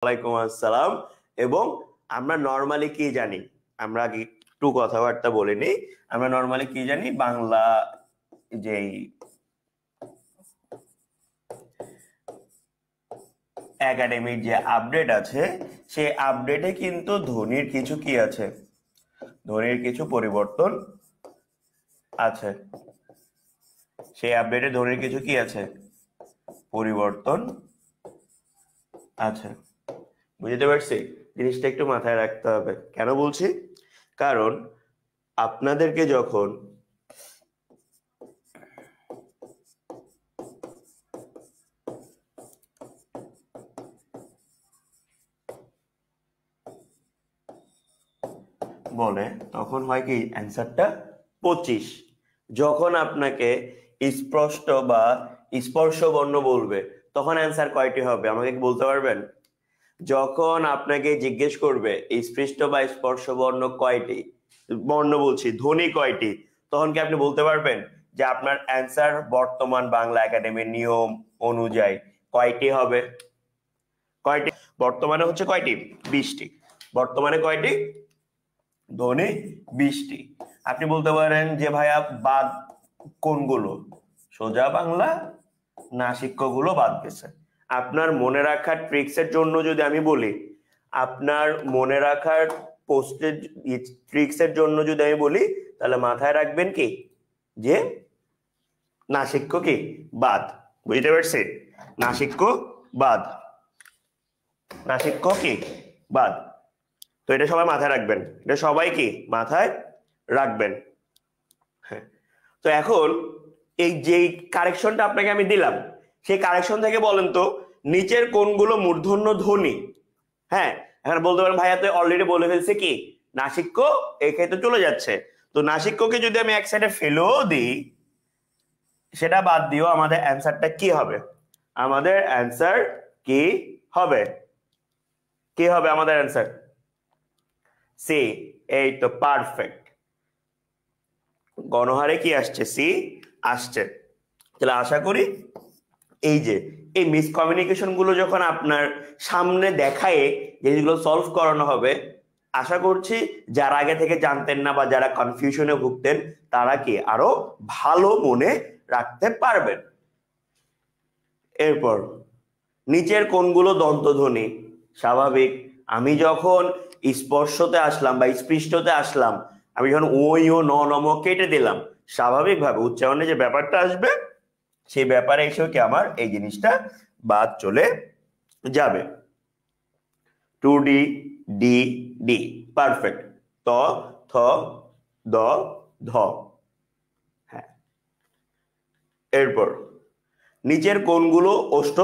ওয়ালাইকুম আসসালাম। এবং আমরা নরমালি কি জানি, আমরা আগে একটু কথাবার্তা বলে নিই। আমরা নরমালি কি জানি, বাংলা যেই একাডেমির যে আপডেট আছে, সেই আপডেটে কিন্তু ধ্বনির কিছু কি আছে, ধ্বনির কিছু পরিবর্তন আছে। সেই আপডেটে ধ্বনির কিছু কি আছে, পরিবর্তন আছে। বুঝতে পারছি? জিনিসটা একটু মাথায় রাখতে হবে। কেন বলছি? কারণ আপনাদেরকে যখন বলে তখন হয় কি অ্যান্সারটা 25। যখন আপনাকে স্পষ্ট বা স্পর্শ বর্ণ বলবে তখন অ্যান্সার কয়টি হবে আমাকে কি বলতে পারবেন? যখন আপনাকে জিজ্ঞেস করবে স্পৃষ্ট বা স্পর্শ বর্ণ কয়টি, বর্ণ বলছি ধ্বনি কয়টি, তখন কি আপনি বলতে পারবেন যে আপনার অ্যান্সার বর্তমান বাংলা একাডেমির নিয়ম অনুযায়ী কয়টি হবে? কয়টি বর্তমানে হচ্ছে? কয়টি? 20টি। বর্তমানে কয়টি ধ্বনি? 20টি। আপনি বলতে পারেন যে ভাইয়া বাদ কোনগুলো? সোজা বাংলা নাসিক্য গুলো বাদ গেছে। আপনার মনে রাখার ট্রিক্সের জন্য যদি আমি বলি, আপনার মনে রাখার পোস্টের ট্রিক্সের জন্য যদি আমি বলি, তাহলে মাথায় রাখবেন কি যে নাসিক্য কি বাদ। বুঝতে পারছি? নাসিক্য বাদ, নাসিক্য কি বাদ। তো এটা সবাই মাথায় রাখবেন, এটা সবাই কি মাথায় রাখবেন। হ্যাঁ, তো এখন এই যে কারেকশনটা আপনাকে আমি দিলাম, সেই কারেকশন থেকে বলেন তো নিচের কোনগুলো মূর্ধন্য ধ্বনি? হ্যাঁ, এখন বলতে পারেন ভাইয়া তো অলরেডি বলে ফেলছে কি নাসিক্য, এই ক্ষেত্রে চলে যাচ্ছে। তো নাসিক্যকে যদি আমি এক সাইডে ফেলেও দিই, সেটা বাদ দিও, আমাদের অ্যান্সারটা কি হবে? আমাদের অ্যান্সার কি হবে? কি হবে আমাদের অ্যান্সার? সি। এই তো পারফেক্ট। গণহারে কি আসছে? সি আসছে। তাহলে আশা করি এই যে এই মিসকমিউনিকেশন গুলো যখন আপনার সামনে দেখায় যেগুলো সলভ করানো হবে, আশা করছি যারা আগে থেকে জানতেন না বা যারা কনফিউশনে ভুগতেন তারা কি আরো ভালো মনে রাখতে পারবেন। এরপর নিচের কোনগুলো দন্তধ্বনি? স্বাভাবিক, আমি যখন স্পর্শতে আসলাম বা স্পৃষ্টতে আসলাম, আমি যখন ওই ও ন নম কেটে দিলাম, স্বাভাবিকভাবে উচ্চারণে যে ব্যাপারটা আসবে সেই ব্যাপারে এসেও কি আমার এই জিনিসটা বাদ চলে যাবে। 2D D D perfect. ত থ দ ধ। হ্যাঁ, এরপর নিচের কোনগুলো অষ্ট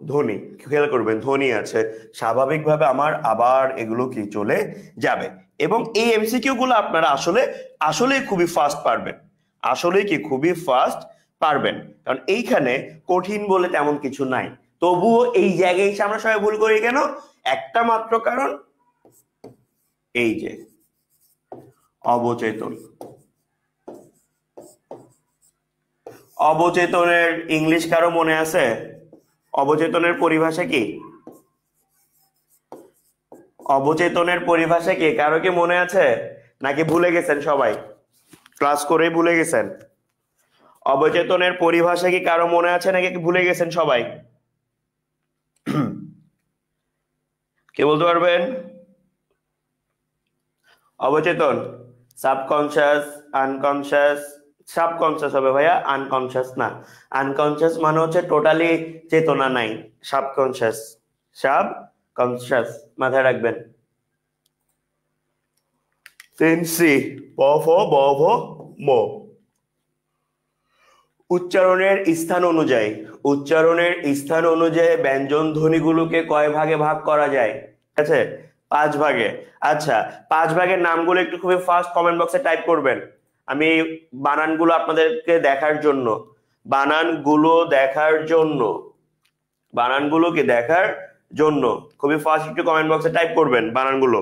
ধ্বনি? খেয়াল করবেন ধ্বনি আছে, স্বাভাবিকভাবে আমার আবার এগুলো কি চলে যাবে। এবং এই এমসিকিউ গুলো আপনারা আসলে আসলে খুবই ফাস্ট পারবেন, আসলে কি খুবই ফাস্ট পারবেন। কারণ এইখানে কঠিন বলে তেমন কিছু নাই। তবুও এই জায়গায় এসে আমরা সবাই ভুল করি কেন? একটা মাত্র কারণ, এই যে অবচেতন। অবচেতনের ইংলিশ কারো মনে আছে? অবচেতনের পরিভাষা কি? অবচেতনের পরিভাষা কি কারো কি মনে আছে, নাকি ভুলে গেছেন সবাই? ক্লাস করে ভুলে গেছেন? অবচেতনের পরিভাষা কি কারো মনে আছে নাকি ভুলে গেছেন সবাই? কে বলতে পারবেন? অবচেতন সাবকনশিয়াস, আনকনশিয়াস। সাবকনশিয়াস হবে ভাইয়া, আনকনশিয়াস না। আনকনশিয়াস মানে হচ্ছে টোটালি চেতনা নাই। সাবকনশিয়াস, সাবকনশিয়াস মাথায় রাখবেন। তিনসি প ফ ব ভ ম। উচ্চারণের স্থান অনুযায়ী, উচ্চারণের স্থান অনুযায়ী ব্যঞ্জন ধ্বনিগুলোকে কয় ভাগে ভাগ করা যায়? ঠিক আছে, 5 ভাগে। আচ্ছা, 5 ভাগের নামগুলো একটু খুবই ফাস্ট কমেন্ট বক্সে টাইপ করবেন। আমি বানানগুলো আপনাদেরকে দেখার জন্য, বানানগুলো দেখার জন্য, বানানগুলোকে দেখার জন্য খুবই ফাস্ট একটু কমেন্ট বক্সে টাইপ করবেন বানানগুলো।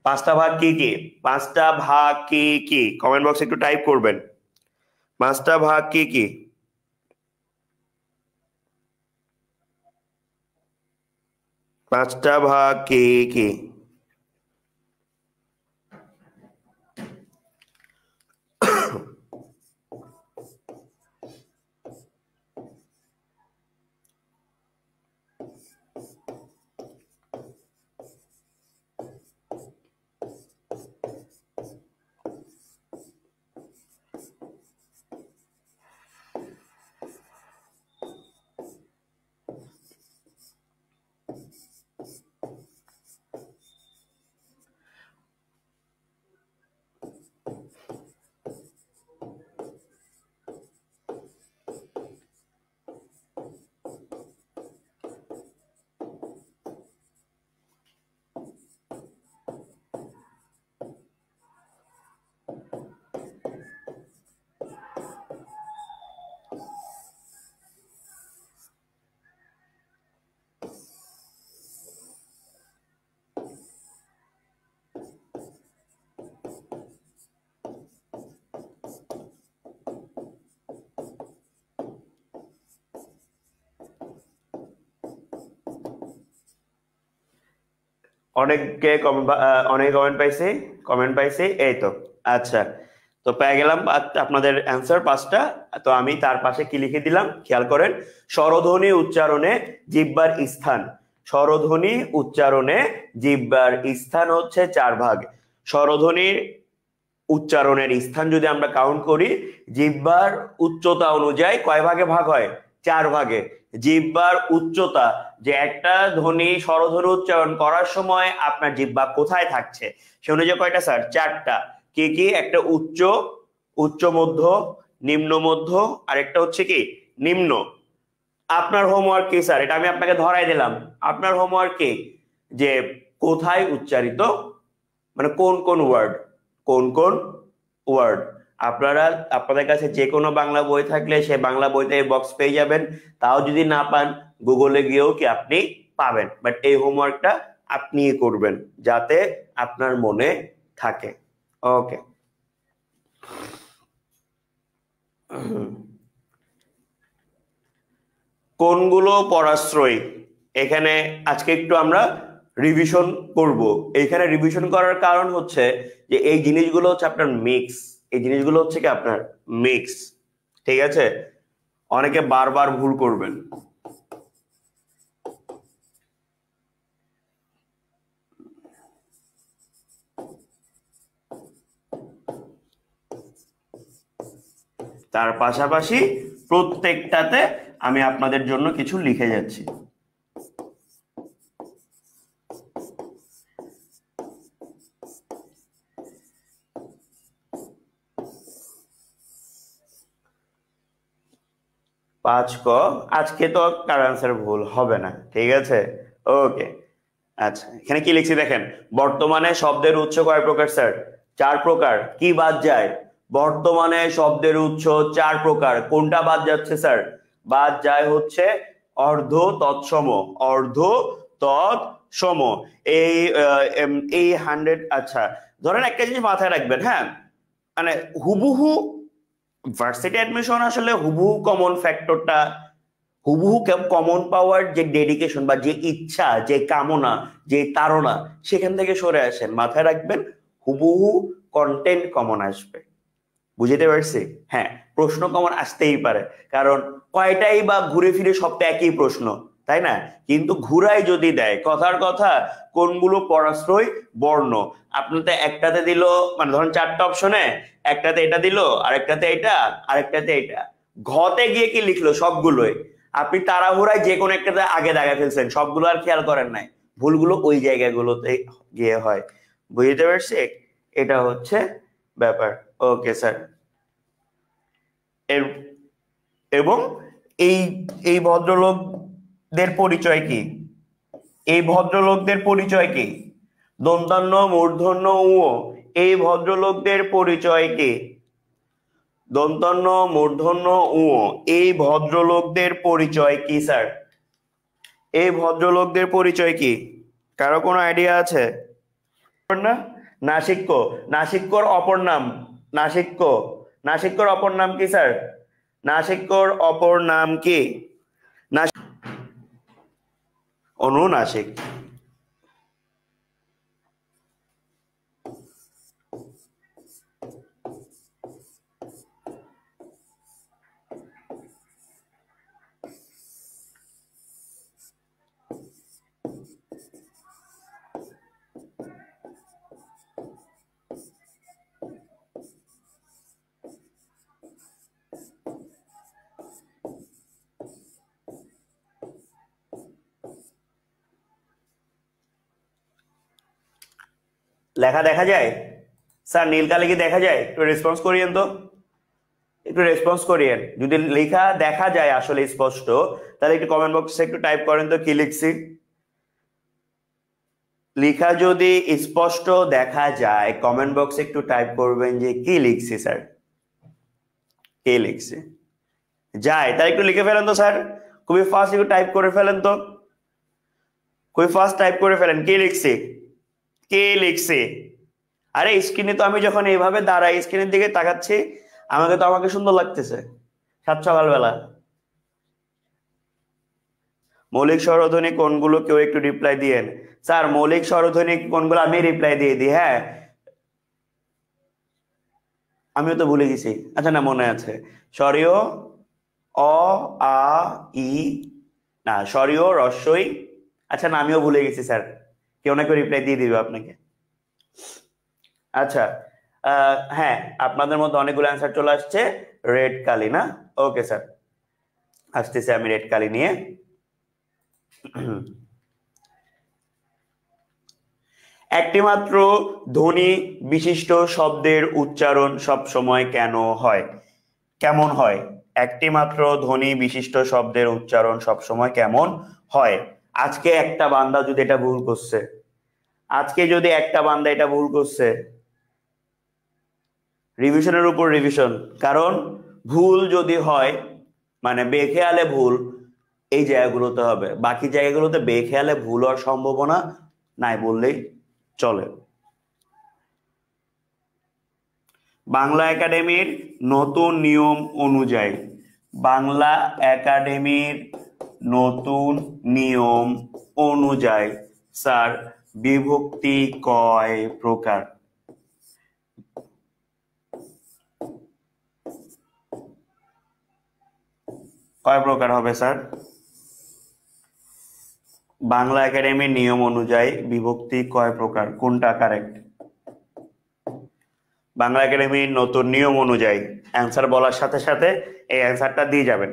5টা ভাগ কি কি? 5টা ভাগ কি কি? কমেন্ট বক্সে একটু টাইপ করবেন। 5টা ভাগ কি কি? 5টা ভাগ কি কি? অনেকে কমেন্ট পাইছি এই তো। আচ্ছা, তো পেয়ে গেলাম আপনাদের অ্যান্সার 5টা। তো আমি তার পাশে কি লিখে দিলাম খেয়াল করেন, স্বরধ্বনি উচ্চারণে জিহ্বার স্থান। স্বরধ্বনি উচ্চারণে জিহ্বার স্থান হচ্ছে 4 ভাগ। স্বরধ্বনির উচ্চারণের স্থান যদি আমরা কাউন্ট করি, জিহ্বার উচ্চতা অনুযায়ী কয় ভাগে ভাগ হয়? 4 ভাগে। জিহ্বার উচ্চতা, যে একটা ধ্বনি স্বরধ্বনি উচ্চারণ করার সময় আপনার জিহ্বা কোথায় থাকছে সে অনুযায়ী কয়টা স্যার? 4টা। কি কি? একটা উচ্চ, উচ্চ মধ্য, নিম্ন মধ্য, আর একটা হচ্ছে কি নিম্ন। আপনার হোমওয়ার্ক কি স্যার? এটা আমি আপনাকে ধরাই দিলাম। আপনার হোমওয়ার্ক কি? যে কোথায় উচ্চারিত, মানে কোন কোন ওয়ার্ড, কোন কোন ওয়ার্ড। আপনারা আপনাদের কাছে যে কোনো বাংলা বই থাকলে সে বাংলা বইতে বক্স পেয়ে যাবেন। তাও যদি না পান গুগলে গিয়েও কি আপনি পাবেন, বাট এই হোমওয়ার্কটা আপনিই করবেন যাতে আপনার মনে থাকে। ওকে, কোনগুলো পরাশ্রয়ী? এখানে আজকে একটু আমরা রিভিশন করব। এখানে রিভিশন করার কারণ হচ্ছে যে এই জিনিসগুলো হচ্ছে আপনার মিক্স, এই জিনিসগুলো হচ্ছে কি আপনার মিক্স, ঠিক আছে? অনেকে বারবার ভুল করবেন। তার পাশাপাশি প্রত্যেকটাতে আমি আপনাদের জন্য কিছু লিখে যাচ্ছি। পাঁচ ক, আজকে তো কার আনসার ভুল হবে না, ঠিক আছে? ওকে, আচ্ছা এখানে কি লিখছি দেখেন, বর্তমানে শব্দের উৎস কয় প্রকার স্যার? 4 প্রকার। কি বাদ যায়? বর্তমানে শব্দের উৎস 4 প্রকার। কোনটা বাদ যাচ্ছে স্যার? বাদ যায় হচ্ছে অর্ধ তৎসম। অর্ধ তৎসম। এই এই 100, আচ্ছা ধরেন একটা জিনিস মাথায় রাখবেন, হ্যাঁ, মানে হুবহু ভার্সিটি অ্যাডমিশন আসলে হুবহু কমন ফ্যাক্টরটা, হুবহু কমন পাওয়ার যে ডেডিকেশন বা যে ইচ্ছা, যে কামনা, যে তাড়না, সেখান থেকে সরে আসেন। মাথায় রাখবেন হুবহু কন্টেন্ট কমন আসবে। বুঝতে পারছি? হ্যাঁ, প্রশ্ন কমন আসতেই পারে, কারণ কয়টাই বা ঘুরে ফিরে সব তো একই প্রশ্ন, তাই না? কিন্তু ঘুরাই যদি দেয়, কথার কথা কোনগুলো পরাশ্রয় বর্ণ, আপনাদের একটাতে দিল, মানে ধরেন 4টা অপশনে একটাতে এটা দিল, আরেকটাতে এটা, আরেকটাতে এটা, ঘতে গিয়ে কি লিখলো? সবগুলোই আপনি তাড়াহুড়ায় যে কোনো একটাতে আগে দাগা ফেলছেন, সবগুলো আর খেয়াল করেন নাই। ভুলগুলো ওই জায়গাগুলোতে গিয়ে হয়। বুঝতে পারছি? এটা হচ্ছে ব্যাপার। Okay sir. এবং এই এই ভদ্রলোকদের পরিচয় কি? এই ভদ্রলোকদের পরিচয় কি? দন্তান্ন মূর্ধন্য উ, এই ভদ্রলোকদের পরিচয় কি? দন্তান্ন মূর্ধন্য উ, এই ভদ্রলোকদের পরিচয় কি স্যার? এই ভদ্রলোকদের পরিচয় কি? কারো কোনো আইডিয়া আছে? না, নাসিক্য। নাসিক্যর অপর নাম নাসিক্য। নাসিক্যর অপর নাম কি স্যার? নাসিক্যর অপর নাম কি? অনুনাসিক। লেখা দেখা যায় স্যার? নীল কালি কি দেখা যায়? একটু রেসপন্স করিয়েন তো, একটু রেসপন্স করিয়েন। যদি লেখা দেখা যায় আসলে স্পষ্ট, তাহলে একটু কমেন্ট বক্সে একটু টাইপ করেন তো কি লিখছি। লেখা যদি স্পষ্ট দেখা যায় কমেন্ট বক্সে একটু টাইপ করবেন যে কি লিখছি স্যার, কে লিখছে। যায় তাই একটু লিখে ফেলেন তো স্যার, খুবই ফাস্ট একটু টাইপ করে ফেলেন তো, খুবই ফাস্ট টাইপ করে ফেলেন কে লিখছে, কে লিখছে। আরে স্ক্রিনে তো আমি যখন এইভাবে দাঁড়াই স্ক্রিনের দিকে তাকাচ্ছি, আমাকে সুন্দর লাগতেছে সাত সকালবেলা। মৌলিক স্বরধ্বনি কোনগুলো কেউ একটু রিপ্লাই দিয়েন। স্যার মৌলিক স্বরধ্বনি কোনগুলো আমি রিপ্লাই দিয়ে দিই। হ্যাঁ আমিও তো ভুলে গেছি, আচ্ছা না মনে আছে। স্বরীয় অ আ ই, না স্বরীয় রস্বই, আচ্ছা না আমিও ভুলে গেছি স্যার, কেউ না কেউ রিপ্লাই দিয়ে দিবে আপনাকে। আচ্ছা হ্যাঁ আপনাদের মধ্যে অনেকগুলো অ্যান্সার চলে আসছে। রেড কালি না, ওকে স্যার আসতেছে আমি রেড কালি নিয়ে। একটি মাত্র ধ্বনি বিশিষ্ট শব্দের উচ্চারণ সব সময় কেন হয়, কেমন হয়? একটি মাত্র ধ্বনি বিশিষ্ট শব্দের উচ্চারণ সব সময় কেমন হয়? আজকে একটা বান্দা যদি এটা ভুল করছে, আজকে যদি একটা বান্দা এটা ভুল করছে, রিভিশনের উপর রিভিশন। কারণ ভুল যদি হয় মানে বেখেয়ালে ভুল এই জায়গাগুলোতে হবে, বাকি জায়গাগুলোতে বেখেয়ালে ভুল হওয়ার সম্ভাবনা নাই বললেই চলে। বাংলা একাডেমির নতুন নিয়ম অনুযায়ী, বাংলা একাডেমির নতুন নিয়ম অনুযায়ী স্যার বিভক্তি কয় প্রকার? কয় প্রকার হবে স্যার? বাংলা একাডেমির নিয়ম অনুযায়ী বিভক্তি কয় প্রকার, কোনটা কারেক্ট? বাংলা একাডেমির নতুন নিয়ম অনুযায়ী অ্যান্সার বলার সাথে সাথে এই অ্যান্সারটা দিয়ে যাবেন।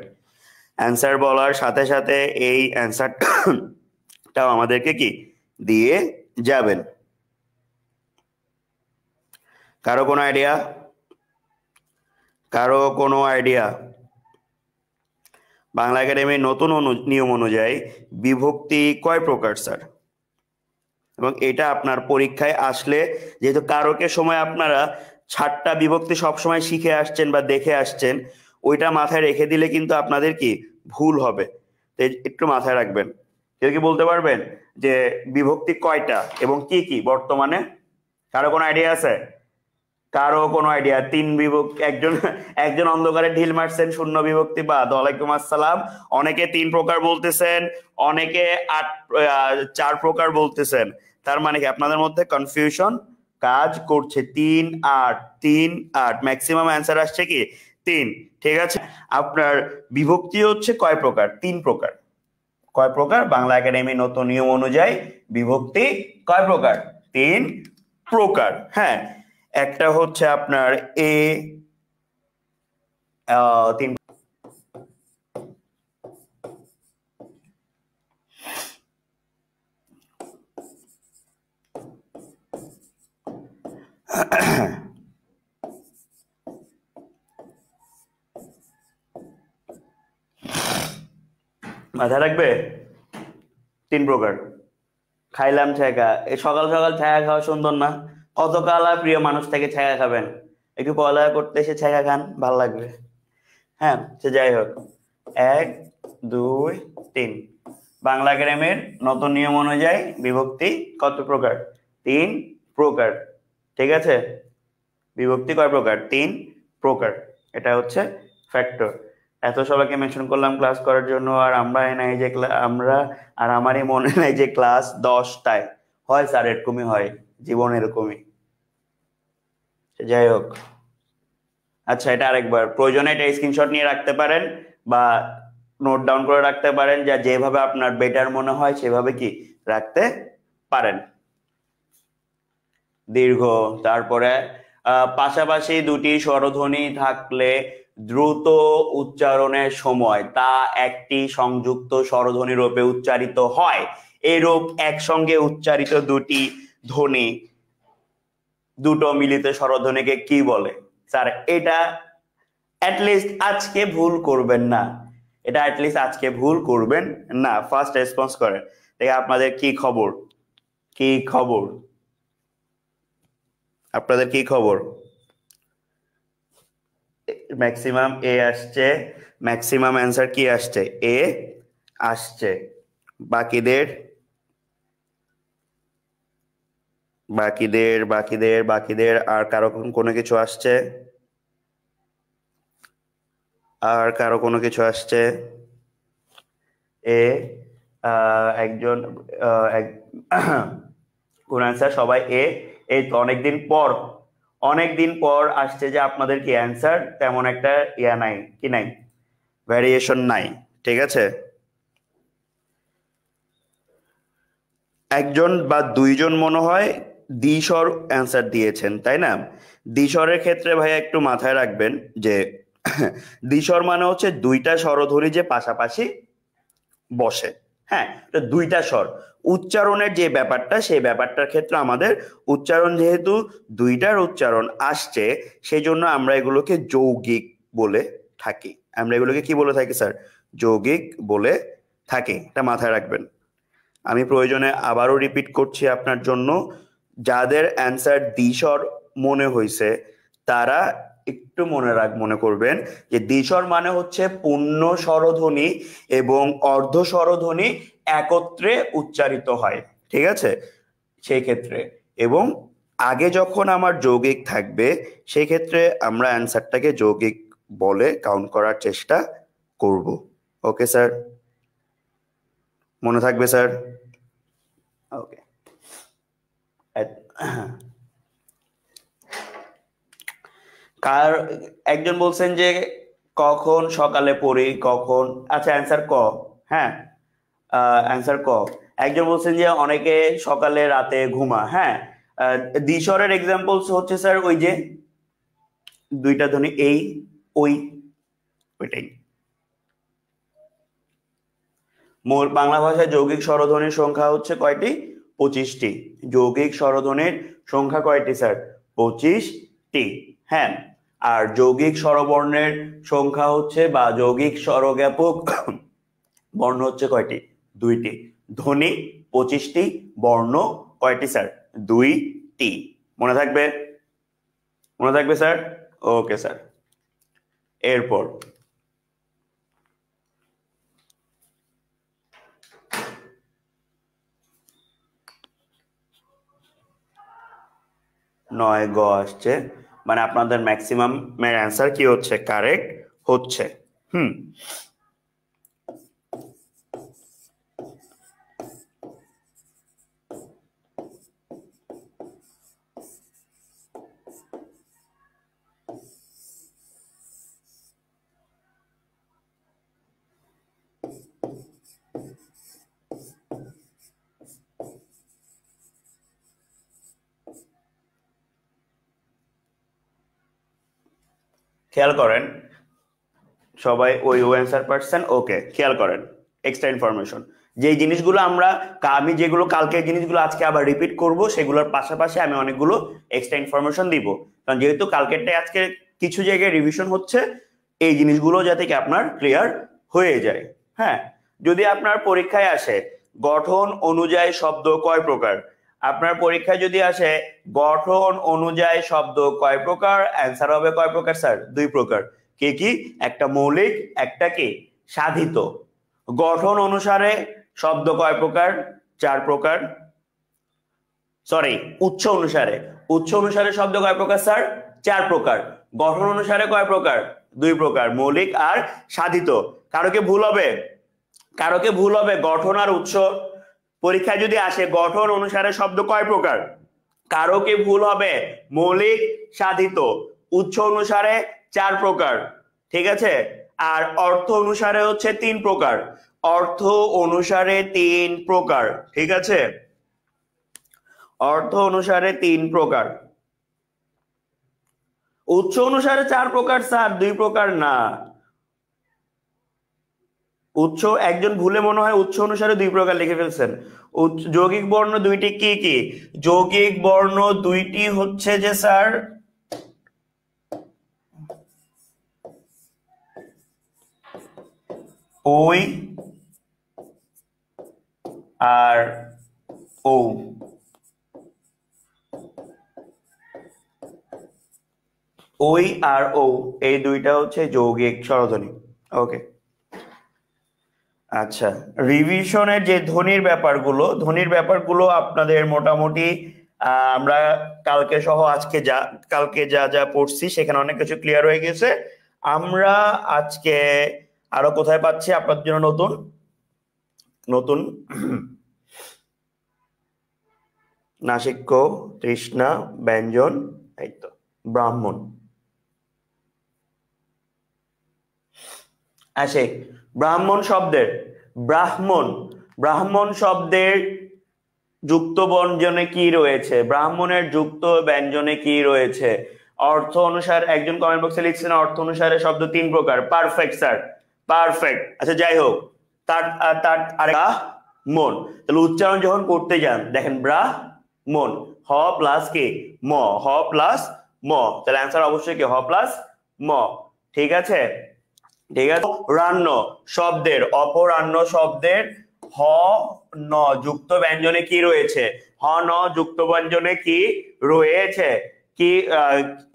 অ্যান্সার বলার সাথে সাথে এই অ্যান্সারটাও আমাদেরকে কি দিয়ে যাবেন। কারো কোনো আইডিয়া? কারো কোনো আইডিয়া? বাংলা একাডেমির নতুন নিয়ম অনুযায়ী বিভক্তি কয় প্রকার স্যার? এবং এটা আপনার পরীক্ষায় আসলে, যেহেতু কারকের সময় আপনারা 6টা বিভক্তি সবসময় শিখে আসছেন বা দেখে আসছেন, ওইটা মাথায় রেখে দিলে কিন্তু আপনাদের কি ভুল হবে, তো একটু মাথায় রাখবেন। কেউ কি বলতে পারবেন যে বিভক্তি কয়টা এবং কি কি বর্তমানে? কারো কোনো আইডিয়া আছে? কারো কোনো আইডিয়া? 3 বিভক্তি, একজন অন্ধকারে ঢিল মারছেন, শূন্য বিভক্তি বাদ। ওয়ালাইকুম আসসালাম। অনেকে 3 প্রকার বলতেছেন, অনেকে 4 প্রকার বলতেছেন। তার মানে কি আপনাদের মধ্যে কনফিউশন কাজ করছে। 3 8 3 8 ম্যাক্সিমাম অ্যান্সার আসছে কি 3। ঠিক আছে, আপনার বিভক্তি হচ্ছে কয় প্রকার? 3 প্রকার। কয় প্রকার? বাংলা একাডেমি নতুন নিয়ম অনুযায়ী বিভক্তি কয় প্রকার? 3 প্রকার। হ্যাঁ একটা হচ্ছে আপনার এ 3। মাথায় রাখবে 3 প্রকার। খাইলাম ছ্যাঁকা, এই সকাল সকাল ছ্যাঁকা খাওয়া সুন্দর না? কত কালা প্রিয় মানুষ থেকে ছ্যাঁকা খাবেন, একটু পড়ালেখা করতে এসে ছ্যাঁকা খান, ভাল লাগবে। হ্যাঁ সে যাই হোক, 1 2 3 বাংলা একাডেমির নতুন নিয়ম অনুযায়ী বিভক্তি কত প্রকার? 3 প্রকার। ঠিক আছে, বিভক্তি কয় প্রকার? 3 প্রকার। এটা হচ্ছে ফ্যাক্টর। এত সবাইকে মেনশন করলাম ক্লাস করার জন্য, আর আমারই মনে নাই যে ক্লাস 10টায় হয় স্যার। এরকমই হয়, জীবন এরকমই। যাই হোক, আচ্ছা এটা আরেকবার প্রয়োজনে এটা স্ক্রিনশট নিয়ে রাখতে পারেন বা নোট ডাউন করে রাখতে পারেন, যা যেভাবে আপনার বেটার মনে হয় সেভাবে কি রাখতে পারেন। দীর্ঘ, তারপরে পাশাপাশি দুটি স্বরধ্বনি থাকলে দ্রুত উচ্চারণের সময় তা একটি সংযুক্ত স্বরধ্বনি রূপে উচ্চারিত হয়। এরূপ একসঙ্গে উচ্চারিত দুটি ধ্বনি দুটো মিলিত স্বরধ্বনিকে কি বলে? স্যার এটা অ্যাটলিস্ট আজকে ভুল করবেন না, এটা অ্যাটলিস্ট আজকে ভুল করবেন না। ফার্স্ট রেসপন্স করেন, দেখে আপনাদের কি খবর, কি খবর, আপনাদের কি খবর? ম্যাক্সিমাম এ আসছে, ম্যাক্সিমাম অ্যান্সার কি আসছে? এ আসছে। বাকিদের বাকিদের বাকিদের বাকিদের আর কারো কোনো কিছু আসছে? আর কারো কোনো কিছু আসছে? এ একজন কোন অ্যান্সার? সবাই এ। এই তো অনেকদিন পর আসছে যে আপনাদের কি অ্যান্সার তেমন একটা ইয়া নাই, কি নাই, ভ্যারিয়েশন নাই। ঠিক আছে, একজন বা দুইজন মনে হয় দ্বিস্বর অ্যান্সার দিয়েছেন, তাই না? দ্বিস্বরের ক্ষেত্রে ভাইয়া একটু মাথায় রাখবেন যে দ্বিস্বর মানে হচ্ছে দুইটা স্বরধ্বনি যে পাশাপাশি বসে। হ্যাঁ, তো দুইটা স্বর উচ্চারণের যে ব্যাপারটা, সেই ব্যাপারটার ক্ষেত্রে আমাদের উচ্চারণ যেহেতু দুইটার উচ্চারণ আসছে, সেই জন্য আমরা এগুলোকে যৌগিক বলে থাকি। আমরা এগুলোকে কি বলে থাকি স্যার? যৌগিক বলে থাকি, এটা মাথায় রাখবেন। আমি প্রয়োজনে আবারও রিপিট করছি আপনার জন্য, যাদের অ্যান্সার দ্বিস্বর মনে হয়েছে তারা একটু মনে করবেন যে দ্বিস্বর মানে হচ্ছে পূর্ণ স্বরধ্বনি এবং অর্ধ স্বরধ্বনি একত্রে উচ্চারিত হয়। ঠিক আছে, সেই ক্ষেত্রে এবং আগে যখন আমার যৌগিক থাকবে সেই ক্ষেত্রে আমরা অ্যান্সারটাকে যৌগিক বলে কাউন্ট করার চেষ্টা করব। ওকে স্যার, মনে থাকবে স্যার? ওকে। কার একজন বলছেন যে কখন সকালে পড়ি, কখন, আচ্ছা অ্যান্সার ক। হ্যাঁ, অ্যান্সার ক। একজন বলছেন যে অনেকে সকালে রাতে ঘুমা। হ্যাঁ, দ্বিস্বরের এক্সাম্পলস হচ্ছে স্যার ওই যে দুইটা ধ্বনি এই, ওই, ওইটাই। বাংলা ভাষায় যৌগিক স্বরধ্বনির সংখ্যা হচ্ছে কয়টি? 25টি। যৌগিক স্বরধ্বনির সংখ্যা কয়টি স্যার? 25টি। হ্যাঁ, আর যৌগিক স্বরবর্ণের সংখ্যা হচ্ছে বা যৌগিক স্বরজ্ঞাপক বর্ণ হচ্ছে কয়টি? 2টি। ধ্বনি 25টি, বর্ণ কয়টি স্যার? 2টি। মনে থাকবে? মনে থাকবে স্যার? Okay sir. এরপর নয় গ আসছে, মানে আপনাদের ম্যাক্সিমাম এর অ্যান্সার কি হচ্ছে? কারেক্ট হচ্ছে। খেয়াল করেন সবাই, ওই অ্যান্সার পারছেন। ওকে, খেয়াল করেন এক্সট্রা ইনফরমেশন, যে জিনিসগুলো আমি যেগুলো কালকে জিনিসগুলো আজকে আবার রিপিট করব, সেগুলোর পাশাপাশি আমি অনেকগুলো এক্সট্রা ইনফরমেশন দিব। কারণ যেহেতু কালকেরটাই আজকে কিছু জায়গায় রিভিশন হচ্ছে, এই জিনিসগুলো যাতে কি আপনার ক্লিয়ার হয়ে যায়। হ্যাঁ, যদি আপনার পরীক্ষায় আসে গঠন অনুযায়ী শব্দ কয় প্রকার, আপনার পরীক্ষায় যদি আসে গঠন অনুযায়ী শব্দ কয় প্রকার, অ্যান্সার হবে কয় প্রকার স্যার? 2 প্রকার। কি কি? একটা মৌলিক, একটা কি সাধিত। গঠন অনুসারে শব্দ কয় প্রকার? 4 প্রকার। সরি, উৎস অনুসারে শব্দ কয় প্রকার স্যার? 4 প্রকার। গঠন অনুসারে কয় প্রকার? 2 প্রকার, মৌলিক আর সাধিত। কারোকে ভুল হবে গঠন আর উৎস। পরীক্ষায় যদি আসে গঠন অনুসারে শব্দ কয় প্রকার, কারোকে ভুল হবে মৌলিক, সাধিত। উৎস অনুসারে 4 প্রকার। ঠিক আছে, আর অর্থ অনুসারে হচ্ছে 3 প্রকার। অর্থ অনুসারে 3 প্রকার। ঠিক আছে, অর্থ অনুসারে 3 প্রকার। উৎস অনুসারে 4 প্রকার স্যার, 2 প্রকার না। উৎস একজন ভুলে মনে হয় উৎস অনুসারে দুই প্রকার লিখে ফেলছেন। যৌগিক বর্ণ দুইটি কি কি? যৌগিক বর্ণ দুইটি হচ্ছে যে স্যার ওই আর ও। ওই আর ও এই দুইটা হচ্ছে যৌগিক স্বরধ্বনি। ওকে, আচ্ছা, রিভিশনের যে ধ্বনির ব্যাপারগুলো আপনাদের মোটামুটি আমরা কালকে সহ কালকে যা যা পড়ছি সেখানে অনেক কিছু ক্লিয়ার হয়ে গেছে। আমরা আজকে আরো কোথায় পাচ্ছি আপনাদের জন্য নতুন নতুন নাসিক্য, তৃষ্ণা, ব্যঞ্জন, এই তো ব্রাহ্মণ। আসে ব্রাহ্মণ শব্দের যুক্ত ব্যঞ্জনে কি রয়েছে, ব্রাহ্মণের যুক্ত ব্যঞ্জনে কি রয়েছে? অর্থ অনুসারে একজন কমেন্ট বক্সে লিখছেন অর্থ অনুসারে শব্দ তিন প্রকার। Perfect sir, perfect. আচ্ছা যাই হোক, তার মন, তাহলে উচ্চারণ যখন করতে যান দেখেন ব্রাহ্মণ, হ প্লাস কি ম, হ প্লাস ম, তাহলে অ্যান্সার অবশ্যই কি হ প্লাস ম। ঠিক আছে, ঠিক আছে। অপরাহ্ন শব্দের হ ন যুক্ত ব্যঞ্জনে কি রয়েছে? হ ন যুক্ত ব্যঞ্জনে কি রয়েছে?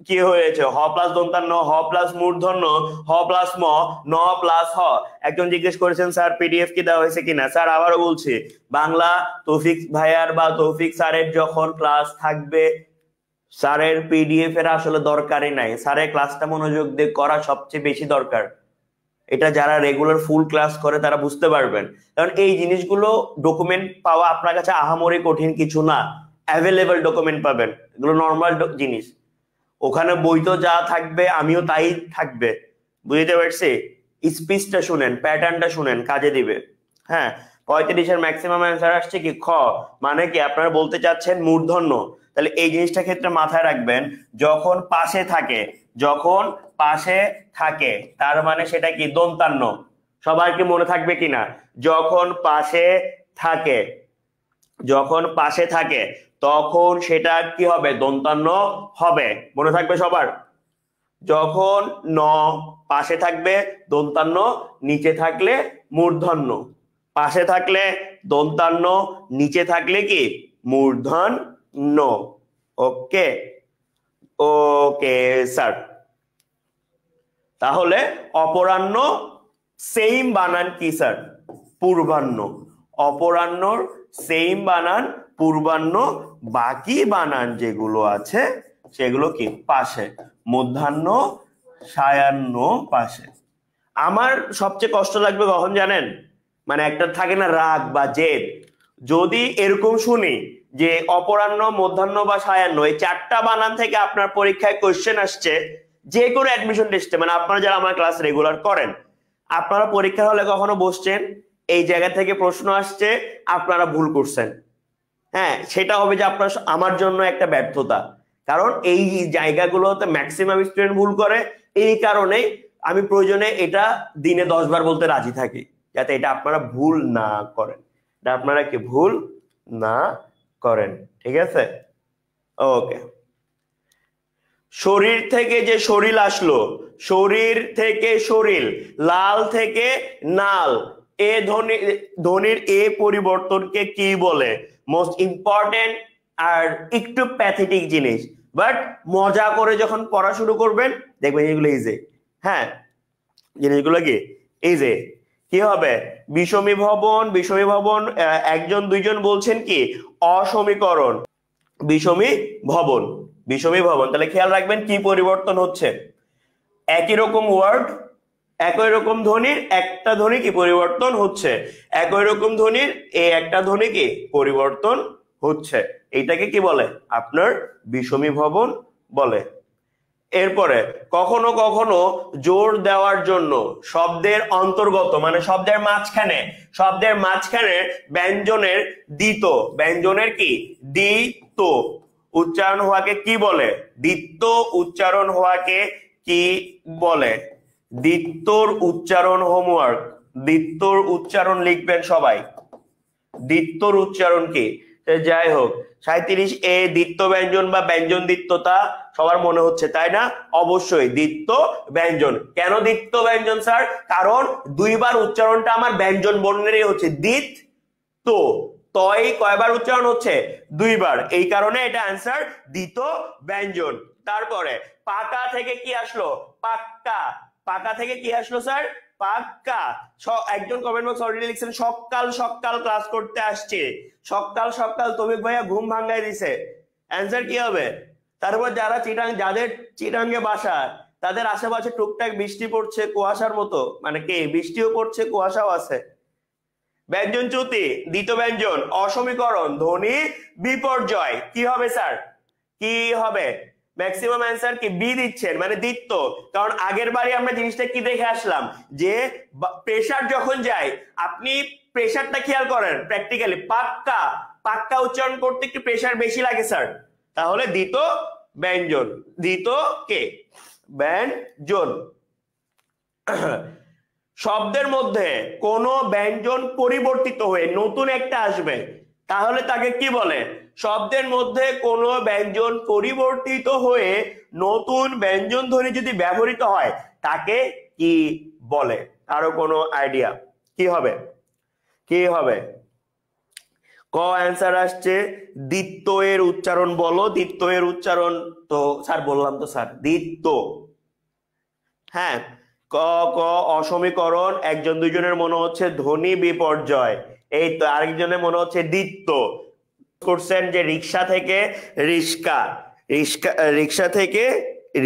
কি হয়েছে? হ প্লাস দন্তান্ন, হ প্লাস মূর্ধন্য, হ প্লাস ম, ন প্লাস হ। একজন জিজ্ঞেস করেছেন স্যার পিডিএফ কি দেওয়া হয়েছে কিনা। স্যার আবারও বলছি, বাংলা তৌফিক ভাইয়ার বা তৌফিক স্যারের যখন ক্লাস থাকবে, স্যারের পিডিএফ এর আসলে দরকারই নাই। স্যারের ক্লাসটা মনোযোগ দিয়ে করা সবচেয়ে বেশি দরকার। এটা যারা রেগুলার ফুল ক্লাস করে তারা বুঝতে পারবেন, কারণ এই জিনিসগুলো ডকুমেন্ট পাওয়া আপনার কাছে আহামরি কঠিন কিছু না। অ্যাভেলেবল ডকুমেন্ট পাবেন, এগুলো নর্মাল জিনিস। ওখানে বই তো যা থাকবে আমিও তাই থাকবে, বুঝতে পারছি? স্পিচটা শুনেন, প্যাটার্নটা শুনেন, কাজে দিবে। হ্যাঁ, 35-এর ম্যাক্সিমাম অ্যান্সার আসছে কি খ, মানে কি আপনারা বলতে চাচ্ছেন মূর্ধন্য। তাহলে এই জিনিসটা ক্ষেত্রে মাথায় রাখবেন, যখন পাশে থাকে তার মানে সেটা কি দন্তান্ন। সবার কি মনে থাকবে কিনা? যখন পাশে থাকে তখন সেটা কি হবে? দন্তান্ন হবে, মনে থাকবে সবার। যখন ন পাশে থাকবে দন্তান্ন, নিচে থাকলে মূর্ধন্য। পাশে থাকলে দন্তান্ন, নিচে থাকলে কি মূর্ধন্য। ওকে ওকে স্যার। তাহলে অপরাহ্ন সেম বানান কি স্যার? পূর্বাহ্ন। অপরাহ্নর সেম বানান পূর্বাহ্ন, বাকি বানান যেগুলো আছে সেগুলো কি পাশে। মধ্যাহ্ন, সায়াহ্ন পাশে। আমার সবচেয়ে কষ্ট লাগবে কখন জানেন? মানে একটা থাকে না রাগ বা জেদ, যদি এরকম শুনি যে অপরাহ্ন, মধ্যাহ্ন বা সায়াহ্ন এই চারটা বানান থেকে আপনার পরীক্ষায় কোশ্চেন আসছে যে কোনো অ্যাডমিশন টেস্টে, মানে আপনারা যারা আমার ক্লাস রেগুলার করেন, আপনারা পরীক্ষা হলে কখনো বসছেন এই জায়গা থেকে প্রশ্ন আসছে আপনারা ভুল করছেন, হ্যাঁ, সেটা হবে যে আপনার আমার জন্য একটা ব্যর্থতা। কারণ এই জায়গাগুলোতে ম্যাক্সিমাম স্টুডেন্ট ভুল করে, এই কারণে আমি প্রয়োজনে এটা দিনে 10 বার বলতে রাজি থাকি, যাতে এটা আপনারা ভুল না করেন, এটা আপনারা কি ভুল না করেন। ঠিক আছে, ওকে। শরীর থেকে যে শরীর আসলো, শরীর থেকে শরীর, লাল থেকে নাল, এ ধ্বনির এ পরিবর্তনকে কি বলে? মোস্ট ইম্পর্টেন্ট আর একটু প্যাথেটিক জিনিস, বাট মজা করে যখন পড়া শুরু করবেন দেখবেন এগুলো ইজি। হ্যাঁ, জিনিসগুলো কি কি হবে? বিষমী ভবন, একজন দুইজন বলছেন কি অসমীকরণ, বিষমী ভবন। তাহলে খেয়াল রাখবেন কি পরিবর্তন হচ্ছে? একই রকম ওয়ার্ড, একই রকম ধ্বনির একটা ধ্বনি কি পরিবর্তন হচ্ছে, একই রকম ধ্বনির এই একটা ধ্বনি কি পরিবর্তন হচ্ছে। এইটাকে কি বলে? আপনার বিষমী ভবন বলে। এরপরে কখনো কখনো জোর দেওয়ার জন্য শব্দের অন্তর্গত, মানে শব্দের মাঝখানে ব্যঞ্জনের কি দ্বিত্ব উচ্চারণ হওয়াকে কি বলে? দ্বিত্ব উচ্চারণ হওয়াকে কি বলে? দ্বিত্বর উচ্চারণ হোমওয়ার্ক দ্বিত্বর উচ্চারণ লিখবেন সবাই। দ্বিত্বর উচ্চারণ কি? যাই হোক 37 এ দ্বিত্ব ব্যঞ্জন বা ব্যঞ্জন দ্বিত্বতা সবার মনে হচ্ছে তাই না? অবশ্যই দ্বিত্ব ব্যঞ্জন। কেন দ্বিত্ব ব্যঞ্জন স্যার? কারণ দুইবার উচ্চারণটা আমার ব্যঞ্জন বর্ণেরই হচ্ছে দ্বিত তো তয় কয়বার উচ্চারণ হচ্ছে? দুইবার, এই কারণে এটা आंसर দ্বিত ব্যঞ্জন। তারপরে পাকা থেকে কি আসলো? পাক্কা। পাকা থেকে কি আসলো স্যার? পাক্কা। একজন কমেন্ট বক্স অলরেডি লিখছেন সকাল সকাল ক্লাস করতে আসছে। সকাল সকাল তৌফিক ভাইয়া ঘুম ভাঙাই দিছে। आंसर কি হবে? তারপর যারা যাদের চিটাঙ্গে বাসা তাদের আশেপাশে টুকটাক বৃষ্টি পড়ছে কুয়াশার মতো, মানে কি বৃষ্টিও পড়ছে কুয়াশাও আছে। ব্যঞ্জন চ্যুতি দ্বিত ব্যঞ্জন অসমীকরণ ধ্বনি বিপর্যয় কি হবে স্যার? কি হবে? ম্যাক্সিমাম आंसर কি বি দিচ্ছেন, মানে দ্বিত্ব। কারণ আগের বারে আমরা জিনিসটা কি দেখে আসলাম যে প্রেসার যখন যায়, আপনি প্রেসারটা খেয়াল করেন প্র্যাকটিক্যালি, পাক্কা পাক্কা উচ্চারণ করতে একটু প্রেসার বেশি লাগে স্যার। তাহলে দ্বিত ব্যঞ্জন, দ্বিত কে ব্যঞ্জন। শব্দের মধ্যে কোন ব্যঞ্জন পরিবর্তিত হয়ে নতুন একটা আসবে তাহলে তাকে কি বলে? শব্দের মধ্যে কোন ব্যঞ্জন পরিবর্তিত হয়ে নতুন ব্যঞ্জন ধ্বনি যদি ব্যবহৃত হয় তাকে কি বলে? কারো কোনো আইডিয়া কি হবে? কি হবে? ক आंसर আসছে দ্বিত্ব এর উচ্চারণ বলো। দ্বিত্ব এর উচ্চারণ তো স্যার বললাম তো স্যার দ্বিত্ব। হ্যাঁ ক ক অসমীকরণ, একজন দুইজনের মনে হচ্ছে ধ্বনি বিপর্যয়, এই তো আরেকজনের মনে হচ্ছে দ্বিত্ব। করছেন যে রিক্সা থেকে রিস্কা, রিক্সা থেকে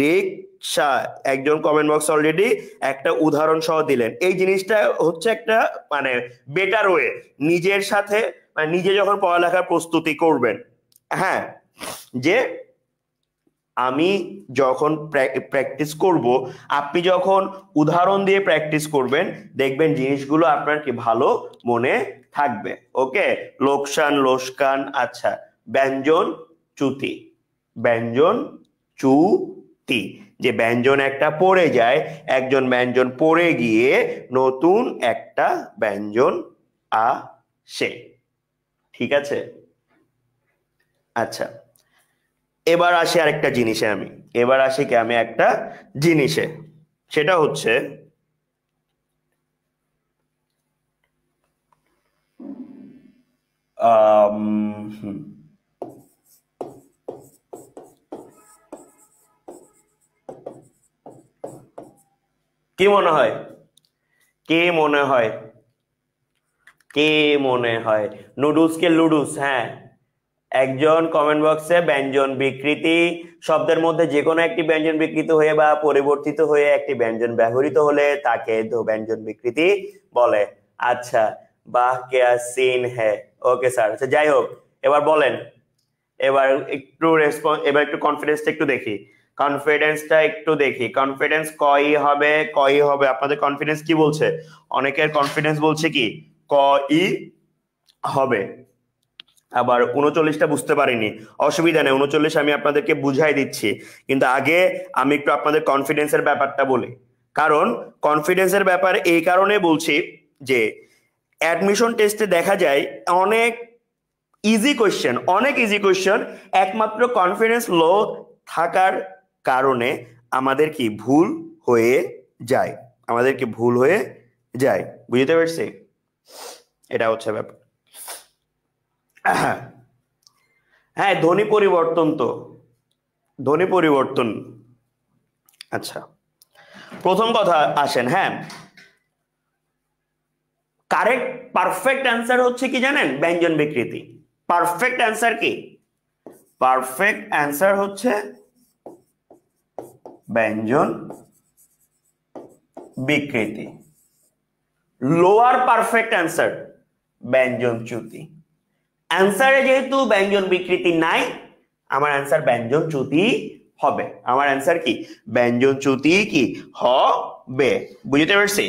রিক্সা। একজন কমেন্ট বক্স অলরেডি একটা উদাহরণ সহ দিলেন। এই জিনিসটা হচ্ছে একটা মানে বেটার ওয়ে নিজের সাথে, মানে নিজে যখন পড়ালেখার প্রস্তুতি করবেন, হ্যাঁ, যে আমি যখন প্র্যাকটিস করব, আপনি যখন উদাহরণ দিয়ে প্র্যাকটিস করবেন দেখবেন জিনিসগুলো আপনার কি ভালো মনে থাকবে। ওকে, লোকসান লোসকান। আচ্ছা, ব্যঞ্জন চ্যুতি, ব্যঞ্জন চ্যুতি যে ব্যঞ্জন একটা পড়ে যায়, একজন ব্যঞ্জন পড়ে গিয়ে নতুন একটা ব্যঞ্জন আসে। ঠিক আছে? আচ্ছা, এবার আসি আরেকটা জিনিসে। এবার আসি কি আমি একটা জিনিসে, সেটা হচ্ছে কি মনে হয়? কে মনে হয়? কে মনে হয়? নুডলস কে লুডুস? হ্যাঁ, একজন কমেন্ট বক্সে ব্যঞ্জন বিকৃতি শব্দের মধ্যে যে কোনো একটি ব্যঞ্জন বিকৃত হয়ে বা পরিবর্তিত হয়ে একটি ব্যঞ্জন ব্যবহৃত হলে তাকে ব্যঞ্জন বিকৃতি বলে। আচ্ছা, বাহ কে সিন হ্যাঁ। ওকে স্যার, আচ্ছা যাই হোক, এবার বলেন। এবার একটু রেসপন্স, এবার একটু কনফিডেন্সটা একটু দেখি, কনফিডেন্সটা একটু দেখি। কনফিডেন্স কই হবে? কই হবে? আপনাদের কনফিডেন্স কি বলছে? অনেকের কনফিডেন্স বলছে কি কই হবে। আবার 39টা বুঝতে পারিনি, অসুবিধা নেই, 39 আমি আপনাদেরকে বুঝাই দিচ্ছি। কিন্তু আগে আমি একটু আপনাদের কনফিডেন্সের ব্যাপারটা বলি, কারণ কনফিডেন্সের ব্যাপার এই কারণে বলছি যে অ্যাডমিশন টেস্টে দেখা যায় অনেক ইজি কোয়েশ্চেন একমাত্র কনফিডেন্স লো থাকার কারণে আমাদের কি ভুল হয়ে যায়, বুঝতে পারছি? এটা হচ্ছে ব্যাপার। হ্যাঁ, ধ্বনি পরিবর্তন। আচ্ছা, প্রথম কথা আসেন। হ্যাঁ, কারেক্ট পারফেক্ট অ্যান্সার হচ্ছে কি জানেন? ব্যঞ্জন বিকৃতি। পারফেক্ট অ্যান্সার কি? পারফেক্ট অ্যান্সার হচ্ছে ব্যঞ্জন বিকৃতি। লোয়ার পারফেক্ট অ্যান্সার ব্যঞ্জন চ্যুতি। অ্যান্সারে যেহেতু ব্যঞ্জন বিকৃতি নাই, আমার অ্যান্সার ব্যঞ্জন চ্যুতি হবে। আমার অ্যান্সার কি? ব্যঞ্জন চ্যুতি কি হবে। বুঝতে পারছে?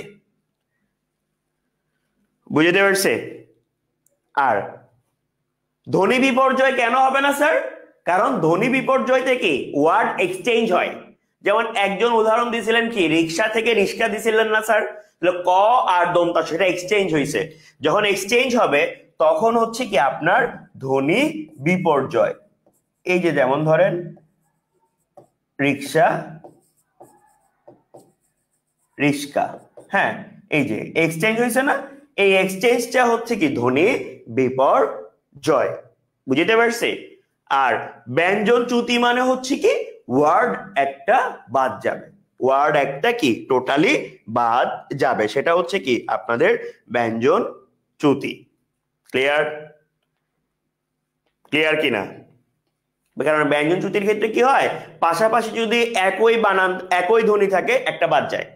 আর ধ্বনি বিপর্যয় কেন হবে না স্যার? কারণ ধ্বনি বিপর্যয় থেকে ওয়ার্ড এক্সচেঞ্জ হয়। যেমন একজন উদাহরণ দিয়েছিলেন কি রিক্সা থেকে রিস্কা দিছিলেন না স্যার? ক আর দন্তা সেটা এক্সচেঞ্জ হয়েছে, যখন এক্সচেঞ্জ হবে তখন হচ্ছে কি আপনার ধ্বনি বিপর্যয়। এই যে যেমন ধরেন রিক্সা, রিস্কা, হ্যাঁ এই যে এক্সচেঞ্জ হয়েছে না, এই এক্সচেঞ্জটা হচ্ছে কি ধ্বনি বিপর্যয়, বুঝতে পারছি। আর ব্যঞ্জন চ্যুতি মানে হচ্ছে কি ওয়ার্ড একটা বাদ যাবে, ওয়ার্ড একটা কি টোটালি বাদ যাবে, সেটা হচ্ছে কি আপনাদের ব্যঞ্জন চ্যুতি। ক্লিয়ার? ক্লিয়ার কিনা? কারণ ব্যঞ্জন চ্যুতির ক্ষেত্রে কি হয়, পাশাপাশি যদি একই বানান একই ধ্বনি থাকে একটা বাদ যায়।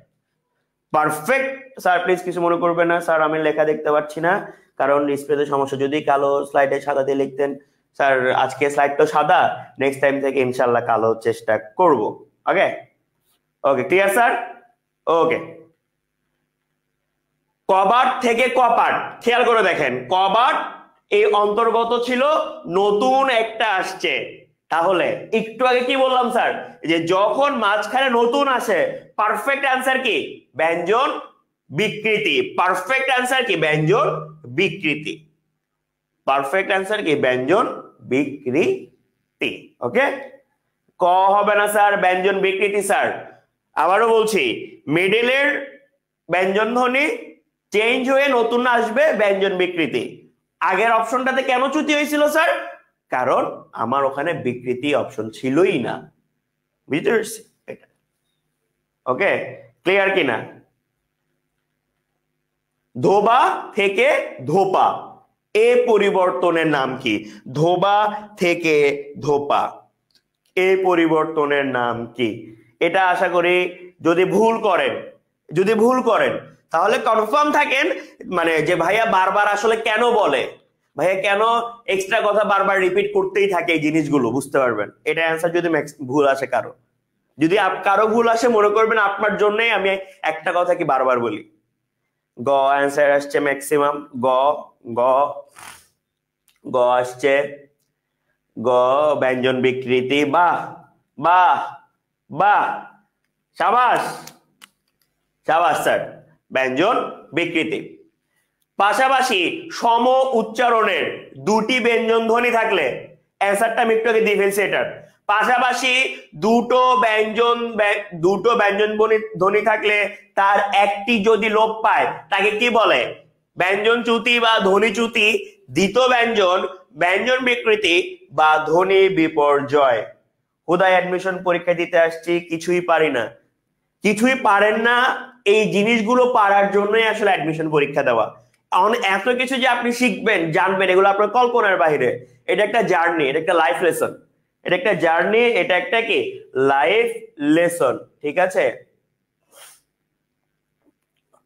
পারফেক্ট স্যার প্লিজ কিছু মনে করবেন না স্যার, আমি লেখা দেখতে পাচ্ছি না কারণ ডিসপ্লেতে সমস্যা, যদি কালো স্লাইডে সাদা দিয়ে লিখতেন স্যার, আজকে স্লাইড তো সাদা, নেক্সট টাইম থেকে ইনশাআল্লাহ কালো চেষ্টা করব। ওকে ওকে ক্লিয়ার স্যার? ওকে। কবাট থেকে কপাট, খেয়াল করে দেখেন কবাট এই অন্তর্গত ছিল, নতুন একটা আসছে, তাহলে একটু আগে কি বললাম স্যার, যে যখন মাঝখানে নতুন আসে পারফেক্ট অ্যান্সার কি ব্যঞ্জন বিকৃতি, পারফেক্ট অ্যান্সার কি ব্যঞ্জন বিকৃতি, পারফেক্ট অ্যান্সার কি ব্যঞ্জন বিকৃতি। ওকে, ক হবে না স্যার ব্যঞ্জন বিকৃতি স্যার। আবারও বলছি মিডলের ব্যঞ্জন ধ্বনি চেঞ্জ হয়ে নতুন আসবে ব্যঞ্জন বিকৃতি। আগের অপশনটাতে কেন চ্যুতি হয়েছিল স্যার? কারণ আমার ওখানে বিকৃতি অপশন ছিলই না, বুঝতে পারছি এটা। ওকে ক্লিয়ার কিনা? ধোবা থেকে ধোপা, এ পরিবর্তনের নাম কি? ধোবা থেকে ধোপা, এ পরিবর্তনের নাম কি? এটা আশা করি যদি ভুল করেন তাহলে কনফার্ম থাকেন, মানে যে ভাইয়া বারবার আসলে কেন বলে, ভাইয়া কেন এক্সট্রা কথা বারবার রিপিট করতেই থাকে এই জিনিসগুলো, বুঝতে পারবেন। এটা অ্যান্সার যদি ভুল আসে কারো, যদি কারো ভুল আসে মনে করবেন আপনার জন্যই আমি একটা কথা কি বারবার বলি। গ অ্যান্সার আসছে ম্যাক্সিমাম, গ গ গ আসছে, গ ব্যঞ্জন বিকৃতি। বাহ বাহ বাহ, সাবাস সাবাস স্যার, ব্যঞ্জন বিকৃতি। পাশাপাশি সম উচ্চারণের দুটি ব্যঞ্জন ধ্বনি থাকলে, অ্যান্সারটা আমি একটু আগে দিয়ে ফেলছি এটার, পাশাপাশি দুটো ব্যঞ্জন ধ্বনি থাকলে তার একটি যদি লোপ পায় তাকে কি বলে? ব্যঞ্জন চ্যুতি বা ধ্বনি চ্যুতি, দ্বিতীয় ব্যঞ্জন, ব্যঞ্জন বিকৃতি বা ধ্বনি বিপর্যয়। হুদায় অ্যাডমিশন পরীক্ষা দিতে আসছি, কিছুই পারি না, কিছুই পারেন না, এই জিনিসগুলো পারার জন্যই আসলে অ্যাডমিশন পরীক্ষা দেওয়া। এত কিছু যে আপনি শিখবেন জানবেন এগুলো আপনার কল্পনার বাইরে, এটা একটা জার্নি, এটা একটা লাইফ লেসন, এটা একটা জার্নি, এটা একটা কি লাইফ লেসন, ঠিক আছে?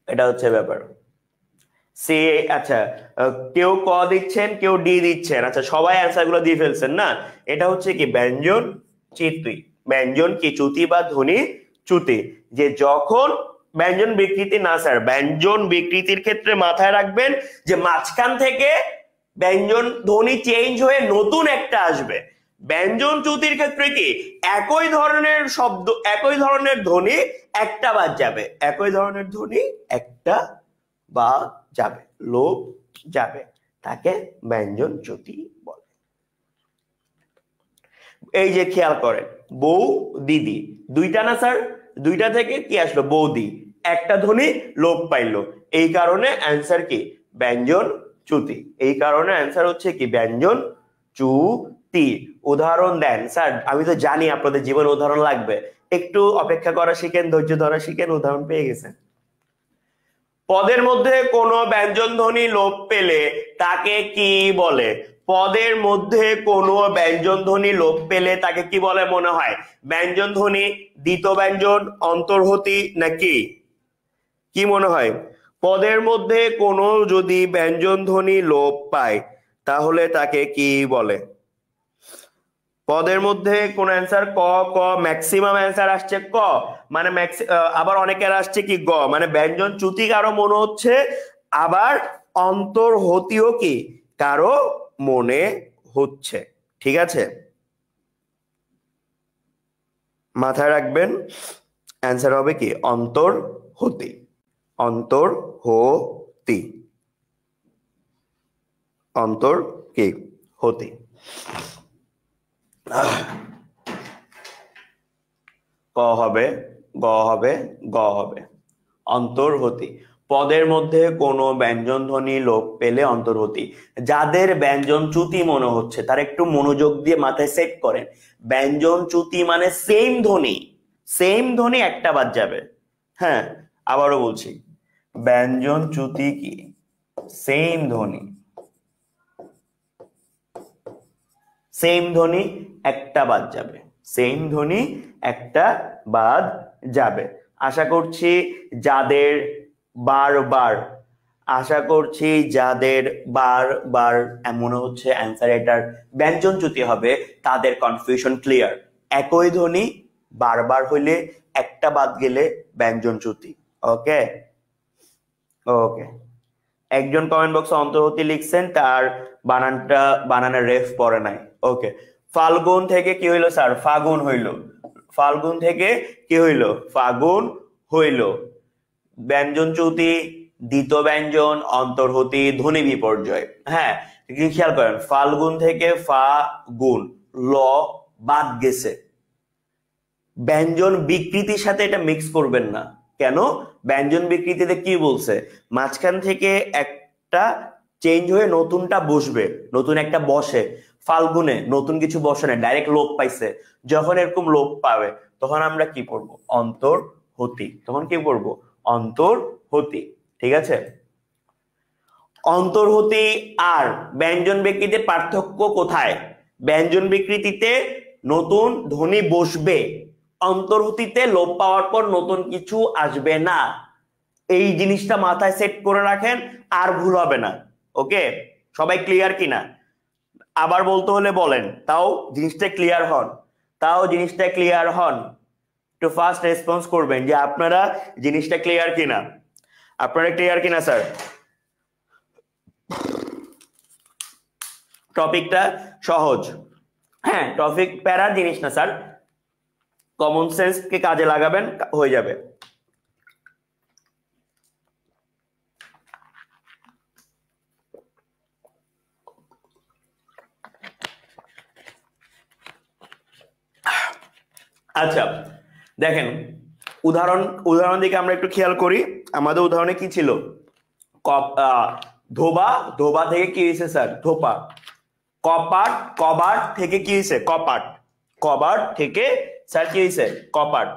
এটা হচ্ছে ব্যাপার। সে আচ্ছা, কেউ ক দিচ্ছেন কেউ ডি দিচ্ছেন, আচ্ছা সবাই অ্যান্সার গুলো দিয়ে ফেলছেন না। এটা হচ্ছে কি ব্যঞ্জন চ্যুতি, ব্যঞ্জন কি চ্যুতি বা ধ্বনি চ্যুতি, যে যখন ব্যঞ্জন বিকৃতি না স্যার, ব্যঞ্জন বিকৃতির ক্ষেত্রে মাথায় রাখবেন যে মাঝখান থেকে ব্যঞ্জন ধ্বনি চেঞ্জ হয়ে নতুন একটা আসবে। ব্যঞ্জন চ্যুতির ক্ষেত্রে কি একই ধরনের শব্দ, একই ধরনের ধ্বনি একটা বাদ যাবে, একই ধরনের ধ্বনি একটা বা যাবে, লোপ যাবে, তাকে ব্যঞ্জন চ্যুতি বলে। এই যে খেয়াল করেন বউ দিদি, দুইটা না স্যার, দুইটা থেকে কি আসলো বৌদি, একটা ধ্বনি লোপ পাইলো, এই কারণে অ্যান্সার কি ব্যঞ্জন চ্যুতি, এই কারণে অ্যান্সার হচ্ছে কি ব্যঞ্জন চ্যুতি। উদাহরণ দেন স্যার, আমি তো জানি আপনাদের জীবনে উদাহরণ লাগবে, একটু অপেক্ষা করা শিখেন, ধৈর্য ধরা শিখেন, উদাহরণ পেয়ে গেছেন। পদের মধ্যে কোনো ব্যঞ্জন ধ্বনি লোপ পেলে তাকে কি বলে? পদের মধ্যে কোনো ব্যঞ্জন ধ্বনি লোপ পেলে তাকে কি বলে মনে হয়? ব্যঞ্জন ধ্বনি, দ্বিতীয় ব্যঞ্জন, অন্তর্হতি নাকি কি মনে হয়? পদের মধ্যে কোনো যদি ব্যঞ্জন ধ্বনি লোপ পায় তাহলে তাকে কি বলে? পদের মধ্যে কোন অ্যান্সার ক ক, ম্যাক্সিমাম অ্যান্সার আসছে ক, মানে আবার অনেকের আসছে কি গ, মানে ব্যঞ্জন চ্যুতি কারো মনে হচ্ছে, আবার অন্তর্হতিও কি কারো মনে হচ্ছে, ঠিক আছে? মাথায় রাখবেন অ্যান্সার হবে কি অন্তর্হতি। অন্তর্হতি, অন্তর কি হতি। ক হবে, গ হবে, গ হবে। অন্তর্হতি, পদের মধ্যে কোনো ব্যঞ্জন ধ্বনি লোপ পেলে অন্তর্হতি। যাদের ব্যঞ্জন চ্যুতি মনে হচ্ছে তারা একটু মনোযোগ দিয়ে মাথায় সেট করেন। ব্যঞ্জন চ্যুতি মানে সেম ধ্বনি, সেম ধ্বনি একটা বাদ যাবে। হ্যাঁ, আবারও বলছি, ব্যঞ্জন চ্যুতি কি? সেম ধ্বনি, সেম ধ্বনি একটা বাদ যাবে, সেম ধ্বনি একটা বাদ যাবে। আশা করছি যাদের বারবার, আশা করছি যাদের বারবার মনে হচ্ছে অ্যান্সার এটার ব্যঞ্জন চ্যুতি হবে তাদের কনফিউশন ক্লিয়ার। একই ধ্বনি বারবার হইলে একটা বাদ গেলে ব্যঞ্জন চ্যুতি। ওকে ওকে, একজন কমেন্ট বক্সে অন্তর্হতি লিখছেন, তার বানানের রেফ পড়ে নাই। ওকে, ফাল্গুন থেকে কি হইলো স্যার? ফাগুন হইল। ফাল্গুন থেকে কি হইল? ফাগুন হইল। ব্যঞ্জন চ্যুতি, দ্বিতীয় ব্যঞ্জন, অন্তর্হতি, ধ্বনি বিপর্যয়। হ্যাঁ, খেয়াল করেন, ফাল্গুন থেকে ফাগুন, ল বাদ গেছে। ব্যঞ্জন বিকৃতির সাথে এটা মিক্স করবেন না। কেন? ব্যঞ্জন বিকৃতিতে কি বলছে? মাঝখান থেকে একটা চেঞ্জ হয়ে নতুনটা বসবে, নতুন একটা বসে। ফাল্গুনে নতুন কিছু বসে না, ডাইরেক্ট লোপ পাইছে। যখন এরকম লোপ পাবে তখন আমরা কি পড়বো? অন্তর্হতি। তখন কি পড়বো? অন্তর্হতি। ঠিক আছে? অন্তর্হতি আর ব্যঞ্জন বিকৃতির পার্থক্য কোথায়? ব্যঞ্জন বিকৃতিতে নতুন ধ্বনি বসবে, অন্তর্হতিতে লোপ পাওয়ার পর নতুন কিছু আসবে না। এই জিনিসটা মাথায় সেট করে রাখেন, আর ভুল হবে না। ওকে, সবাই ক্লিয়ার কিনা? আবার বলতে হলে বলেন, তাও জিনিসটা ক্লিয়ার হন, তাও জিনিসটা ক্লিয়ার হন। একটু ফাস্ট রেসপন্স করবেন যে আপনারা জিনিসটা ক্লিয়ার কিনা। আপনারা ক্লিয়ার কিনা স্যার? টপিকটা সহজ। হ্যাঁ, টপিক প্যারার জিনিস না স্যার, কমন সেন্স কে কাজে লাগাবেন, হয়ে যাবে। আচ্ছা দেখেন, উদাহরণ দিকে আমরা একটু খেয়াল করি। আমাদের উদাহরণে কি ছিল? ধোবা, ধোবা থেকে কি হয়েছে স্যার? ধোপা। কপাট, কবাট থেকে কি হয়েছে? কপাট। কবাট থেকে স্যার কি হয়েছে? কপাট।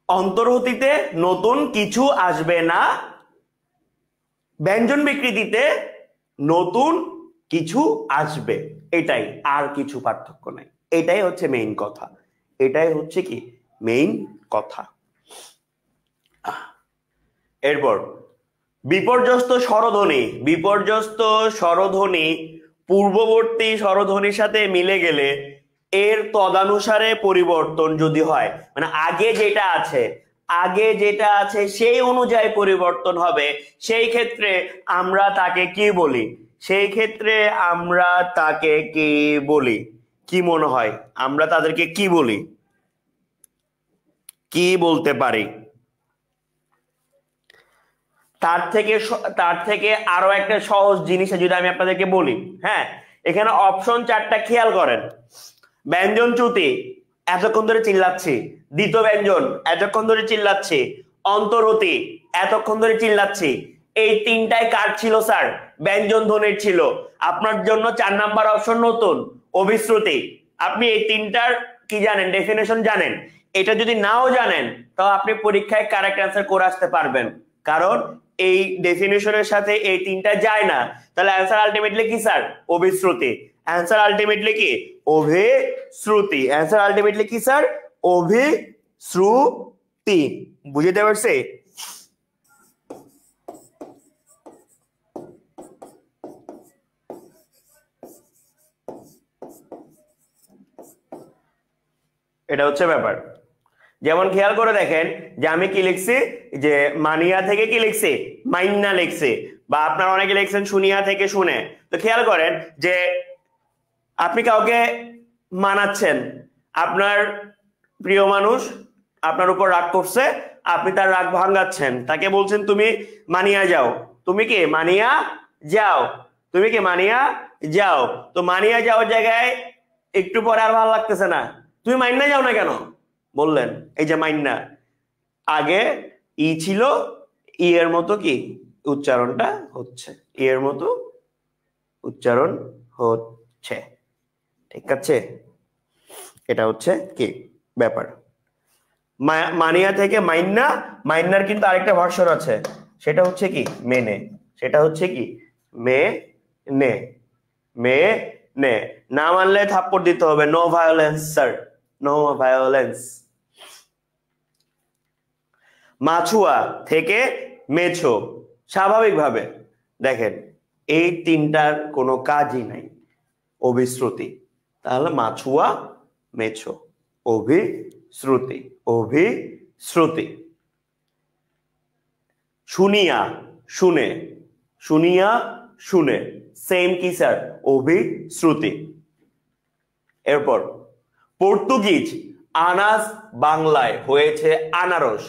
অন্তর্হতিতে নতুন কিছু আসবে না, ব্যঞ্জন বিকৃতিতে নতুন কিছু আসবে, এটাই, আর কিছু পার্থক্য নাই। এটাই হচ্ছে মেইন কথা, এটাই হচ্ছে কি মেইন কথা। এরপর বিপর্যস্ত স্বরধ্বনি, বিপর্যস্ত স্বরধ্বনি পূর্ববর্তী স্বরধ্বনির সাথে মিলে গেলে এর তদানুসারে পরিবর্তন যদি হয়, মানে আগে যেটা আছে, আগে যেটা আছে সেই অনুযায়ী পরিবর্তন হবে, সেই ক্ষেত্রে আমরা তাকে কি বলি? সেই ক্ষেত্রে আমরা তাকে কি বলি? কি মনে হয় আমরা তাদেরকে কি বলি? কি বলতে পারি? তার থেকে আরো একটা সহজ জিনিস যদি আমি আপনাদেরকে বলি। হ্যাঁ, এখানে অপশন 4টা খেয়াল করেন। ব্যঞ্জন চ্যুতি, এতক্ষণ ধরে চিল্লাচ্ছি। দ্বিতীয় ব্যঞ্জন, এতক্ষণ ধরে চিল্লাচ্ছি। অন্তর্হতি, এতক্ষণ ধরে চিল্লাচ্ছি। এই তিনটায় কার ছিল স্যার? ব্যঞ্জন ধ্বনির ছিল। আপনার জন্য 4 নাম্বার অপশন নতুন, অভিশ্রুতি। আপনি এই তিনটার কি জানেন? ডেফিনেশন জানেন? এটা যদি নাও জানেন তাও আপনি পরীক্ষায় কারেক্ট অ্যান্সার করে আসতে পারবেন, কারণ এই ডেফিনেশনের সাথে এই তিনটা যায় না। তাহলে অ্যান্সার আলটিমেটলি কি স্যার? অভিশ্রুতি। অ্যান্সার আলটিমেটলি কি? অভিশ্রুতি। অ্যান্সার আলটিমেটলি কি স্যার? অভিশ্রুতি। বুঝতে পারছি? এটা হচ্ছে ব্যাপার। যেমন খেয়াল করে দেখেন যে আমি কি লিখছি, যে মানিয়া থেকে কি লিখছি, মাইন্না লিখছি, বা আপনারা অনেকে লিখছেন শুনিয়া থেকে শুনে। তো খেয়াল করেন যে আপনি কাউকে মানাচ্ছেন, আপনার প্রিয় মানুষ আপনার উপর রাগ করছে, আপনি তার রাগ ভাঙাচ্ছেন, তাকে বলছেন তুমি মানিয়া যাও, তুমি কি মানিয়া যাও, তুমি কি মানিয়া যাও। তো মানিয়া যাওয়ার জায়গায় একটু পরে আর ভালো লাগতেছে না, তুমি মাইন্না যাও না কেন বললেন। এই যে মাইন্না, আগে ই ছিল, ই এর মতো কি উচ্চারণটা হচ্ছে, ই এর মতো উচ্চারণ হচ্ছে। ঠিক আছে, এটা হচ্ছে কি ব্যাপার। মানিয়া থেকে মাইন্না, মাইন্নার কিন্তু আরেকটা ভার্সন আছে, সেটা হচ্ছে কি মেনে, সেটা হচ্ছে কি মে নে, মে নে। না মানলে থাপ্পড় দিতে হবে, no violence sir, no violence. মাছুয়া থেকে মেছো, স্বাভাবিকভাবে দেখেন এই তিনটার কোনো কাজই নাই, অভিশ্রুতি। তাহলে মাছুয়া মেছো, অভিশ্রুতি, অভিশ্রুতি। শুনিয়া শুনে, শুনিয়া শুনে, সেম কি স্যার, অভিশ্রুতি। এরপর পর্তুগিজ আনাস বাংলায় হয়েছে আনারস,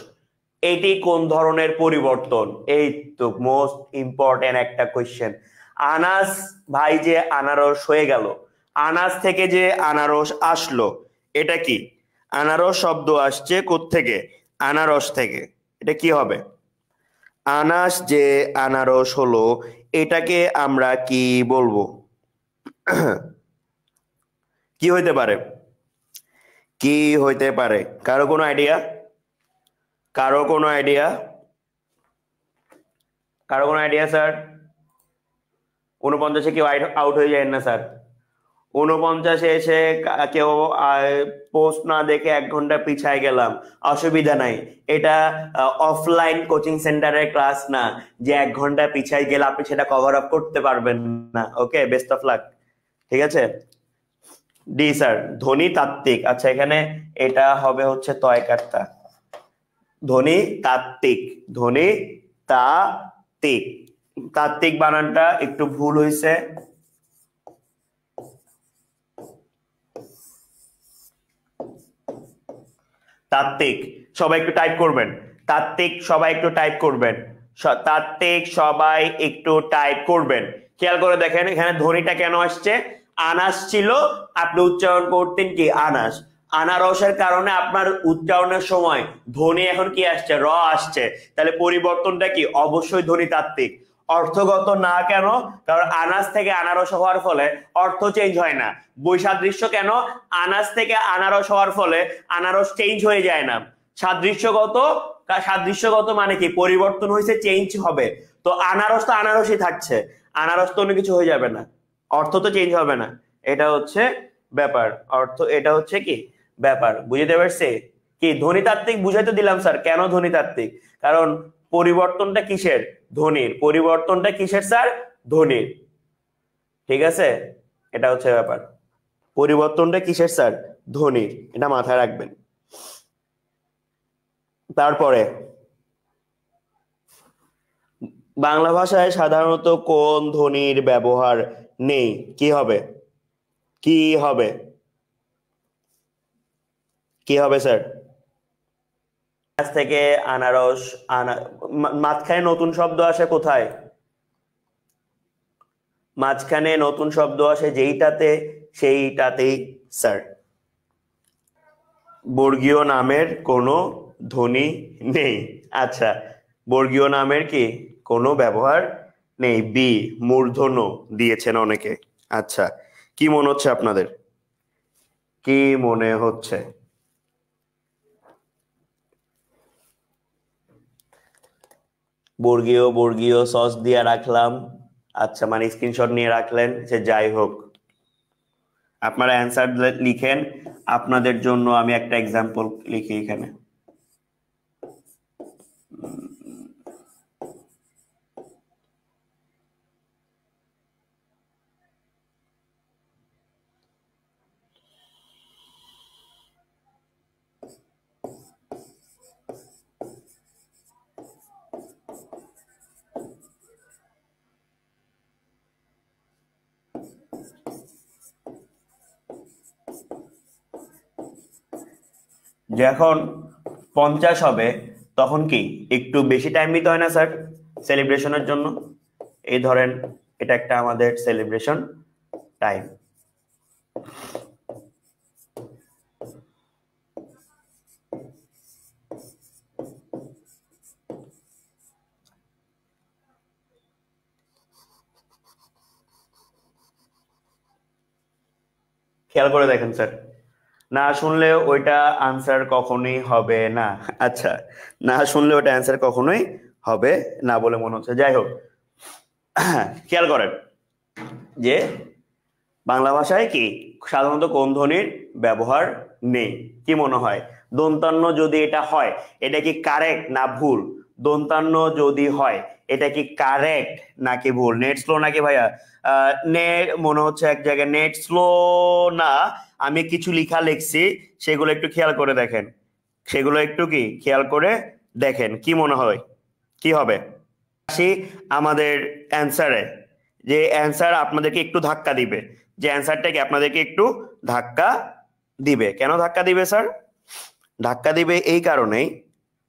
এটি কোন ধরনের পরিবর্তন? এই তো মোস্ট ইম্পর্টেন্ট একটা কোয়েশ্চেন। আনাস ভাই যে আনারস হয়ে গেল, আনাস থেকে যে আনারস আসলো, এটা কি? আনারস শব্দ আসছে কোত্থেকে? আনারস থেকে। এটা কি হবে? আনাস যে আনারস হলো, এটাকে আমরা কি বলবো? কি হইতে পারে, কি হইতে পারে? কারো কোনো আইডিয়া? কারো কোনো আইডিয়া? কারো কোনো আইডিয়া স্যার? 49-এ কেউ আউট হয়ে যায় না স্যার। 49-এ এসে কেউ পোস্ট না দেখে 1 ঘন্টা পিছায় গেলাম, অসুবিধা নাই। এটা অফলাইন কোচিং সেন্টারের ক্লাস না যে 1 ঘন্টা পিছায় গেলে আপনি সেটা কভার আপ করতে পারবেন না। ওকে, বেস্ট অফ লাক। ঠিক আছে, ডি স্যার ধ্বনি তাত্ত্বিক। আচ্ছা, এখানে এটা হবে হচ্ছে তয়কারটা, ধ্বনি তাত্ত্বিক, ধ্বনি তাত্ত্বিক। তাত্ত্বিক বানানটা একটু ভুল হয়েছে, তাত্ত্বিক সবাই একটু টাইপ করবেন, তাত্ত্বিক সবাই একটু টাইপ করবেন, তাত্ত্বিক সবাই একটু টাইপ করবেন। খেয়াল করে দেখেন এখানে ধ্বনিটা কেন আসছে, আনাস ছিল, আপনি উচ্চারণ করতেন কি আনাস, আনারসের কারণে আপনার উচ্চারণের সময় ধ্বনি এখন কি আসছে, র আসছে। তাহলে পরিবর্তনটা কি? অবশ্যই ধ্বনি তাত্ত্বিক। অর্থগত না কেন? কারণ আনাস থেকে আনারস হওয়ার ফলে অর্থ চেঞ্জ হয় না। বৈসাদৃশ্য কেন? আনাস থেকে আনারস হওয়ার ফলে আনারস চেঞ্জ হয়ে যায় না। সাদৃশ্যগত, সাদৃশ্যগত মানে কি? পরিবর্তন হয়েছে, চেঞ্জ হবে। তো আনারস তো আনারসই থাকছে, আনারস তো অন্য কিছু হয়ে যাবে না, অর্থ তো চেঞ্জ হবে না। এটা হচ্ছে ব্যাপার, অর্থ এটা হচ্ছে কি ব্যাপার। বুঝতে পারছে? কি ধ্বনিতাত্ত্বিক বুঝাইতে দিলাম স্যার, কেন ধ্বনিতাত্ত্বিক? কারণ পরিবর্তনটা কিসের? ধ্বনির। পরিবর্তনটা কিসের স্যার? ধ্বনির। ঠিক আছে, এটা হচ্ছে ব্যাপার। পরিবর্তনটা কিসের স্যার? ধ্বনির, এটা মাথায় রাখবেন। তারপরে বাংলা ভাষায় সাধারণত কোন ধ্বনির ব্যবহার নেই? কি হবে? কি হবে? কি হবে স্যার? আজ থেকে আনারস, মাঝখানে নতুন শব্দ আসে কোথায়? মাঝখানে নতুন শব্দ আসে যেইটাতে, সেইটাতেই স্যার বর্গীয় নামের কোনো ধ্বনি নেই। আচ্ছা, বর্গীয় নামের কি কোনো ব্যবহার নেই। বি, মূর্ধন্য দিয়েছেন অনেকে। আচ্ছা, কি মনে হচ্ছে আপনাদের? কি মনে হচ্ছে? বর্গীয় বর্গীয় সস দিয়ে রাখলাম। আচ্ছা, মানে স্ক্রিনশট নিয়ে রাখলেন, সে যাই হোক। আপনারা অ্যান্সার লিখেন। আপনাদের জন্য আমি একটা এক্সাম্পল লিখি এখানে। যখন 50 হবে তখন কি একটু বেশি টাইম দিতে হয় না স্যার সেলিব্রেশনের জন্য? এই ধরেন এটা একটা আমাদের সেলিব্রেশন টাইম। খেয়াল করে দেখেন স্যার, না শুনলে ওইটা আনসার কখনোই হবে না। আচ্ছা, না শুনলে ওটা অ্যান্সার কখনোই হবে না বলে মনে হচ্ছে। যাই হোক, খেয়াল করেন যে বাংলা ভাষায় কি সাধারণত কোন ধ্বনির ব্যবহার নেই? কি মনে হয় দন্তান্ন যদি এটা হয় এটা কি কারেক্ট না ভুল? দন্তান্ন যদি হয় এটা কি কারেক্ট নাকি ভুল? নেট স্লো নাকি ভাইয়া? নেট মনে হচ্ছে এক জায়গায় নেট স্লো না, আমি কিছু লিখা লিখছি, সেগুলো একটু খেয়াল করে দেখেন, সেগুলো একটু কি খেয়াল করে দেখেন কি মনে হয় কি হবে। আসি আমাদের অ্যান্সারে, যে অ্যান্সার আপনাদেরকে একটু ধাক্কা দিবে, যে অ্যান্সারটাকে আপনাদেরকে একটু ধাক্কা দিবে। কেন ধাক্কা দিবে স্যার? ধাক্কা দিবে এই কারণেই,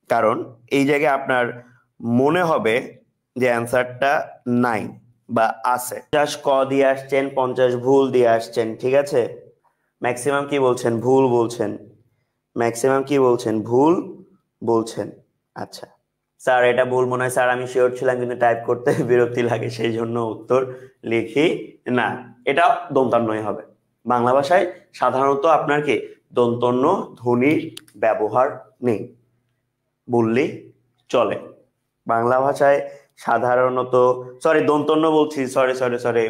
কারণ এই জায়গায় আপনার মনে হবে যে অ্যান্সারটা নাই বা আছে। 50 ক দিয়ে আসছেন, 50 ভুল দিয়ে আসছেন, ঠিক আছে? ম্যাক্সিমাম কি বলছেন? ভুল বলছেন। ম্যাক্সিমাম কি বলছেন? ভুল বলছেন। আচ্ছা স্যার এটা ভুল মনে হয় স্যার, আমি শিওর ছিলাম কিন্তু টাইপ করতে বিরক্তি লাগে সেই জন্য উত্তর লিখি না। এটা দন্তান্নই হবে। বাংলা ভাষায় সাধারণত আপনার কি দন্তন্য ধ্বনির ব্যবহার নেই বললেই চলে। বাংলা ভাষায় সাধারণত, সরি দন্তন্য বলছি, সরি সরি সরি,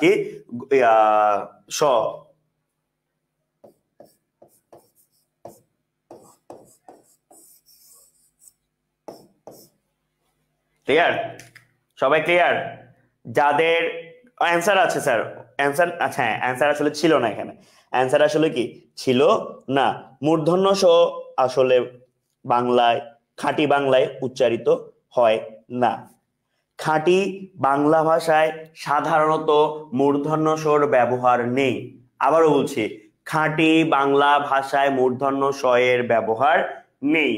কি স, ক্লিয়ার? সবাই ক্লিয়ার? যাদের অ্যান্সার আছে স্যার, অ্যান্সার আচ্ছা হ্যাঁ অ্যান্সার আসলে ছিল না এখানে। অ্যান্সার আসলে কি ছিল না, মূর্ধন্য স আসলে বাংলায়, খাঁটি বাংলায় উচ্চারিত হয় না। খাঁটি বাংলা ভাষায় সাধারণত মূর্ধন্য স্বর ব্যবহার নেই। আবারও বলছি, খাঁটি বাংলা ভাষায় মূর্ধন্য স এর ব্যবহার নেই।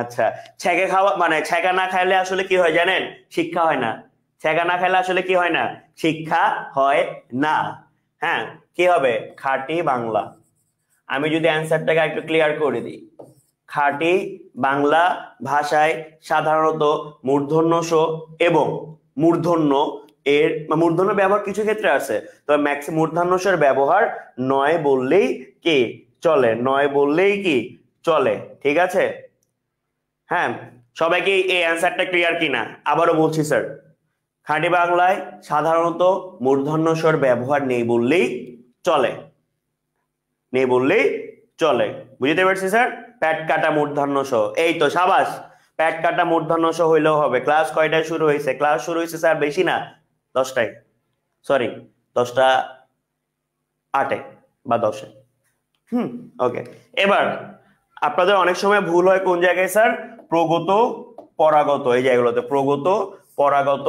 আচ্ছা, ছেঁকে খাওয়া মানে ছেঁকা না খাইলে আসলে কি হয় জানেন? শিক্ষা হয় না। ছেঁকা না খাইলে আসলে কি হয় না? শিক্ষা হয় না। হ্যাঁ, কি হবে? খাঁটি বাংলা। আমি যদি অ্যান্সারটাকে একটু ক্লিয়ার করে দিই, খাঁটি বাংলা ভাষায় সাধারণত মূর্ধন্য স এবং মূর্ধন্য এর মূর্ধন্য ব্যবহার কিছু ক্ষেত্রে আছে, তবে মূর্ধন্য স এর ব্যবহার নয় বললেই কি চলে, নয় বললেই কি চলে, ঠিক আছে? হ্যাঁ, সবাইকে এই অ্যান্সারটা ক্লিয়ার কিনা? আবারও বলছি স্যার, খাঁটি বাংলায় সাধারণত মূর্ধন্য স এর ব্যবহার নেই বললেই চলে, নেই বললেই চলে। বুঝতে পারছি স্যার? প্যাট কাটা মূর্ধন্য স, এই তো সাবাস, প্যাট কাটা মূর্ধন্য স হইলেও হবে। ক্লাস কয়টায় শুরু হয়েছে? ক্লাস শুরু হয়েছে স্যার বেশি না, 10টায়, সরি 10টা 8-এ বা 10-এ। ওকে, এবার আপনাদের অনেক সময় ভুল হয় কোন জায়গায় স্যার? প্রগত পরাগত, এই জায়গাগুলোতে প্রগত পরাগত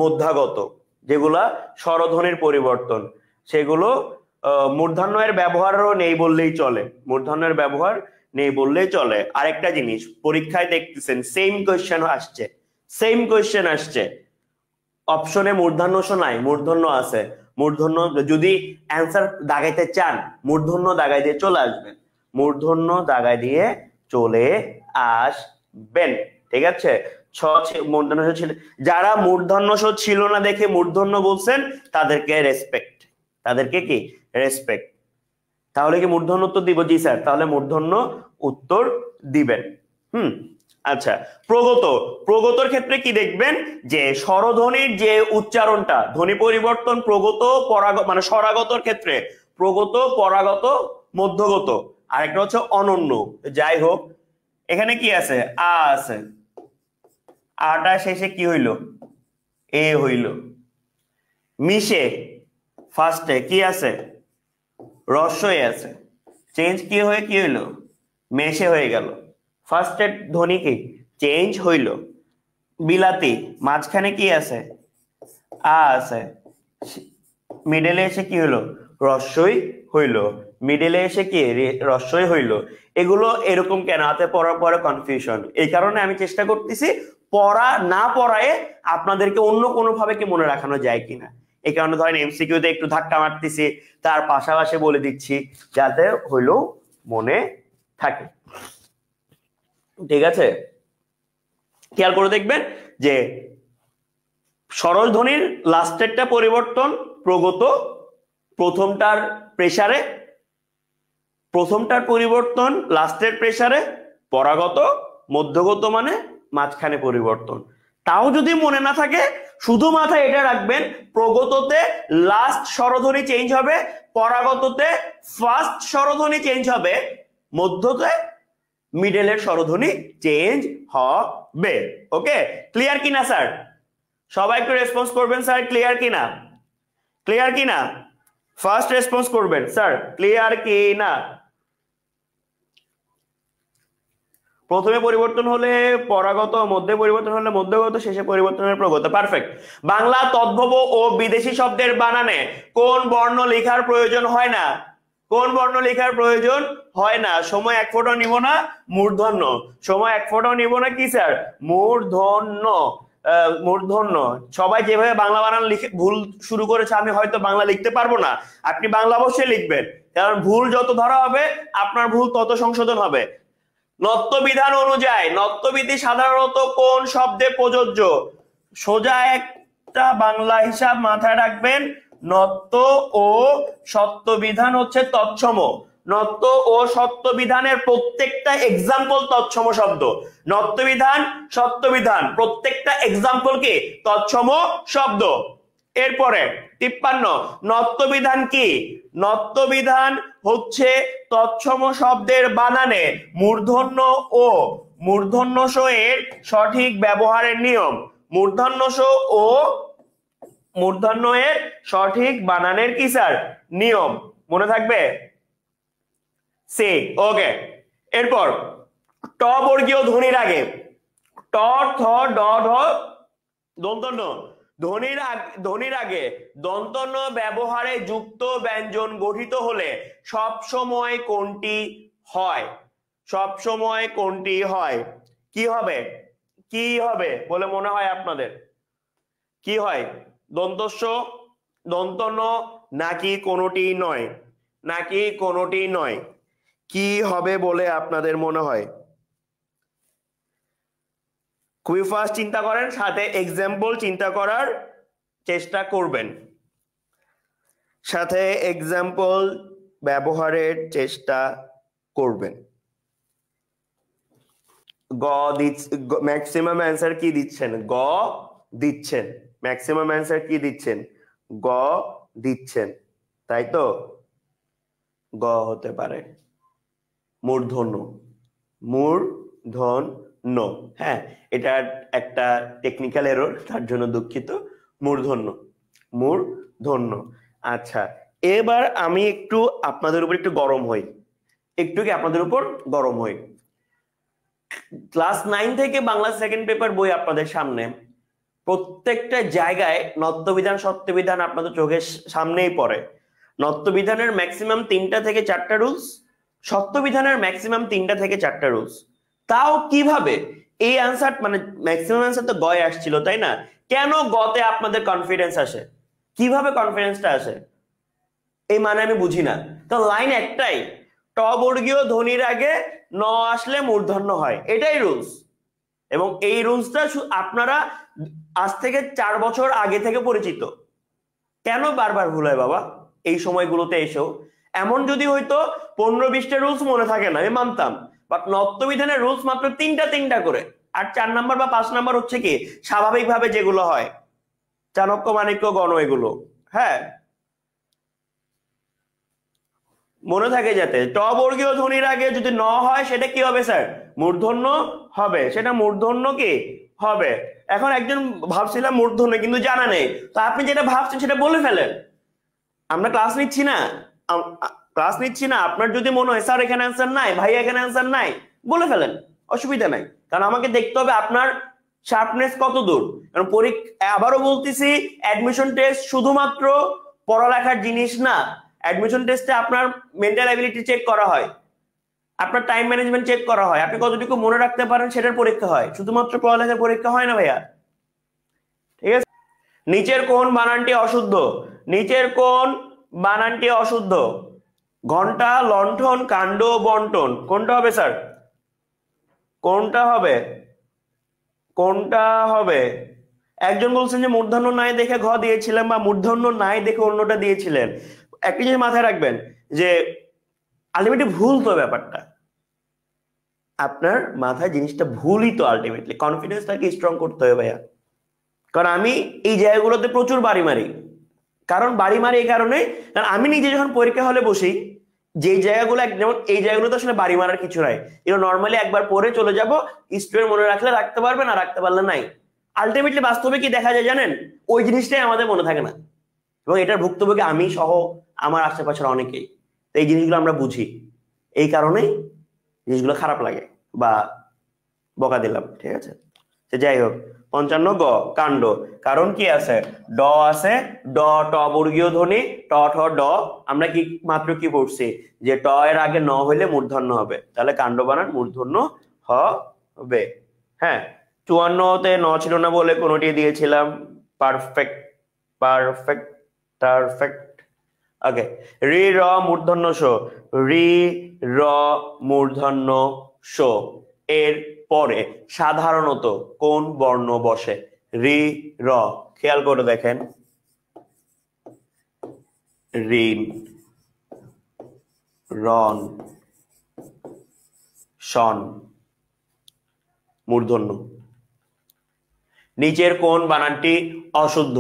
মধ্যাগত, যেগুলা স্বরধ্বনির পরিবর্তন, সেগুলো মূর্ধন্যের ব্যবহারও নেই বললেই চলে, মূর্ধন্যের ব্যবহার নেই বললেই চলে। আরেকটা জিনিস পরীক্ষায় দেখতেছেন সেম কোয়েশ্চেন আসছে, সেম কোয়েশ্চেন আসছে, অপশনে মূর্ধন্য স নাই, মূর্ধন্য আছে। মূর্ধন্য যদি অ্যান্সার দাগাইতে চান মূর্ধন্য দাগাই দিয়ে চলে আসবেন, মূর্ধন্য দাগাই দিয়ে চলে আসবেন, ঠিক আছে? মূর্ধন্য স ছিল, যারা মূর্ধন্য স ছিল না দেখে মূর্ধন্য বলছেন তাদেরকে রেসপেক্ট, তাদেরকে কি রেসপেক্ট। তাহলে কি মূর্ধন্য উত্তর দিব? জি স্যার, তাহলে মূর্ধন্য উত্তর দিবেন। আচ্ছা, প্রগত, প্রগতর ক্ষেত্রে কি দেখবেন যে স্বরধ্বনির যে উচ্চারণটা, ধ্বনি পরিবর্তন প্রগত পরাগত মানে স্বরাগতর ক্ষেত্রে প্রগত, পরাগত, মধ্যগত, আর একটা হচ্ছে অনন্য। যাই হোক, এখানে কি আছে? আ আছে, আটা শেষে কি হইল? এ হইল। মিশে ফার্স্টে কি আছে? রস্যই আছে, চেঞ্জ কি হয়ে কি হইল? মেশে হয়ে গেল। ফার্স্টের ধ্বনি কি চেঞ্জ হইল। বিলাতি মাঝখানে কি আছে? আ আছে, মিডলে এসে কি হলো? রস্যই হইল। মিডলে এসে কি রস্যই হইল। এগুলো এরকম কেন? হাতে পড়ার পরে কনফিউশন। এই কারণে আমি চেষ্টা করতেছি পড়া না পড়ায় আপনাদেরকে অন্য কোনো ভাবে কি মনে রাখানো যায় কিনা। এই কারণে ধরেন এমসিকিউ তে একটু ধাক্কা মারতেছি, তার পাশাপাশি বলে দিচ্ছি যাতে হইলেও মনে থাকে। ঠিক আছে, খেয়াল করে দেখবেন যে সরল ধ্বনির লাস্টেরটা পরিবর্তন প্রগত, প্রথমটার প্রেসারে, প্রথমটার পরিবর্তন লাস্টের প্রেসারে, পরাগত, মধ্যগত মানে মাঝখানে পরিবর্তন। তাও যদি মনে না থাকে, শুধু মাথায় এটা রাখবেন, প্রগততে লাস্ট স্বরধ্বনি চেঞ্জ হবে, পরাগততে ফার্স্ট স্বরধ্বনি চেঞ্জ হবে, মধ্যতে মিডলের স্বরধ্বনি চেঞ্জ হবে। ওকে, ক্লিয়ার কিনা স্যার? সবাই একটু রেসপন্স করবেন স্যার, ক্লিয়ার কিনা? ক্লিয়ার কিনা? ফার্স্ট রেসপন্স করবেন স্যার, ক্লিয়ার কিনা? প্রথমে পরিবর্তন হলে পরাগত, মধ্যে পরিবর্তন হলে মধ্যগত, শেষে পরিবর্তন হলে প্রগত। পারফেক্ট। বাংলা তদ্ভব ও বিদেশি শব্দের বানানে কোন বর্ণ লেখার প্রয়োজন হয় না? কোন বর্ণ লেখার প্রয়োজন হয় না? সময় এক ফোঁটাও নিব না, মূর্ধন্য। সময় এক ফোঁটাও নিব না, কি স্যার? মূর্ধন্য। মূর্ধন্য। সবাই যেভাবে বাংলা বানান লিখে ভুল শুরু করেছে, আমি হয়তো বাংলা লিখতে পারবো না, আপনি বাংলা অবশ্যই লিখবেন, কারণ ভুল যত ধরা হবে আপনার ভুল তত সংশোধন হবে। নত্যবিধান অনুযায়ী নত্যবিধি সাধারণত কোন শব্দে প্রযোজ্য? সোজা একটা বাংলা হিসাব মাথায় রাখবেন, নত্য ও সত্যবিধান হচ্ছে তৎসম। নত্য ও সত্যবিধানের প্রত্যেকটা এক্সাম্পল তৎসম শব্দ। নত্যবিধান, সত্যবিধান প্রত্যেকটা এক্সাম্পল কি তৎসম শব্দ। এরপরে 53, নত্যবিধান কি? নত্যবিধান হচ্ছে তৎসম শব্দের বানানে মূর্ধন্য ও মূর্ধন্য স এর সঠিক ব্যবহারের নিয়ম। মূর্ধন্য স ও মূর্ধন্য এর সঠিক বানানের কি স্যার? নিয়ম। মনে থাকবে? সে ওকে। এরপর ট বর্গীয় ধ্বনির আগে, ট, থ, ড, ঢ, দন্তন্য, ধ্বনির আগে দন্তন্য ব্যবহারে যুক্ত ব্যঞ্জন গঠিত হলে সব সময় কোনটি হয়? সব সময় কোনটি হয়? কি হবে? কি হবে বলে মনে হয় আপনাদের? কি হয়? দন্তস্ব, দন্তন্য, নাকি কোনোটি নয়? নাকি কোনোটি নয়? কি হবে বলে আপনাদের মনে হয়? খুবই ফাস্ট চিন্তা করেন, সাথে এক্সাম্পল চিন্তা করার চেষ্টা করবেন, সাথে এক্সাম্পল ব্যবহারের চেষ্টা করবেন। গ ম্যাক্সিমাম অ্যান্সার কি দিচ্ছেন? গ দিচ্ছেন। ম্যাক্সিমাম অ্যান্সার কি দিচ্ছেন? গ দিচ্ছেন, তাই তো? গ হতে পারে মূর্ধন্য। মূর্ধন্য, হ্যাঁ, এটা একটা টেকনিক্যাল এরর, তার জন্য দুঃখিত। মূর্ধন্য, মূর্ধন্য। আচ্ছা, এবার আমি একটু আপনাদের উপর একটু গরম হই, একটু কি আপনাদের উপর গরম হই। ক্লাস 9 থেকে বাংলা সেকেন্ড পেপার বই আপনাদের সামনে, প্রত্যেকটা জায়গায় নত্যবিধান, সত্যবিধান আপনাদের চোখের সামনেই পড়ে। নত্যবিধানের ম্যাক্সিমাম 3টা থেকে 4টা রুলস, সত্যবিধানের ম্যাক্সিমাম 3টা থেকে 4টা রুলস। তাও কিভাবে এই অ্যান্সার, মানে ম্যাক্সিমাম অ্যান্সার তো গয় আসছিল, তাই না? কেন গতে আপনাদের কনফিডেন্স আসে? কিভাবে কনফিডেন্সটা আসে? এই মানে আমি বুঝি না। তো লাইন একটাই, ট বর্গীয় ধ্বনির আগে ন আসলে মূর্ধন্য হয়, এটাই রুলস। এবং এই রুলসটা আপনারা আজ থেকে 4 বছর আগে থেকে পরিচিত। কেন বারবার ভুল হয় বাবা এই সময়গুলোতে এসেও? এমন যদি হয়তো 15-20টা রুলস মনে থাকে না, আমি মানতাম, বাট নত্যবিধানের রুলস মাত্র 3টা করে, আর 4 নাম্বার বা 5 নাম্বার হচ্ছে কি স্বাভাবিকভাবে যেগুলো হয়, চাণক্য, মাণিক্য, গণ, এগুলো। হ্যাঁ, মনে থাকে যাতে ট বর্গীয় ধ্বনির আগে যদি ন হয় সেটা কি হবে স্যার? মূর্ধন্য হবে, সেটা মূর্ধন্য কি হবে। এখন একজন ভাবছিলাম মূর্ধন্য কিন্তু জানা নেই, তো আপনি যেটা ভাবছেন সেটা বলে ফেলেন। আমরা ক্লাস নিচ্ছি না, আপনার যদি মনে হয় স্যার এখানে অ্যান্সার নাই, ভাই এখানে অ্যান্সার নাই, বলে ফেলেন, অসুবিধা নাই। কারণ আমাকে দেখতে হবে আপনার শার্পনেস কত দূর। কারণ আবারও বলতেছি, অ্যাডমিশন টেস্ট শুধুমাত্র পড়ালেখার জিনিস না। অ্যাডমিশন টেস্টে আপনার মেন্টাল অ্যাবিলিটি চেক করা হয়, আপনার টাইম ম্যানেজমেন্ট চেক করা হয়, আপনি কতটুকু মনে রাখতে পারেন সেটার পরীক্ষা হয়, শুধুমাত্র পড়ালেখার পরীক্ষা হয় না ভাইয়া। ঠিক আছে, নিচের কোন বানানটি অশুদ্ধ? নিচের কোন বানানটি অশুদ্ধ? ঘন্টা, লণ্ঠন, কাণ্ড, বন্টন, কোনটা হবে স্যার? কোনটা হবে? কোনটা হবে? একজন বলছেন যে মূর্ধন্য নাই দেখে ঘ দিয়েছিলেন, বা মূর্ধন্য নাই দেখে অন্যটা দিয়েছিলেন। একটা জিনিস মাথায় রাখবেন যে আলটিমেটলি ভুল তো ব্যাপারটা, আপনার মাথায় জিনিসটা ভুলই তো। আলটিমেটলি কনফিডেন্সটাকে স্ট্রং করতে হবে ভাইয়া। কারণ আমি এই জায়গাগুলোতে প্রচুর বাড়ি মারি। কারণ বাড়ি মারি এই কারণে, কারণ আমি নিজে যখন পরীক্ষা হলে বসি, যে জায়গাগুলো যেমন এই জায়গাগুলো তো আসলে বাড়ি মারার কিছু নাই, এগুলো নর্মালি একবার পরে চলে যাব, স্টুডেন্ট মনে রাখলে রাখতে পারবে, না রাখতে পারলে নাই। আলটিমেটলি বাস্তবে কি দেখা যায় জানেন? ওই জিনিসটাই আমাদের মনে থাকে না, এবং এটার ভুক্তভোগী আমি সহ আমার আশেপাশের অনেকেই। তো এই জিনিসগুলো আমরা বুঝি, এই কারণেই জিনিসগুলো খারাপ লাগে বা বকা দিলাম। ঠিক আছে, যাই হোক। 55 গ কাণ্ড। কারণ কি আছে? ড আছে, ড ট বর্গীয় ধ্বনি, ট ঠ ড। আমরা কি মাত্র কি পড়ছি যে ট এর আগে ন হইলে মূর্ধন্য হবে, তাহলে কাণ্ড বানান মূর্ধন্য হবে। হ্যাঁ, 54তে ন ছিল না বলে কোনটি দিয়েছিলাম, পারফেক্ট পারফেক্ট পারফেক্ট। ওকে, রি র মূর্ধন্য শো, রি র মূর্ধন্য শো এর পরে সাধারণত কোন বর্ণ বসে? রি র। খেয়াল করে দেখেন, ঋণ, রন, শন, মূর্ধন্য। নিচের কোন বানানটি অশুদ্ধ?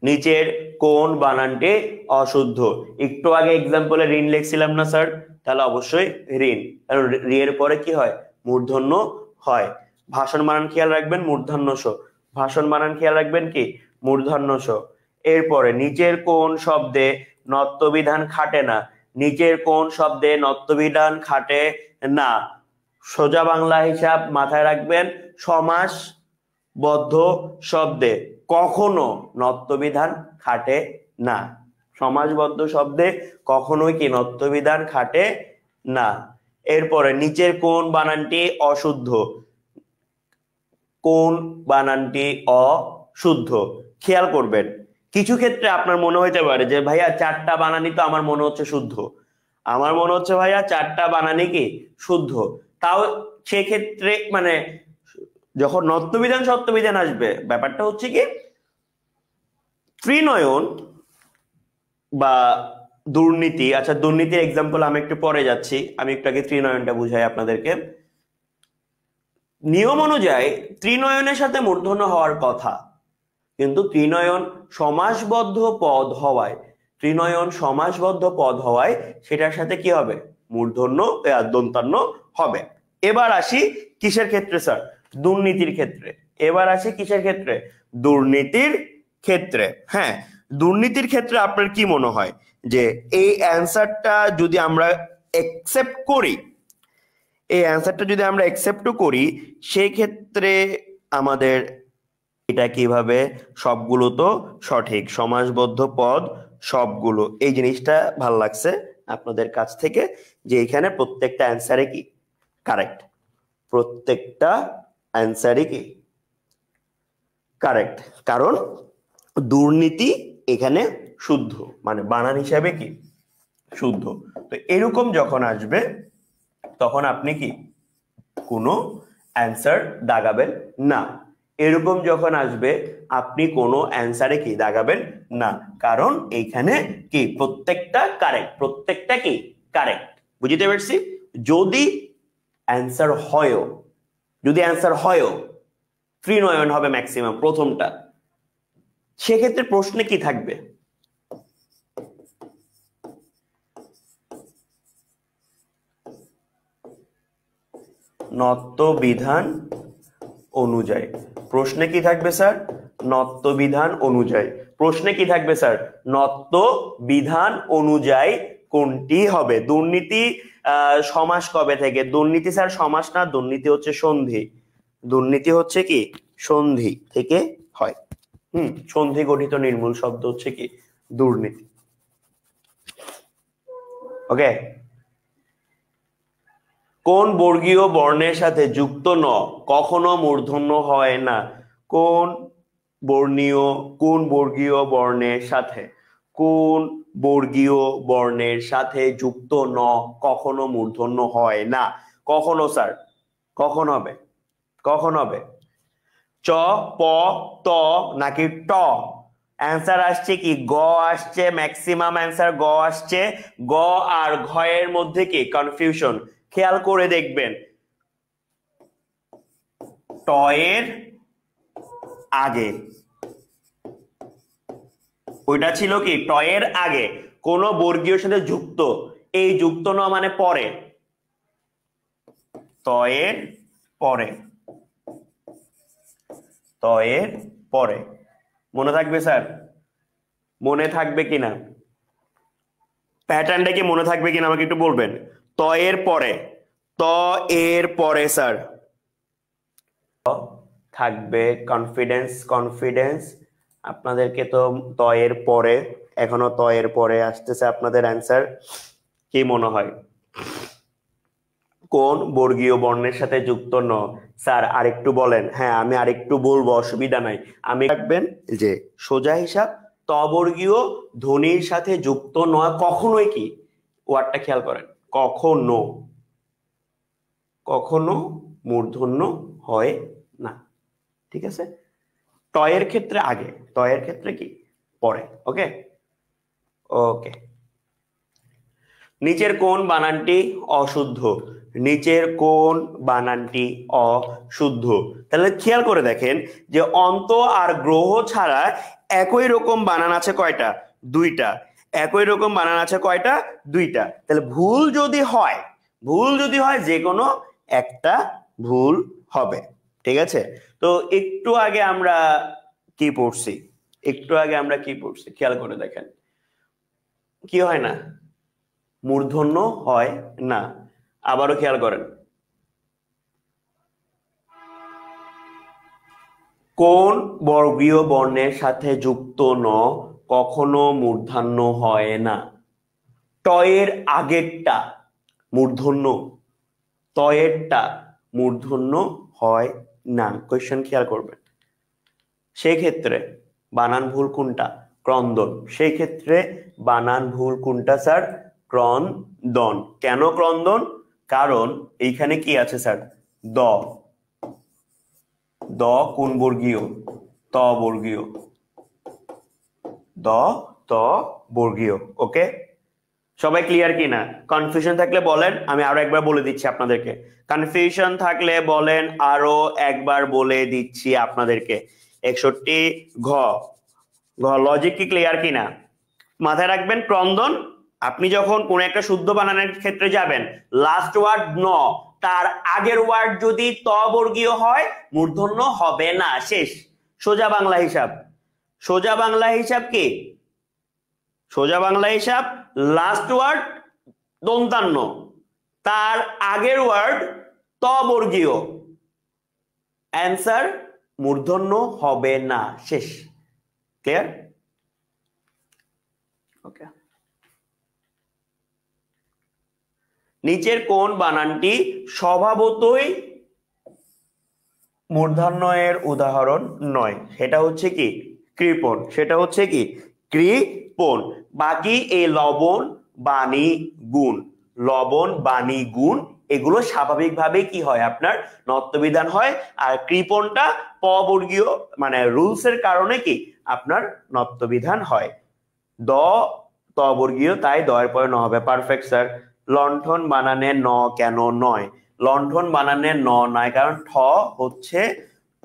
নিচের কোন বানানটি অশুদ্ধ? একটু আগে এক্সাম্পলে ঋণ লিখছিলাম না স্যার? তাহলে অবশ্যই ঋণ, কারণ রি এর পরে কি হয়? মূর্ধন্য হয়। ভাষণ বানান খেয়াল রাখবেন, মূর্ধন্য স। ভাষণ বানান খেয়াল রাখবেন কি? মূর্ধন্য স। এরপরে নিচের কোন শব্দে নত্যবিধান খাটে না? নিচের কোন শব্দে নত্যবিধান খাটে না? সোজা বাংলা হিসাব মাথায় রাখবেন, সমাসবদ্ধ শব্দে কখনো নত্যবিধান খাটে না। সমাসবদ্ধ শব্দে কখনোই কি নত্যবিধান খাটে না। এরপরে নিচের কোন বানানটি অশুদ্ধ? কোন বানানটি অশুদ্ধ? খেয়াল করবেন, কিছু ক্ষেত্রে আপনার মনে হইতে পারে যে ভাইয়া 4টা বানানই তো আমার মনে হচ্ছে শুদ্ধ, আমার মনে হচ্ছে ভাইয়া 4টা বানানই কি শুদ্ধ। তাও সেক্ষেত্রে মানে যখন নত্যবিধান সত্যবিধান আসবে, ব্যাপারটা হচ্ছে কি ত্রিনয়ন বা দুর্নীতি। আচ্ছা, দুর্নীতির এক্সাম্পল আমি একটু পরে যাচ্ছি, আমি একটু আগে ত্রিনয়নটা বুঝাই আপনাদেরকে। নিয়ম অনুযায়ী ত্রিনয়নের সাথে মূর্ধন্য হওয়ার কথা, কিন্তু ত্রিনয়ন সমাসবদ্ধ পদ হওয়ায়, ত্রিনয়ন সমাসবদ্ধ পদ হওয়ায় সেটার সাথে কি হবে? মূর্ধন্য দন্তান্ন হবে। এবার আসি কিসের ক্ষেত্রে স্যার? দুর্নীতির ক্ষেত্রে। এবার আসি কিসের ক্ষেত্রে? দুর্নীতির ক্ষেত্রে। হ্যাঁ, দুর্নীতির ক্ষেত্রে আপনার কি মনে হয় যে এই অ্যান্সারটা যদি আমরা একসেপ্ট করি, এই অ্যান্সারটা যদি আমরা একসেপ্টও করি, সেই ক্ষেত্রে আমাদের এটা কিভাবে? সবগুলো তো সঠিক, সমাসবদ্ধ পদ সবগুলো। এই জিনিসটা ভাল লাগছে আপনাদের কাছ থেকে যে এখানে প্রত্যেকটা অ্যান্সারে কি কারেক্ট, প্রত্যেকটা অ্যান্সারই কি কারেক্ট। কারণ দুর্নীতি এখানে শুদ্ধ, মানে বানান হিসাবে কি শুদ্ধ। তো এরকম যখন আসবে তখন আপনি কি কোনো অ্যান্সার দাগাবেন না। এরকম যখন আসবে আপনি কোনো অ্যান্সারে কি দাগাবেন না, কারণ এইখানে কি প্রত্যেকটা কারেক্ট, প্রত্যেকটা কি কারেক্ট। বুঝতে পারছি? যদি অ্যান্সার হয়ও, যদি অ্যান্সার হয়ও ত্রিনয়ন হবে ম্যাক্সিমাম প্রথমটা, সেক্ষেত্রে প্রশ্নে কি থাকবে? নত্ব বিধান অনুযায়ী। প্রশ্নে কি থাকবে স্যার? নত্ব বিধান অনুযায়ী। প্রশ্নে কি থাকবে স্যার? নত্ব বিধান অনুযায়ী কোনটি হবে? দুর্নীতি সমাস কবে থেকে? দুর্নীতি স্যার সমাস না, দুর্নীতি হচ্ছে সন্ধি। দুর্নীতি হচ্ছে কি? সন্ধি থেকে হয়। সন্ধি গঠিত নির্মূল শব্দ হচ্ছে কি? দুর্নীতি। ওকে। কোন বর্গীয় বর্ণের সাথে যুক্ত ন কখনো মূর্ধন্য হয় না? কোন বর্গীয় বর্ণের সাথে, কোন বর্গীয় বর্ণের সাথে যুক্ত ন কখনো মূর্ধন্য হয় না? কখনো স্যার, কখন হবে? কখন হবে? চ, প, ত নাকি ট? অ্যান্সার আসছে কি? গ আসছে, ম্যাক্সিমাম অ্যান্সার গ আসছে। গ আর ঘ এর মধ্যে কি কনফিউশন? খেয়াল করে দেখবেন, ট এর আগে, ওইটা ছিল কি? ট এর আগে কোন বর্গীয় সাথে যুক্ত, এই যুক্ত ন মানে পরে, ত এর পরে, ত এর পরে। মনে থাকবে স্যার? মনে থাকবে কিনা? প্যাটার্নটা কি মনে থাকবে কিনা আমাকে একটু বলবেন। ত এর পরে, ত এর পরে স্যার থাকবে কনফিডেন্স, কনফিডেন্স। আপনাদেরকে তো ত এর পরে, এখনো ত এর পরে আসতেছে আপনাদের অ্যান্সার। কি মনে হয় কোন বর্গীয় বর্ণের সাথে যুক্ত ন? স্যার আরেকটু বলেন। হ্যাঁ আমি আরেকটু বলবো, অসুবিধা নাই। আমি রাখবেন যে সোজা হিসাব, ত বর্গীয় ধ্বনির সাথে যুক্ত নয় কখনোই কি, ওয়ার্ডটা খেয়াল করেন, কখনো, কখনো মূর্ধন্য হয় না। ঠিক আছে? ট এর ক্ষেত্রে আগে, ত এর ক্ষেত্রে কি পরে। ওকে ওকে। নিচের কোন বানানটি অশুদ্ধ? নিচের কোন বানানটি অশুদ্ধ? তাহলে খেয়াল করে দেখেন যে অন্ত আর গ্রহ ছাড়া একই রকম বানান আছে কয়টা? দুইটা। একই রকম বানান আছে কয়টা? দুইটা। তাহলে ভুল যদি হয়, ভুল যদি হয় যে কোনো একটা ভুল হবে। ঠিক আছে? তো একটু আগে আমরা কি পড়ছি? একটু আগে আমরা কি পড়ছি খেয়াল করে দেখেন। কি হয় না? মূর্ধন্য হয় না। আবারও খেয়াল করেন, কোন বর্গীয় বর্ণের সাথে যুক্ত ন কখনো মূর্ধন্য হয় না? ট এর আগেরটা মূর্ধন্য, ত এরটা মূর্ধন্য হয় না। কোয়েশ্চেন খেয়াল করবেন। সেই ক্ষেত্রে বানান ভুল কোনটা? ক্রন্দন। সেই ক্ষেত্রে বানান ভুল কোনটা স্যার? ক্রন্দন। কেন ক্রন্দন? কারণ এইখানে কি আছে স্যার? দ। দ কোন বর্গীয়? ত বর্গীয়। দ ত বর্গীয়। ওকে, সবাই ক্লিয়ার কিনা? কনফিউশন থাকলে বলেন, আমি আরো একবার বলে দিচ্ছি আপনাদেরকে। কনফিউশন থাকলে বলেন, আরো একবার বলে দিচ্ছি আপনাদেরকে। 61 ঘ, ঘ লজিক কি ক্লিয়ার কিনা? মাথায় রাখবেন, ক্রন্দন আপনি যখন কোন একটা শুদ্ধ বানানের ক্ষেত্রে যাবেন, লাস্ট ওয়ার্ড ন, তার আগের ওয়ার্ড যদি ত বর্গীয় হয় মূর্ধন্য হবে না। শেষ। সোজা বাংলা হিসাব, সোজা বাংলা হিসাব কি? সোজা বাংলা হিসাব লাস্ট ওয়ার্ড দন্তান্ন, তার আগের ওয়ার্ড ত বর্গীয়, অ্যান্সার মূর্ধন্য হবে না। শেষ। ক্লিয়ার? ওকে। নিচের কোন বানানটি স্বভাবতই মূর্ধন্যের উদাহরণ নয়? সেটা হচ্ছে কি? কৃপণ। সেটা হচ্ছে কি? কৃপণ। বাকি এই লবণ, বাণী, গুণ, লবণ, বাণী, গুণ এগুলো স্বাভাবিকভাবে কি হয়? আপনার নত্যবিধান হয়। আর কৃপণটা প বর্গীয় মানে রুলস এর কারণে কি আপনার নত্যবিধান হয়। দ ত বর্গীয়, তাই দ এর পরে ন হবে। Perfect sir. লণ্ঠন বানানে ন কেন নয়? লণ্ঠন বানানে ন নয় কারণ ঠ হচ্ছে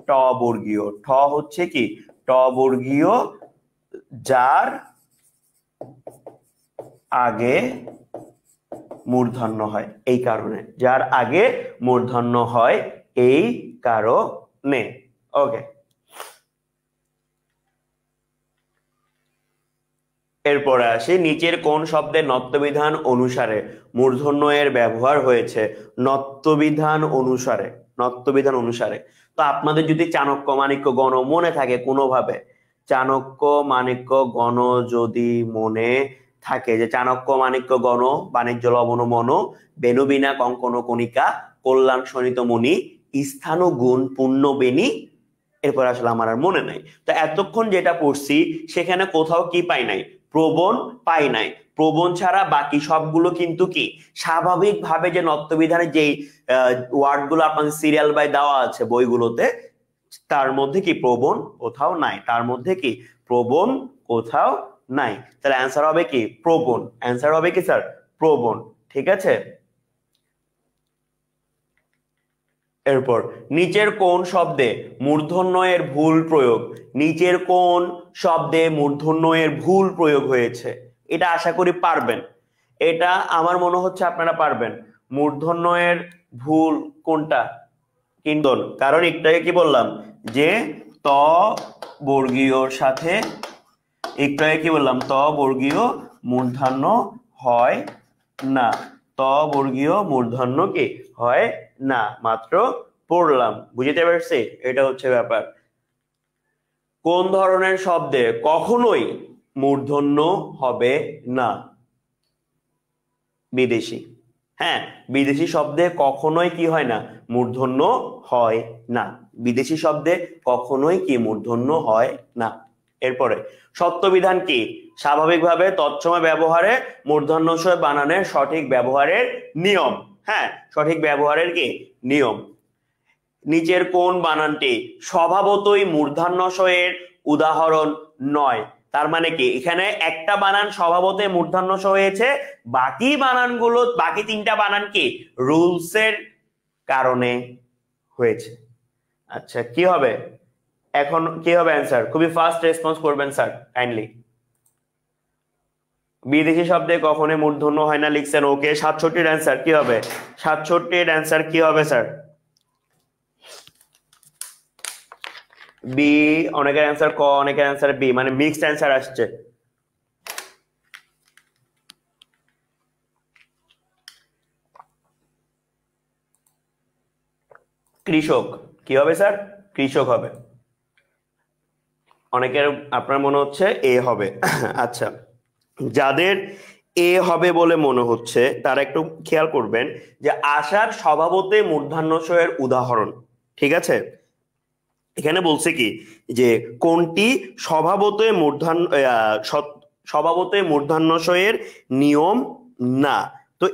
ট বর্গীয়। ঠ হচ্ছে কি? ট বর্গীয়, যার আগে মূর্ধন্য হয় এই কারণে, যার আগে মূর্ধন্য হয় এই কারণে। ওকে, এরপরে আসি নিচের কোন শব্দে নত্যবিধান অনুসারে মূর্ধন্য এর ব্যবহার হয়েছে। নত্যবিধান অনুসারে, নত্যবিধান অনুসারে। তো আপনাদের যদি চাণক্য মাণিক্য গণ মনে থাকে কোনোভাবে, চাণক্য মাণিক্য গণ যদি মনে থাকে, যে চাণক্য মাণিক্য গণ বাণিজ্য লবণ মন বেনুবিনা কঙ্কন কণিকা কল্যাণ শোণিত মণি স্থান গুণ পূর্ণ বেনি, এরপর আসলে আমার আর মনে নাই। তো এতক্ষণ যেটা পড়ছি সেখানে কোথাও কি পাই নাই, প্রবণ পাই নাই। প্রবণ ছাড়া বাকি সবগুলো কিন্তু কি স্বাভাবিকভাবে যে নত্যবিধানে যেই ওয়ার্ড গুলো আপনাদের সিরিয়াল বাই দেওয়া আছে বইগুলোতে, তার মধ্যে কি প্রবণ কোথাও নাই, তার মধ্যে কি প্রবণ কোথাও নাই। তাহলে অ্যান্সার হবে কি প্রবণ, অ্যান্সার হবে কি স্যার প্রবণ। ঠিক আছে, এরপর নিচের কোন শব্দে মূর্ধন্য এর ভুল প্রয়োগ, নিচের কোন শব্দে মূর্ধন্য এর ভুল প্রয়োগ হয়েছে, এটা আশা করি পারবেন, এটা আমার মনে হচ্ছে আপনারা পারবেন। মূর্ধন্য এর ভুল কোনটা, কিন্দন, কারণ একটু আগে কি বললাম যে ত বর্গীয়র সাথে, একটু আগে কি বললাম ত বর্গীয় মূর্ধন্য হয় না, ত বর্গীয় মূর্ধন্য কি হয় না, মাত্র পড়লাম, বুঝতে পারছি, এটা হচ্ছে ব্যাপার। কোন ধরনের শব্দে কখনোই মূর্ধন্য হবে না, বিদেশি। হ্যাঁ, বিদেশি শব্দে কখনোই কি হয় না, মূর্ধন্য হয় না, বিদেশি শব্দে কখনোই কি মূর্ধন্য হয় না। এরপরে সত্যবিধান কি, স্বাভাবিকভাবে তৎসময় ব্যবহারে মূর্ধন্যশয় বানানের সঠিক ব্যবহারের নিয়ম। হ্যাঁ, সঠিক ব্যবহারের কি নিয়ম। নিচের কোন বানানটি স্বভাবতই মূর্ধন্যশয়ের উদাহরণ নয়, তার মানে কি এখানে একটা বানান স্বভাবতই মূর্ধন্যশ হয়েছে, বাকি বানানগুলো, বাকি তিনটা বানান কি রুলসের কারণে হয়েছে। আচ্ছা কি হবে এখন, কি হবে অ্যান্সার, খুবই ফাস্ট রেসপন্স করবেন স্যার কাইন্ডলি। বিদেশি শব্দে কখনোই মূর্ধন্য হয় না লিখছেন, ওকে। 67 অ্যান্সার কি হবে, 67 অ্যান্সার কি হবে স্যার, বি। অনেকের অ্যান্সার ক, অনেকের অ্যান্সার বি, মানে মিক্সড অ্যান্সার আসছে। কৃষক কি হবে স্যার, কৃষক হবে। অনেকের আপনার মনে হচ্ছে এ হবে। আচ্ছা, যাদের এ হবে বলে মনে হচ্ছে তারা একটু খেয়াল করবেন যে আশার স্বভাবতই মূর্ধন্যশয়ের উদাহরণ। ঠিক আছে, এখানে বলছে কি যে কোনটি স্বভাবতই স্বভাবতই মূর্ধন্যশয়ের নিয়ম না। তো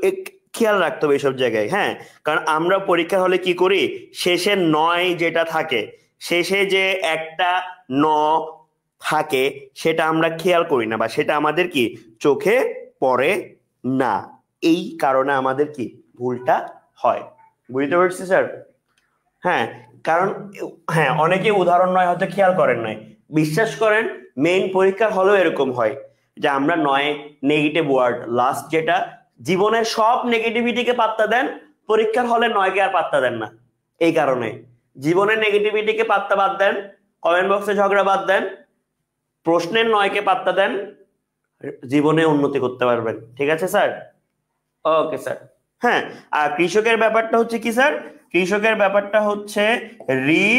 খেয়াল রাখতে হবে এইসব জায়গায়। হ্যাঁ, কারণ আমরা পরীক্ষা হলে কি করি, শেষে নয় যেটা থাকে, শেষে যে একটা ন থাকে সেটা আমরা খেয়াল করি না, বা সেটা আমাদের কি চোখে পড়ে না, এই কারণে আমাদের কি ভুলটা হয়। বুঝতে পারছি স্যার? হ্যাঁ, কারণ হ্যাঁ অনেকে উদাহরণ নয় হয়তো খেয়াল করেন নাই, বিশ্বাস করেন মেইন পরীক্ষার হলেও এরকম হয় যে আমরা নয় নেগেটিভ ওয়ার্ড লাস্ট যেটা, জীবনের সব নেগেটিভিটিকে পাত্তা দেন, পরীক্ষার হলে নয়কে আর পাত্তা দেন না। এই কারণে জীবনের নেগেটিভিটিকে পাত্তা বাদ দেন, কমেন্ট বক্সে ঝগড়া বাদ দেন, প্রশ্নের নয়কে পাত্তা দেন, জীবনে উন্নতি করতে পারবেন। ঠিক আছে স্যার? Okay sir. হ্যাঁ, আর কৃষকের ব্যাপারটা হচ্ছে কি স্যার, কৃষকের ব্যাপারটা হচ্ছে রি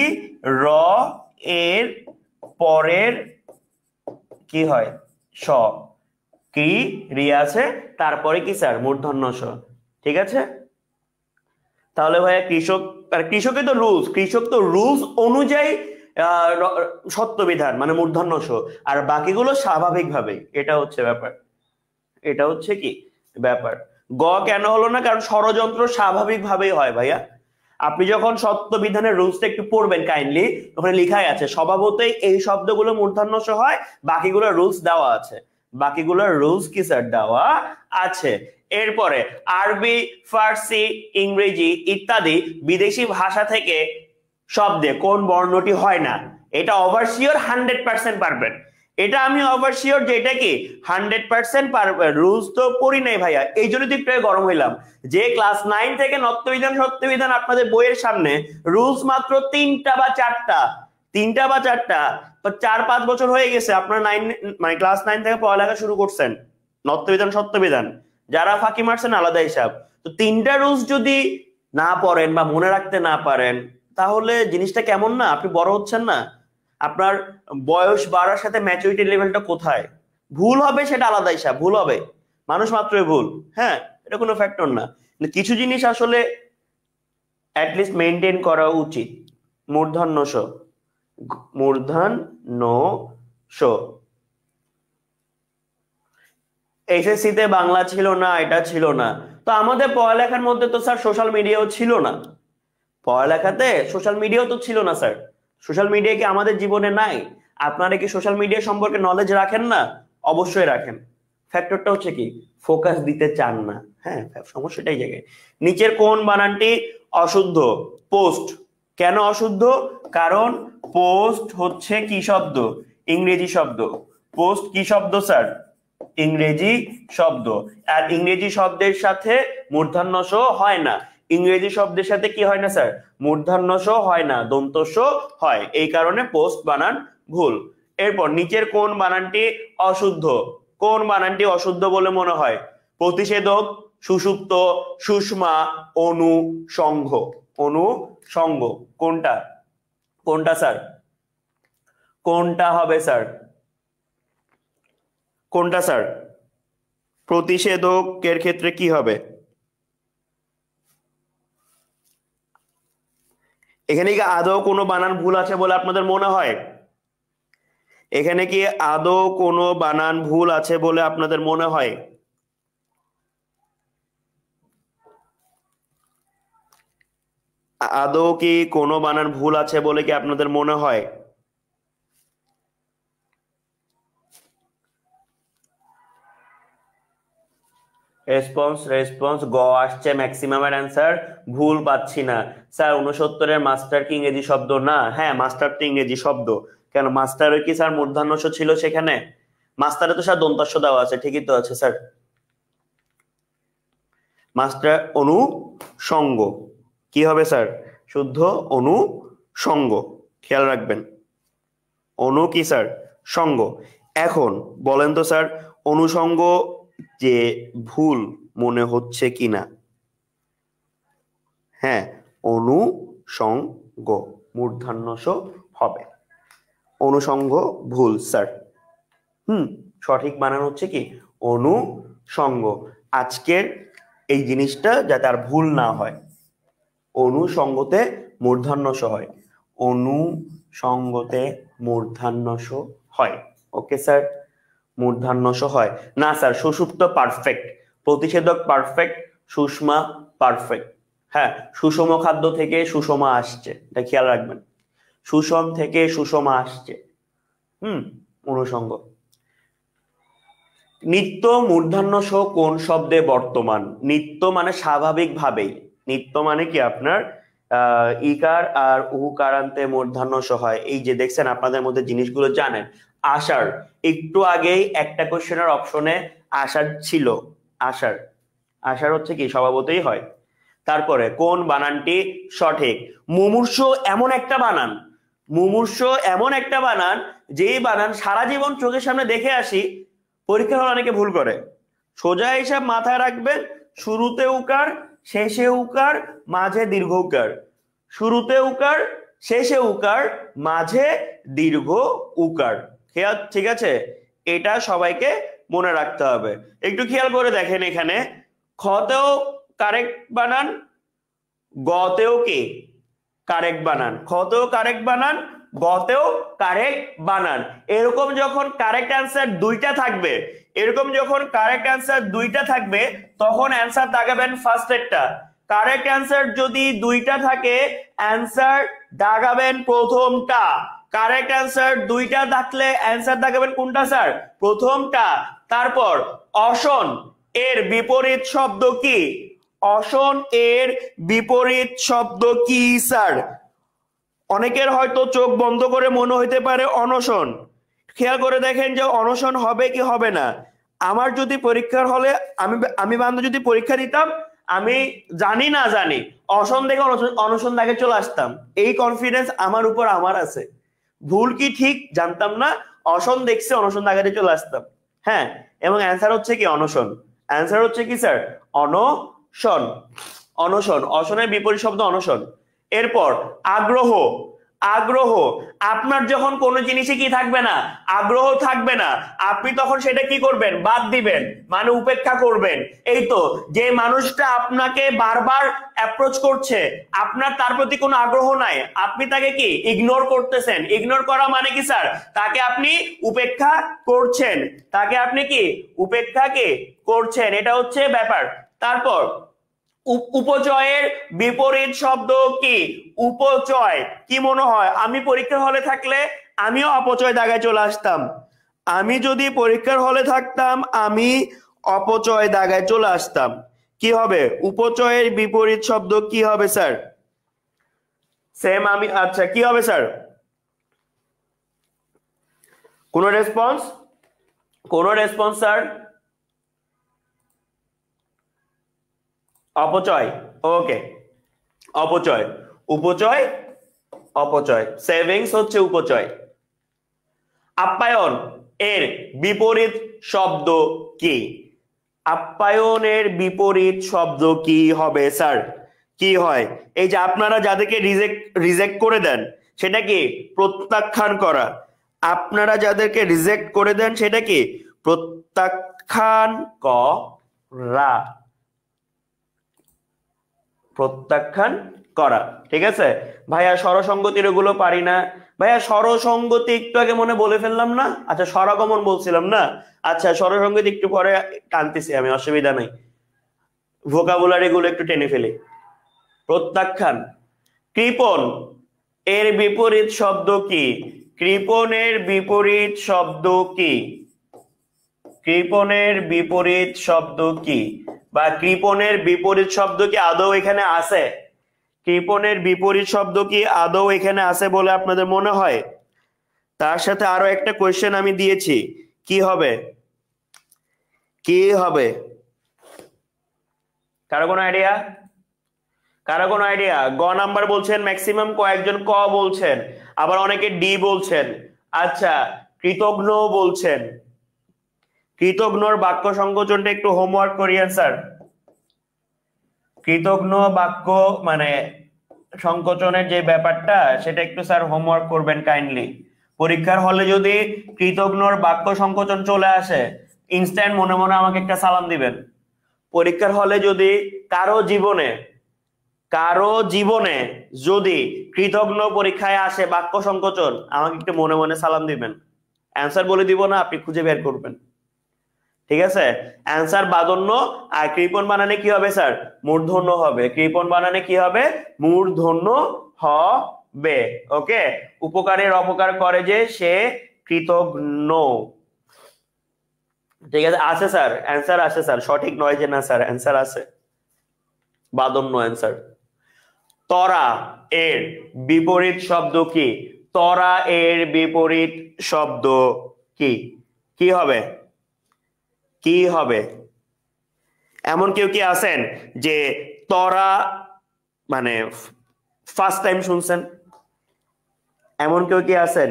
র এর পরের কি হয় স, কি রি আছে তারপরে কি স্যার মূর্ধন্য স। ঠিক আছে, তাহলে ভাইয়া কৃষক, আর কৃষকের তো রুলস, কৃষক তো রুলস অনুযায়ী সত্যবিধান মানে মূর্ধন্য স, আর বাকিগুলো স্বাভাবিকভাবে, এটা হচ্ছে ব্যাপার, এটা হচ্ছে কি ব্যাপার। গ কেন হলো না, কারণ ষড়যন্ত্র স্বাভাবিকভাবেই হয় ভাইয়া। আপনি যখন সত্য বিধানের রুলসটা একটু পড়বেন কাইন্ডলি, ওখানে লেখাই আছে স্বভাবতই এই শব্দগুলো মূর্ধন্যশ হয়, বাকিগুলো রুলস দেওয়া আছে, বাকিগুলো রুলস কি স্যার দেওয়া আছে। এরপরে আরবি, ফার্সি, ইংরেজি ইত্যাদি বিদেশি ভাষা থেকে শব্দে কোন বর্ণটি হয় না, এটা ওভারসিওর 100% পারবেন। এটা আমি অবশ্যিওর যে এটা কি 100% পারবে। রুলস তো পড়ি নাই ভাইয়া, এই জন্য তো একটু গরম হইলাম যে ক্লাস 9 থেকে নত্যবিধান সত্যবিধান আপনাদের বইয়ের সামনে রুলস মাত্র 3টা বা 4টা, 3টা বা 4টা, তো 4-5 বছর হয়ে গেছে আপনারা 9 মানে ক্লাস 9 থেকে পড়ালেখা শুরু করছেন নত্যবিধান সত্যবিধান। যারা ফাঁকি মারছেন আলাদা হিসাব। তো 3টা রুলস যদি না পড়েন বা মনে রাখতে না পারেন তাহলে জিনিসটা কেমন না? আপনি বড় হচ্ছেন না, আপনার বয়স বাড়ার সাথে ম্যাচুরিটি লেভেলটা কোথায়? ভুল হবে সেটা আলাদা হিসাব, ভুল হবে, মানুষ মাত্রই ভুল, হ্যাঁ, এটা কোনো ফ্যাক্টর না। কিছু জিনিস আসলে অ্যাটলিস্ট মেনটেন করা উচিত। মূর্ধন্য ষ, মূর্ধন্য ষ। এসএসসি তে বাংলা ছিল না, এটা ছিল না, তো আমাদের পড়ালেখার মধ্যে তো স্যার সোশ্যাল মিডিয়াও ছিল না, পড়ালেখাতে সোশ্যাল মিডিয়াও তো ছিল না স্যার। সোশ্যাল মিডিয়া কি আমাদের জীবনে নাই? আপনারা কি সোশ্যাল মিডিয়া সম্পর্কে নলেজ রাখেন না? অবশ্যই রাখেন। ফ্যাক্টরটা হচ্ছে কি ফোকাস দিতে চান না, হ্যাঁ, সমস্যাটাই জায়গায়। নিচের কোন বানানটি অশুদ্ধ? পোস্ট। কেন অশুদ্ধ? কারণ পোস্ট হচ্ছে কি শব্দ? ইংরেজি শব্দ। পোস্ট কি শব্দ স্যার? ইংরেজি শব্দ। আর ইংরেজি শব্দের সাথে মূর্ধন্য ষ হয় না। ইংরেজি শব্দের সাথে কি হয় না স্যার? মূর্ধন্য ষ হয় না, দন্ত ষ হয়, এই কারণে পোস্ট বানান ভুল। এরপর নিচের কোন বানানটি অশুদ্ধ? কোন বানানটি অশুদ্ধ বলে মনে হয়? প্রতিষেধক, সুষুপ্ত, সুষমা, অনুষঙ্গ। অনুষঙ্গ কোনটা? কোনটা স্যার? কোনটা হবে স্যার? কোনটা স্যার? প্রতিষেধকের ক্ষেত্রে কি হবে? এখানে কি আদৌ কোনো বানান ভুল আছে বলে আপনাদের মনে হয়? এখানে কি আদৌ কোনো বানান ভুল আছে বলে আপনাদের মনে হয়? আদৌ কি কোনো বানান ভুল আছে বলে কি আপনাদের মনে হয়? রেসপন্স রেসপন্স গ আসছে ম্যাক্সিমামের অ্যান্সার, ভুল পাচ্ছি না স্যার। 69-এর মাস্টার কি ইংরেজি শব্দ না? হ্যাঁ, মাস্টার তো ইংরেজি শব্দ। কেন মাস্টারের কি স্যার মূর্ধন্য ষ ছিল সেখানে? মাস্টারে তো স্যার দন্তাস্য দেওয়া আছে, ঠিকই তো আছে স্যার। মাস্টার অনুষঙ্গ কি হবে স্যার? শুদ্ধ অনুষঙ্গ, খেয়াল রাখবেন। অনু কি স্যার? সঙ্গ। এখন বলেন তো স্যার অনুষঙ্গ যে ভুল মনে হচ্ছে কিনা? হ্যাঁ, অনুষঙ্গ মূর্ধন্য ষ হবে। অনুষঙ্গ ভুল স্যার। সঠিক বানান হচ্ছে কি অনুষঙ্গ। আজকের এই জিনিসটা যাতে আর ভুল না হয়, অনুষঙ্গতে মূর্ধন্য ষ হয়, অনুষঙ্গতে মূর্ধন্য ষ হয়। ওকে স্যার, মূর্ধন্য ষ হয় না স্যার। সুষুপ্ত পারফেক্ট, প্রতিষেধক পারফেক্ট, সুষমা পারফেক্ট। হ্যাঁ, সুষম খাদ্য থেকে সুষমা আসছে, এটা খেয়াল রাখবেন। সুষম থেকে সুষমা আসছে। অনুষঙ্গ। নিত্য মূর্ধন্য ষ কোন শব্দে বর্তমান? নিত্য মানে স্বাভাবিক ভাবেই, নিত্য মানে কি আপনার ইকার আর উকারান্তে মূর্ধন্য ষ হয়। এই যে দেখছেন আপনাদের মধ্যে জিনিসগুলো জানেন। আষাঢ়, একটু আগেই একটা কোশ্চেনের অপশনে আষাঢ় ছিল, আষাঢ়। আষাঢ় হচ্ছে কি স্বভাবতই হয়। তারপরে কোন বানানটি সঠিক? মুমূর্ষ এমন একটা বানান, মুমূর্ষ এমন একটা বানান যেই বানান সারা জীবন চোখের সামনে দেখে আসি, পরীক্ষার হলে অনেকে ভুল করে। সোজা হিসাব মাথায় রাখবেন, শুরুতে উকার, শেষে উকার, মাঝে দীর্ঘ উকার। শুরুতে উকার, শেষে উকার, মাঝে দীর্ঘ উকার। খেয়াল, ঠিক আছে? এটা সবাইকে মনে রাখতে হবে। একটু খেয়াল করে দেখেন, এখানে খতেও কারেক্ট বানান, গতেও কি কারেক্ট বানান, খতেও কারেক্ট বানান, গতেও কারেক্ট বানান। এরকম যখন কারেক্ট অ্যান্সার দুইটা থাকবে, এরকম যখন কারেক্ট অ্যান্সার দুইটা থাকবে তখন অ্যান্সার দাগাবেন ফার্স্টেরটা। কারেক্ট অ্যান্সার যদি দুইটা থাকে অ্যান্সার দাগাবেন প্রথমটা। কারেক্ট অ্যান্সার দুইটা থাকলে অ্যান্সার দাগাবেন কোনটা স্যার? প্রথমটা। তারপর অসন এর বিপরীত শব্দ কি? অসন এর বিপরীত শব্দ কি স্যার? অনেকের হয়তো চোখ বন্ধ করে মনে হইতে পারে অনশন, খেয়াল করে দেখেন যে অনশন হবে কি হবে না। আমার যদি পরীক্ষার হলে আমি বান্ধব যদি পরীক্ষা দিতাম, আমি জানি না জানি অনশন দেখে অনশন দাগে চলে আসতাম, এই কনফিডেন্স আমার উপর আমার আছে। ভুল কি ঠিক জানতাম না, অনশন দেখছে অনশন দাগে চলে আসতাম। হ্যাঁ, এবং অ্যান্সার হচ্ছে কি অনশন। অ্যান্সার হচ্ছে কি স্যার? অনশন। অনশন, অনশনের বিপরীত শব্দ অনশন। এরপর আগ্রহ। আগ্রহ, আপনার যখন কোনো জিনিসে কি থাকবে না, আগ্রহ থাকবে না, আপনি তখন সেটা কি করবেন? বাদ দিবেন, মানে উপেক্ষা করবেন। এই তো, যে মানুষটা আপনাকে বারবার অ্যাপ্রোচ করছে, আপনার তার প্রতি কোনো আগ্রহ নাই, আপনি তাকে কি ইগনোর করতেছেন। ইগনোর করা মানে কি স্যার? তাকে আপনি উপেক্ষা করছেন, তাকে আপনি কি উপেক্ষা কি করছেন, এটা হচ্ছে ব্যাপার। তারপর উপচয়ের বিপরীত শব্দ কি? উপচয়। কি মনে হয় আমি পরীক্ষার হলে থাকলে আমিও অপচয় দাগায় চলে আসতাম? আমি যদি পরীক্ষার হলে থাকতাম আমি অপচয় দাগায় চলে আসতাম। কি হবে? উপচয়ের বিপরীত শব্দ কি হবে স্যার? সেম আমি, আচ্ছা কি হবে স্যার? কোন রেসপন্স? কোন রেসপন্স স্যার? অপচয়। ওকে, অপচয়। উপচয়, অপচয়। সেভিংস হচ্ছে উপচয়। আপ্যায়ন এর বিপরীত শব্দ কি? আপ্যায়নের বিপরীত শব্দ কি হবে স্যার? কি হয়? এই যে আপনারা যাদেরকে রিজেক্ট করে দেন সেটা কি? প্রত্যাখ্যান করা। আপনারা যাদেরকে রিজেক্ট করে দেন সেটা কি? প্রত্যাখ্যান করা। প্রত্যাখ্যান করা। ঠিক আছে ভাইয়া, স্বরসঙ্গতির ওগুলো পারি না ভাইয়া। স্বরসঙ্গতি একটু আগে মনে বলে ফেললাম না? আচ্ছা স্বরাগমন বলছিলাম না? আচ্ছা স্বরসঙ্গতি একটু পরে টানতেছি আমি, অসুবিধা নাই, ভোকাবুলারি গুলো একটু টেনে ফেলি। প্রত্যাখ্যান। কৃপণ এর বিপরীত শব্দ কি? কৃপণের বিপরীত শব্দ কি? কৃপণের বিপরীত শব্দ কি? বা কৃপণের বিপরীত শব্দ কি আদৌ এখানে আছে? কৃপণের বিপরীত শব্দ কি আদৌ এখানে আছে বলে আপনাদের মনে হয়? তার সাথে আরো একটা কোয়েশ্চেন আমি দিয়েছি, কি হবে? কি হবে? কারো কোনো আইডিয়া? কারো কোনো আইডিয়া? গ নাম্বার বলছেন, ম্যাক্সিমাম কয়েকজন ক বলছেন, আবার অনেকে ডি বলছেন। আচ্ছা, কৃতঘ্ন বলছেন। কৃতঘ্নর বাক্য সংকোচনটা একটু হোমওয়ার্ক করিয়েন স্যার। কৃতঘ্ন বাক্য মানে সংকোচনের যে ব্যাপারটা সেটা একটু স্যার হোমওয়ার্ক করবেন কাইন্ডলি। পরীক্ষার হলে যদি কৃতঘ্নর বাক্য সংকোচন চলে আসে, ইনস্ট্যান্ট মনে মনে আমাকে একটা সালাম দিবেন। পরীক্ষার হলে যদি কারো জীবনে যদি কৃতঘ্ন পরীক্ষায় আসে বাক্য সংকোচন, আমাকে একটু মনে মনে সালাম দিবেন। অ্যান্সার বলে দিব না, আপনি খুঁজে বের করবেন। ঠিক আছে? অ্যান্সার বাদন্য। আর কৃপণ বানানে কি হবে স্যার? মূর্ধন্য হবে। কৃপণ বানানে কি হবে? মূর্ধন্য হবে। ওকে, উপকারের অপকার করে যে সে কৃতঘ্ন। ঠিক আছে, আছে স্যার, অ্যান্সার আছে স্যার, সঠিক নয় যে না স্যার, অ্যান্সার আছে, বাদন্য অ্যান্সার। তরা এর বিপরীত শব্দ কি? তরা এর বিপরীত শব্দ কি? কি হবে? কি হবে? এমন কেউ কি আছেন যে তরা মানে ফার্স্ট টাইম শুনছেন? এমন কেউ কি আছেন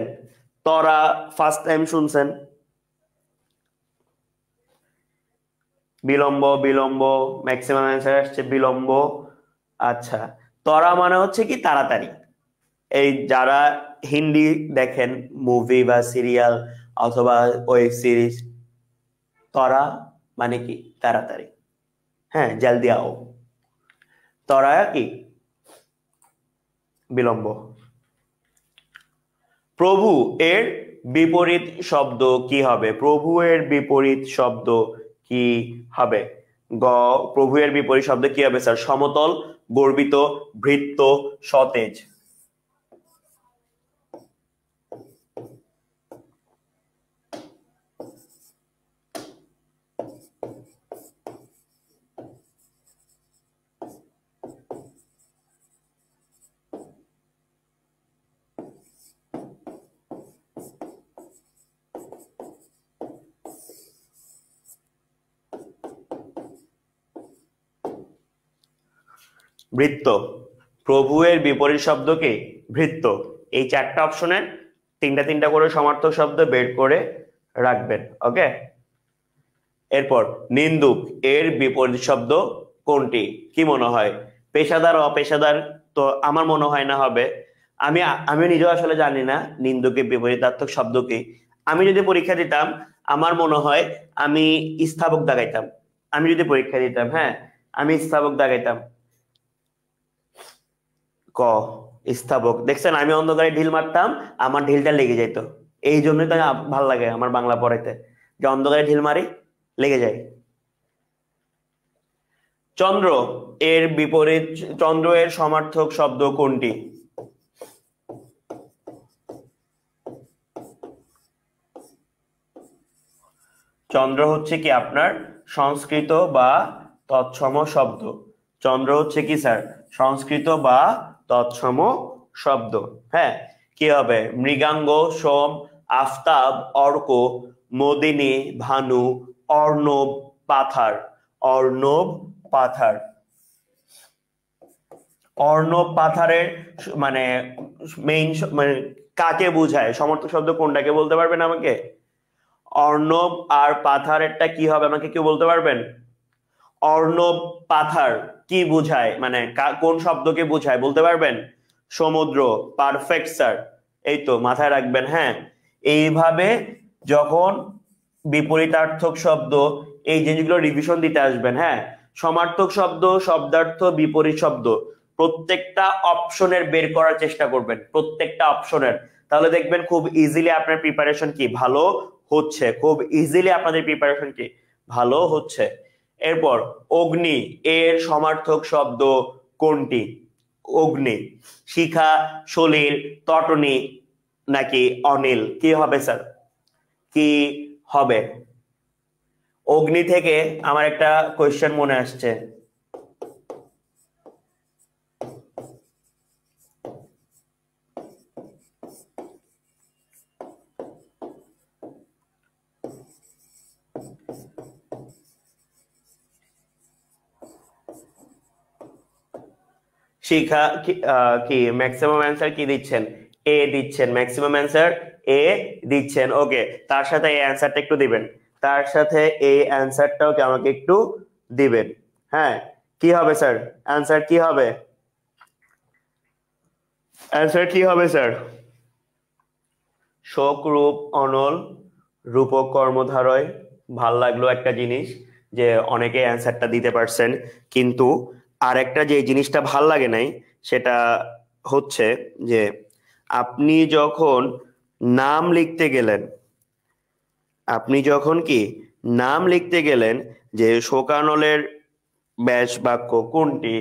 তরা ফার্স্ট টাইম শুনছেন? বিলম্ব, বিলম্ব, ম্যাক্সিমাম অ্যান্সার আসছে বিলম্ব। আচ্ছা, তরা মানে হচ্ছে কি তাড়াতাড়ি। এই যারা হিন্দি দেখেন মুভি বা সিরিয়াল অথবা ওয়েব সিরিজ, তরা মানে কি তাড়াতাড়ি। হ্যাঁ, জলদি আও। তরা কি? বিলম্ব। প্রভু এর বিপরীত শব্দ কি হবে? প্রভু এর বিপরীত শব্দ কি হবে? গ, প্রভু এর বিপরীত শব্দ কি হবে স্যার? সমতল, গর্বিত, ভৃত্য, সতেজ। বৃত্ত। প্রভু এর বিপরীত শব্দ কি? ভৃত্য। এই চারটা অপশনের তিনটা করে সমার্থক শব্দ বের করে রাখবেন। ওকে, এরপর নিন্দুক এর বিপরীত শব্দ কোনটি? কি মনে হয়? পেশাদার, অপেশাদার? তো আমার মনে হয় না হবে। আমি আমি নিজেও আসলে জানি না নিন্দুকের বিপরীতার্থক শব্দ কি। আমি যদি পরীক্ষা দিতাম, আমার মনে হয় আমি স্থাবক দাগাইতাম। আমি যদি পরীক্ষা দিতাম, হ্যাঁ, আমি স্থাবক দাগাইতাম। ক, স্থাবক। দেখছেন, আমি অন্ধকারে ঢিল মারতাম, আমার ঢিলটা লেগে যেত। এই জন্যই তো ভাল লাগে আমার বাংলা পড়াইতে, যে অন্ধকারে ঢিল মারি, লেগে যায়। চন্দ্র এর বিপরীত, চন্দ্র এর সমার্থক শব্দ কোনটি? চন্দ্র হচ্ছে কি আপনার সংস্কৃত বা তৎসম শব্দ। চন্দ্র হচ্ছে কি স্যার? সংস্কৃত বা তৎসম শব্দ। হ্যাঁ, কি হবে? মৃগাঙ্গ, সোম, আফতাব, অর্ক, মদিনী, ভানু, অর্ণব, পাথার। অর্ণব, পাথার। অর্ণব, পাথারের মানে মেইন মানে কাকে বোঝায়? সমর্থক শব্দ কোনটাকে বলতে পারবেন আমাকে? অর্ণব আর পাথারেরটা কি হবে আমাকে কেউ বলতে পারবেন? অর্ণব, পাথার কি বোঝায়, মানে কোন শব্দকে বোঝায় বলতে পারবেন? সমুদ্র। পারফেক্ট স্যার, এই তো মাথায় রাখবেন। হ্যাঁ, এইভাবে যখন বিপরীতার্থক শব্দ, এই জিনিসগুলো রিভিশন দিতে আসবেন। হ্যাঁ, সমার্থক শব্দ, শব্দার্থ, বিপরীত শব্দ, প্রত্যেকটা অপশনের বের করার চেষ্টা করবেন, প্রত্যেকটা অপশনের। তাহলে দেখবেন খুব ইজিলি আপনার প্রিপারেশন কি ভালো হচ্ছে, খুব ইজিলি আপনাদের প্রিপারেশন কি ভালো হচ্ছে। এরপর অগ্নি এর সমার্থক শব্দ কোনটি? অগ্নি। শিখা, সলিল, তটনি নাকি অনিল? কি হবে স্যার? কি হবে? অগ্নি থেকে আমার একটা কোয়েশ্চেন মনে আসছে। শিখা কি ম্যাক্সিমাম অ্যান্সার কি দিচ্ছেন? এ দিচ্ছেন, ম্যাক্সিমাম অ্যান্সার এ দিচ্ছেন। ওকে, তার সাথে এই অ্যান্সারটা একটু দিবেন, তার সাথে এই অ্যান্সারটাও কি আমাকে একটু দিবেন? হ্যাঁ, কি হবে স্যার? অ্যান্সার কি হবে? অ্যান্সার কি হবে স্যার? শোক, রূপ, অনল, রূপক কর্মধারয়। ভাল লাগলো একটা জিনিস যে অনেকে অ্যান্সারটা দিতে পারছেন, কিন্তু আরেকটা যে জিনিসটা ভাল লাগে নাই সেটা হচ্ছে যে আপনি যখন নাম লিখতে গেলেন, আপনি যখন কি নাম লিখতে গেলেন, যে শোকানলের ব্যাস বাক্য কোনটি,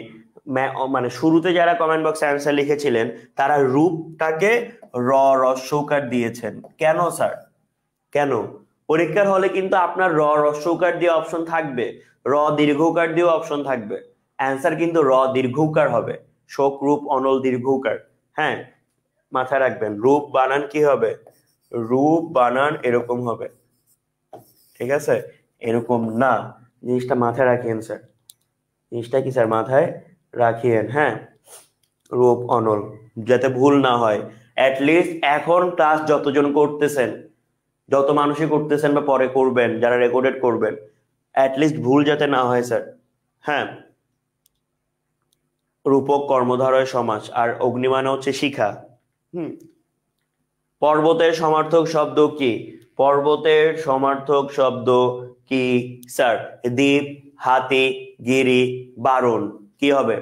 মানে শুরুতে যারা কমেন্ট বক্সে অ্যান্সার লিখেছিলেন তারা রূপটাকে র রস্যকার দিয়েছেন। কেন স্যার? কেন? পরীক্ষার হলে কিন্তু আপনার র রস্যকার দিয়ে অপশন থাকবে, র দীর্ঘকার দিয়ে অপশন থাকবে। অ্যান্সার কিন্তু র দীর্ঘকার হবে, শোক, রূপ, অনল দীর্ঘকার। হ্যাঁ, মাথায় রাখবেন। রূপ বানান কি হবে? রূপ বানান এরকম হবে, ঠিক আছে? এরকম না, জিনিসটা মাথায় রাখিয়েন স্যার, জিনিসটা কি স্যার মাথায় রাখিয়েন। হ্যাঁ, রূপ, অনল, যাতে ভুল না হয়। লিস্ট এখন ক্লাস যতজন করতেছেন, যত মানুষই করতেছেন বা পরে করবেন যারা রেকর্ডেড করবেন, লিস্ট ভুল যাতে না হয় স্যার। হ্যাঁ, রূপক কর্মধারয় সমাস, আর অগ্নি মানে হচ্ছে শিখা। হুম, পর্বতের সমার্থক শব্দ কি? পর্বতের সমার্থক শব্দ কি স্যার? দ্বীপ, হাতি, গিরি, বারণ। কি হবে?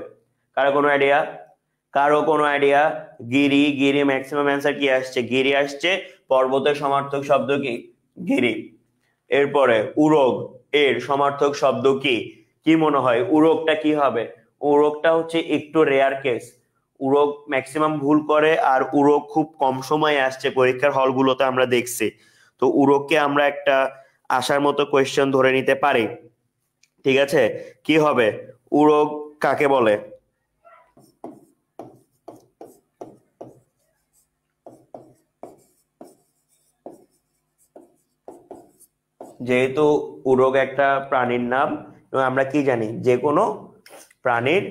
কারো কোনো আইডিয়া? কারো কোনো আইডিয়া? গিরি, গিরি ম্যাক্সিমাম অ্যান্সার কি আসছে? গিরি আসছে। পর্বতের সমার্থক শব্দ কি? গিরি। এরপরে উরগ এর সমার্থক শব্দ কি? কি মনে হয় উরগটা কি হবে? উরগটা হচ্ছে একটু রেয়ার কেস, উরগ ম্যাক্সিমাম ভুল করে, আর উরগ খুব কম সময়ে আসছে পরীক্ষার হলগুলোতে আমরা দেখছি। তো উরগকে আমরা একটা আসার মতো কোয়েশ্চেন ধরে নিতে পারি, ঠিক আছে? কি হবে? উরগ কাকে বলে? যেহেতু উরগ একটা প্রাণীর নাম, এবং আমরা কি জানি যে কোনো প্রাণীর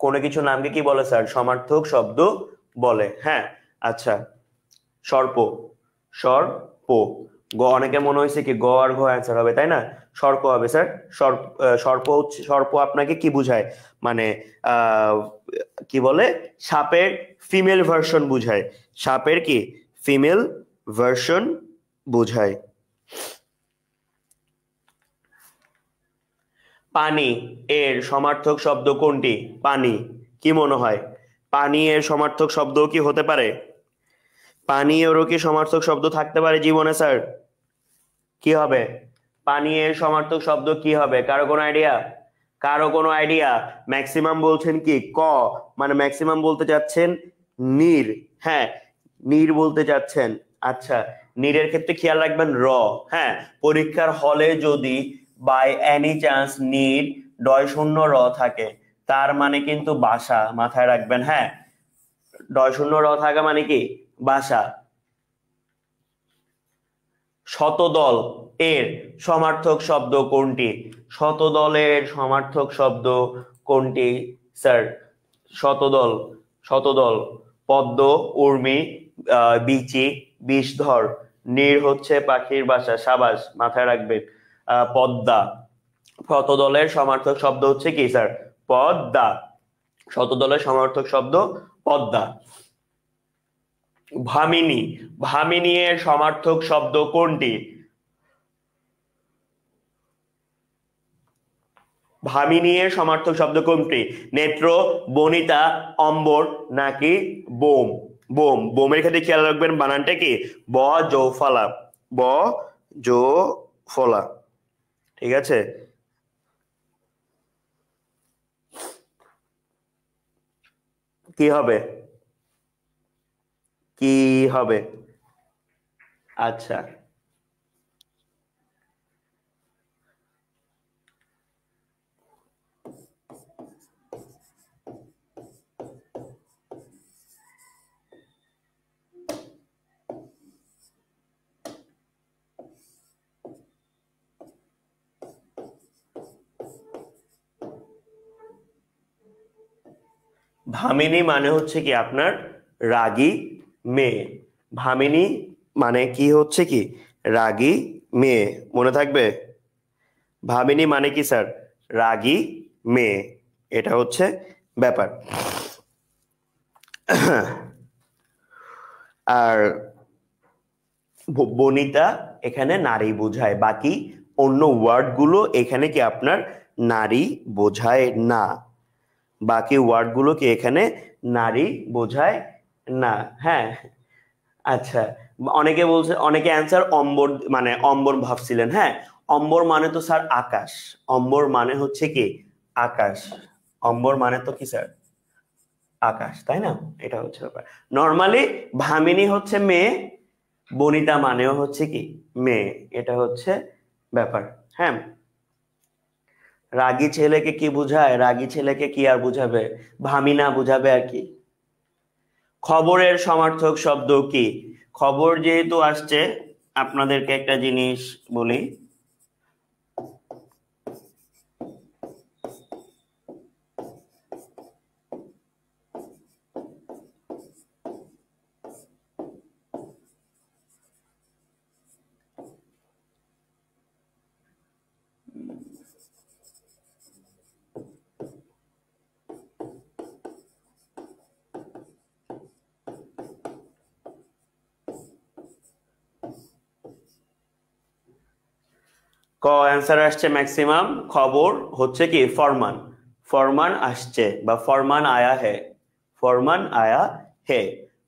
কোনো কিছু নামকে কি বলে স্যার? সমার্থক শব্দ বলে। হ্যাঁ, আচ্ছা, সর্প, সর্প, গ, অনেকে মনে হয়েছে কি গ আর ঘ অ্যান্সার হবে, তাই না? সর্প হবে স্যার। সর্প হচ্ছে, সর্প আপনাকে কি বুঝায়? মানে কি বলে, সাপের ফিমেল ভার্সন বুঝায়। সাপের কি ফিমেল ভার্সন বুঝায়। পানি এর সমার্থক শব্দ কোনটি? পানি, কি মনে হয়? পানি এর সমার্থক শব্দ কি হতে পারে? পানি এরও কি সমার্থক শব্দ থাকতে পারে জীবনে স্যার? কি হবে পানি এর সমার্থক শব্দ? কি হবে? কারো কোনো আইডিয়া? কারো কোনো আইডিয়া? ম্যাক্সিমাম বলছেন কি ক, মানে ম্যাক্সিমাম বলতে চাচ্ছেন নীর। হ্যাঁ, নীর বলতে চাচ্ছেন। আচ্ছা, নীরের ক্ষেত্রে খেয়াল রাখবেন র। হ্যাঁ, পরীক্ষার হলে যদি বাই এনি চান্স নীর ডয় শূন্য র থাকে, তার মানে কিন্তু বাসা, মাথায় রাখবেন। হ্যাঁ, ডয় শূন্য র থাকা মানে কি বাসা। শতদল এর সমার্থক শব্দ কোনটি? শতদলের সমার্থক শব্দ কোনটি স্যার? শতদল, শতদল, পদ্ম, উর্মি, বিচি, বিষধর, নীর হচ্ছে পাখির বাসা, সাবাস, মাথায় রাখবেন। পদ্মা, শতদলের সমার্থক শব্দ হচ্ছে কি স্যার? পদ্মা। শতদলের সমার্থক শব্দ পদ্মা। ভামিনী, ভামিনী এর সমার্থক শব্দ কোনটি? ভামিনী এর সমার্থক শব্দ কোনটি? নেত্র, বনিতা, অম্বর নাকি বোম? বোম। বোমের ক্ষেত্রে খেয়াল রাখবেন বানানটা কি ব জো ফলা, ব জো ফলা, ঠিক আছে? কি হবে? কি হবে? আচ্ছা, ভামিনী মানে হচ্ছে কি আপনার রাগী মেয়ে। ভামিনী মানে কি হচ্ছে কি রাগী মেয়ে, মনে থাকবে। ভামিনী মানে কি স্যার? রাগী মেয়ে, এটা হচ্ছে ব্যাপার। আর বনিতা এখানে নারী বোঝায়, বাকি অন্য ওয়ার্ড গুলো এখানে কি আপনার নারী বোঝায় না। বাকি ওয়ার্ড গুলো কি এখানে নারী বোঝায় না। হ্যাঁ, আচ্ছা, অনেকে বলছে, অনেকে অ্যান্সার অম্বর মানে অম্বর ভাবছিলেন। হ্যাঁ, অম্বর মানে তো স্যার আকাশ, অম্বর মানে হচ্ছে কি আকাশ, অম্বর মানে তো কি স্যার আকাশ, তাই না? এটা হচ্ছে ব্যাপার। নর্মালি ভামিনী হচ্ছে মেয়ে, বনিতা মানেও হচ্ছে কি মেয়ে, এটা হচ্ছে ব্যাপার। হ্যাঁ, রাগী ছেলেকে কি বুঝায়? রাগী ছেলেকে কি আর বুঝাবে, ভামিনা বুঝাবে আর কি। খবরের সমার্থক শব্দ কি? খবর যেহেতু আসছে, আপনাদেরকে একটা জিনিস বলি। ক অ্যান্সার আসছে ম্যাক্সিমাম। খবর হচ্ছে কি ফরমান, ফরমান আসছে বা ফরমান আয়া হে, ফরমান আয়া হে,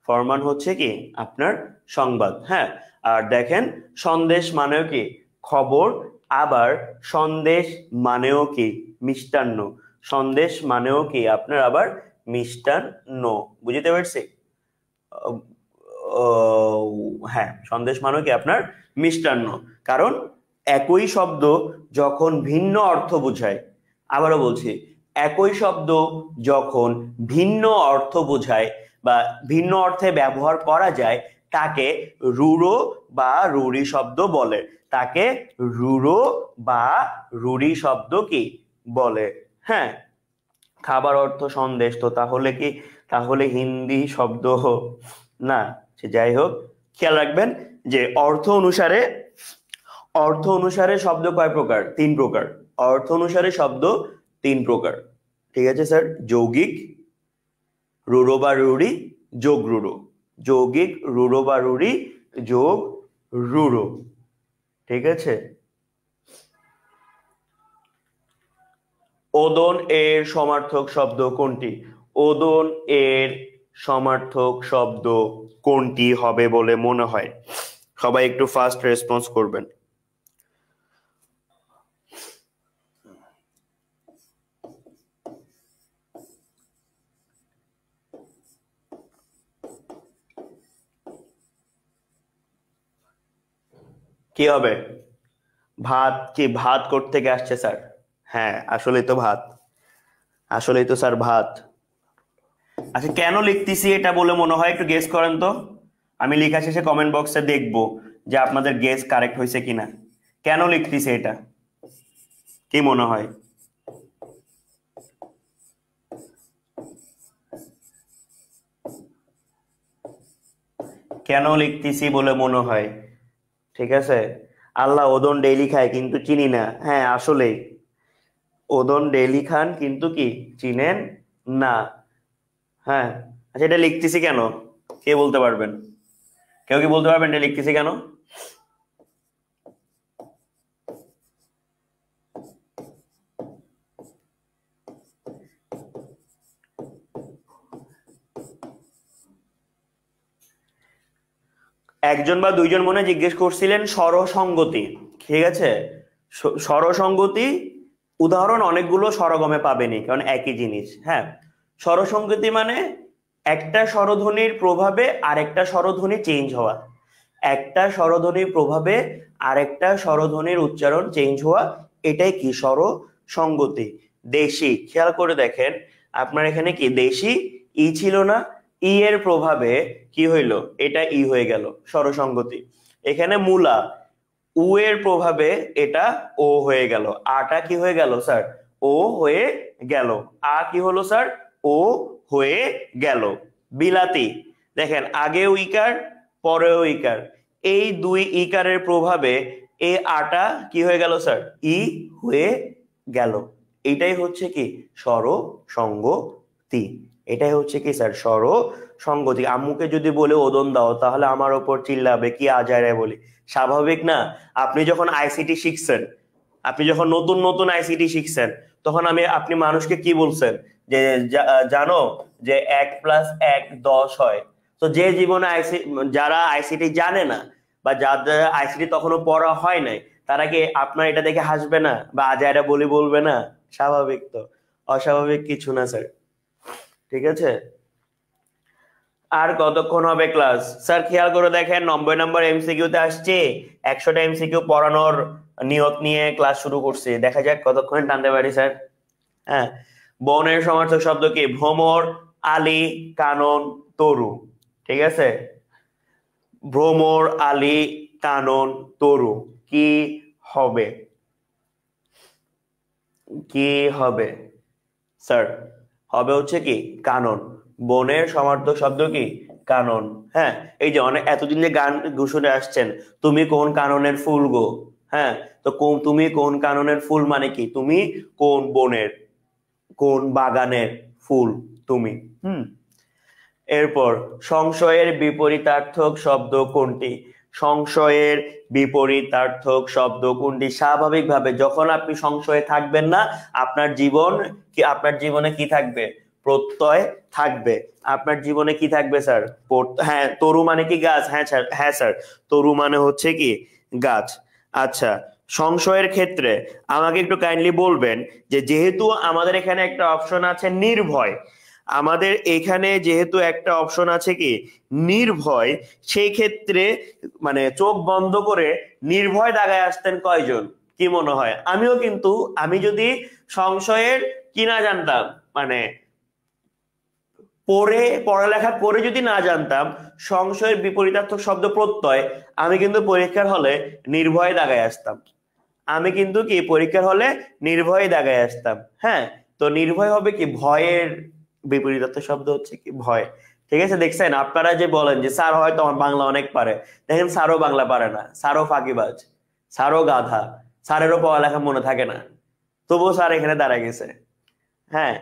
ফরমান হচ্ছে কি আপনার সংবাদ। হ্যাঁ, আর দেখেন সন্দেশ মানেও কি খবর, আবার সন্দেশ মানেও কি মিষ্টান্ন, সন্দেশ মানেও কি আপনার আবার মিষ্টান্ন, বুঝতে পারছি? হ্যাঁ, সন্দেশ মানে কি আপনার মিষ্টান্ন। কারণ একই শব্দ যখন ভিন্ন অর্থ বোঝায়, আবারও বলছি, একই শব্দ যখন ভিন্ন অর্থ বোঝায় বা ভিন্ন অর্থে ব্যবহার করা যায়, তাকে রূঢ় বা রূঢ়ি শব্দ বলে, তাকে রূঢ় বা রূঢ়ি শব্দ কি বলে। হ্যাঁ, খাবার অর্থ সন্দেশ, তো তাহলে হিন্দি শব্দ না, সে যাই হোক, খেয়াল রাখবেন যে অর্থ অনুসারে শব্দ কয় প্রকার? 3 প্রকার। অর্থ অনুসারে শব্দ 3 প্রকার, ঠিক আছে স্যার? যৌগিক, রূঢ় বা রূঢ়ি, যোগ রূঢ়। যৌগিক, রূঢ় বা রূঢ়ি, যোগ রূঢ়, ঠিক আছে? ওদন এর সমার্থক শব্দ কোনটি? ওদন এর সমার্থক শব্দ কোনটি হবে বলে মনে হয়? সবাই একটু ফাস্ট রেসপন্স করবেন। কি হবে? ভাত। কি ভাত কোত্থেকে আসছে স্যার? হ্যাঁ, আসলেই তো ভাত, আসলেই তো স্যার ভাত। আচ্ছা, কেন লিখতেছি এটা বলে মনে হয়? একটু গেস করেন তো। আমি লেখা শেষে কমেন্ট বক্সে দেখবো যে আপনাদের গেস কারেক্ট হয়েছে কিনা। কেন লিখতেছি এটা, কি মনে হয়? কেন লিখতেছি বলে মনে হয়? ঠিক আছে। আল্লাহ ওদন ডেইলি খায় কিন্তু চিনি না। হ্যাঁ, আসলেই ওদন ডেইলি খান কিন্তু কি চিনেন না। হ্যাঁ। আচ্ছা, এটা লিখতেছি কেন, কে বলতে পারবেন? কেউ কি বলতে পারবেন এটা লিখতেছি কেন? একজন বা দুইজন মনে জিজ্ঞেস করছিলেন স্বরসঙ্গতি, ঠিক আছে? স্বরসঙ্গতি উদাহরণ অনেকগুলো স্বরগমে পাবেনি, কারণ একই জিনিস। হ্যাঁ, স্বরসঙ্গতি মানে একটা স্বরধ্বনির প্রভাবে আরেকটা স্বরধ্বনি চেঞ্জ হওয়া, একটা স্বরধ্বনির প্রভাবে আরেকটা স্বরধ্বনির উচ্চারণ চেঞ্জ হওয়া, এটাই কি স্বরসঙ্গতি। দেশি, খেয়াল করে দেখেন আপনার এখানে কি দেশি ই ছিল না, ই এর প্রভাবে কি হইলো, এটা ই হয়ে গেল, স্বরসঙ্গতি। এখানে মূলা, উ এর প্রভাবে এটা ও হয়ে গেল, আটা কি হয়ে গেল স্যার? ও হয়ে গেল। আ কি হলো স্যার? ও হয়ে গেল। বিলাতি, দেখেন আগেও ইকার পরেও ইকার, এই দুই ইকারের প্রভাবে এ আটা কি হয়ে গেল স্যার? ই হয়ে গেল। এটাই হচ্ছে কি স্বরসঙ্গতি। এটাই হচ্ছে কি স্যার স্বরসঙ্গতি। আম্মুকে যদি বলে ওদন দাও তাহলে আমার ওপর চিল্লাবে, কি আজারে বলি, স্বাভাবিক না? আপনি যখন আইসিটি শিখছেন, আপনি যখন নতুন নতুন আইসিটি শিখছেন, তখন আপনি মানুষকে কি বলছেন যে জানো যে 1+1 10 হয়। তো যে জীবনে যারা আইসিটি জানে না বা যাদের আইসিটি তখনও পড়া হয় নাই, তারা কি আপনার এটা দেখে হাসবে না বা আজাইরা বলি বলবে না? স্বাভাবিক তো, অস্বাভাবিক কিছু না স্যার, ঠিক আছে? আর কতক্ষণ হবে ক্লাস স্যার? খেয়াল করে দেখেন 90 নম্বর এমসিকিউ তে আসছে, 100টা এমসিকিউ পড়ানোর নিয়ত নিয়ে ক্লাস শুরু করছি, দেখা যাক কতক্ষণ টানতে পারি স্যার। হ্যাঁ, বনের সমার্থক শব্দ কি? ভ্রমর, আলী, কানন, তরু, ঠিক আছে? ভ্রমর, আলী, কানন, তরু, কি হবে? কি হবে স্যার? হবে হচ্ছে কি কানন। বনের সমার্থক শব্দ কি? কানন। হ্যাঁ, এই যে অনেক এতদিন যে গান শুনে আসছেন, তুমি কোন কাননের ফুল গো। হ্যাঁ, তো তুমি কোন কাননের ফুল মানে কি? তুমি কোন বনের, কোন বাগানের ফুল তুমি। এরপর সংশয়ের বিপরীতার্থক শব্দ কোনটি? সংশয়ের বিপরীতার্থক শব্দ কোনটি? স্বাভাবিকভাবে যখন আপনি সংশয়ে থাকবেন না, আপনার জীবনে কি থাকবে? প্রত্যয় থাকবে। আপনার জীবনে কি থাকবে স্যার? হ্যাঁ, তরু মানে কি গাছ? হ্যাঁ স্যার, হ্যাঁ স্যার, তরু মানে হচ্ছে কি গাছ। আচ্ছা, সংশয়ের ক্ষেত্রে আমাকে একটু কাইন্ডলি বলবেন যে যেহেতু আমাদের এখানে একটা অপশন আছে নির্ভয়, আমাদের এখানে যেহেতু একটা অপশন আছে কি নির্ভয়, সেই ক্ষেত্রে মানে চোখ বন্ধ করে নির্ভয় দাগায় আসতেন কয়জন? কি মনে হয়? আমি যদি সংশয়ের কি না জানতাম, মানে পড়ালেখা করে যদি না জানতাম সংশয়ের বিপরীতার্থক শব্দ প্রত্যয়, আমি কিন্তু পরীক্ষার হলে নির্ভয় দাগায় আসতাম। আমি কিন্তু কি পরীক্ষার হলে নির্ভয় দাগায় আসতাম। হ্যাঁ, তো নির্ভয় হবে কি ভয়ের বিপরীতার্থ শব্দ হচ্ছে কি ভয়। ঠিক আছে, দেখছেন আপনারা যে বলেন যে স্যার হয়তো আমার বাংলা অনেক পারে, দেখেন স্যারও বাংলা পারে না, স্যারও ফাঁকিবাজ, স্যারও গাধা, স্যারেরও পড়ালেখা মনে থাকে না, তবুও স্যার এখানে দাঁড়ায় গেছে। হ্যাঁ,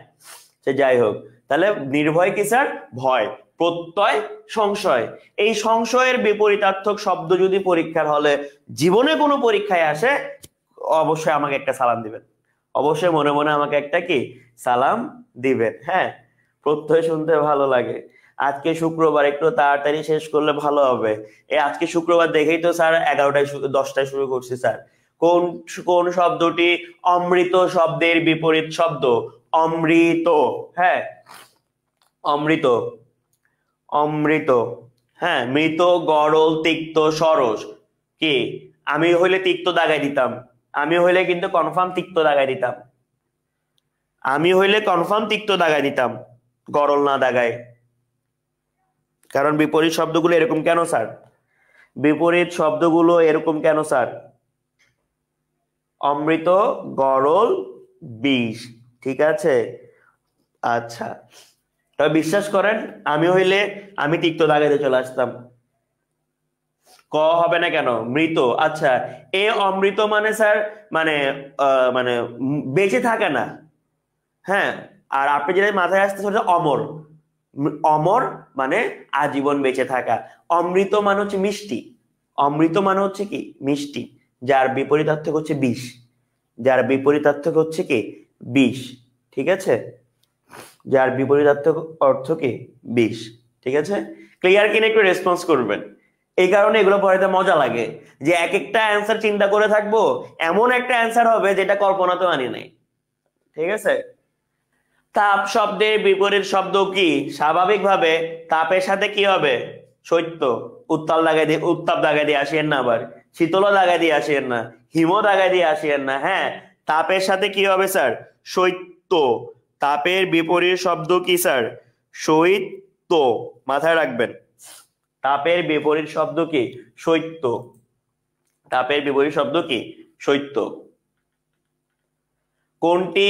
সে যাই হোক, তাহলে নির্ভয় কি স্যার? ভয়। প্রত্যয় সংশয়, এই সংশয়ের বিপরীতার্থক শব্দ যদি পরীক্ষার হলে জীবনে কোনো পরীক্ষায় আসে, অবশ্যই আমাকে একটা সালাম দিবেন, অবশ্যই মনে মনে আমাকে একটা কি সালাম দিবেন। হ্যাঁ, প্রত্যয় শুনতে ভালো লাগে। আজকে শুক্রবার, একটু তাড়াতাড়ি শেষ করলে ভালো হবে। আজকে শুক্রবার দেখেই তো স্যার 11টায় 10টায় শুরু করছি স্যার। কোন কোন শব্দটি অমৃত শব্দের বিপরীত শব্দ? অমৃত। হ্যাঁ, অমৃত, অমৃত। হ্যাঁ, মৃত, গরল, তিক্ত, সরস। কি আমি হইলে তিক্ত দাগাই দিতাম, আমি হইলে কিন্তু কনফার্ম তিক্ত দাগাই দিতাম, আমি হইলে কনফার্ম তিক্ত দাগাই দিতাম, গরল না দাগায়। কারণ বিপরীত শব্দগুলো এরকম কেন স্যার? বিপরীত শব্দগুলো এরকম কেন স্যার? অমৃত, গরল, বিষ। ঠিক আছে, আচ্ছা, তবে বিশ্বাস করেন আমি হইলে আমি তিক্ত দাগাইতে চলে আসতাম। ক হবে না কেন? মৃত। আচ্ছা, এ অমৃত মানে স্যার মানে মানে বেঁচে থাকে না। হ্যাঁ, আর আপনি যেটা মাথায় আসতে হচ্ছে অমর। অমর মানে আজীবন বেঁচে থাকা। অমৃত মানে হচ্ছে মিষ্টি, অমৃত মানে হচ্ছে কি মিষ্টি, যার বিপরীতার্থক হচ্ছে বিষ, যার বিপরীতার্থক হচ্ছে কি বিষ। ঠিক আছে, যার বিপরীতার্থক অর্থ কি বিষ। ঠিক আছে, ক্লিয়ার কিনা একটু রেসপন্স করবেন। এই কারণে এগুলো পড়াতে মজা লাগে, যে এক একটা অ্যান্সার চিন্তা করে থাকবো, এমন একটা অ্যান্সার হবে যেটা কল্পনাতেও আনি নাই। ঠিক আছে, তাপ শব্দের বিপরীত শব্দ কি? স্বাভাবিকভাবে তাপের সাথে কি হবে? শৈত্য। উত্তাপ দাগাই দিয়ে, উত্তাপ দাগাই দিয়ে আসিয়েন না, আবার শীতল দাগাই দিয়ে আসিয়েন না, হিম দাগাই দিয়ে আসিয়েন না। হ্যাঁ, তাপের সাথে কি হবে স্যার? শৈত্য। তাপের বিপরীত শব্দ কি স্যার? শৈত্য। মাথায় রাখবেন, তাপের বিপরীত শব্দ কি? শৈত্য। তাপের বিপরীত শব্দ কি? শৈত্য। কোনটি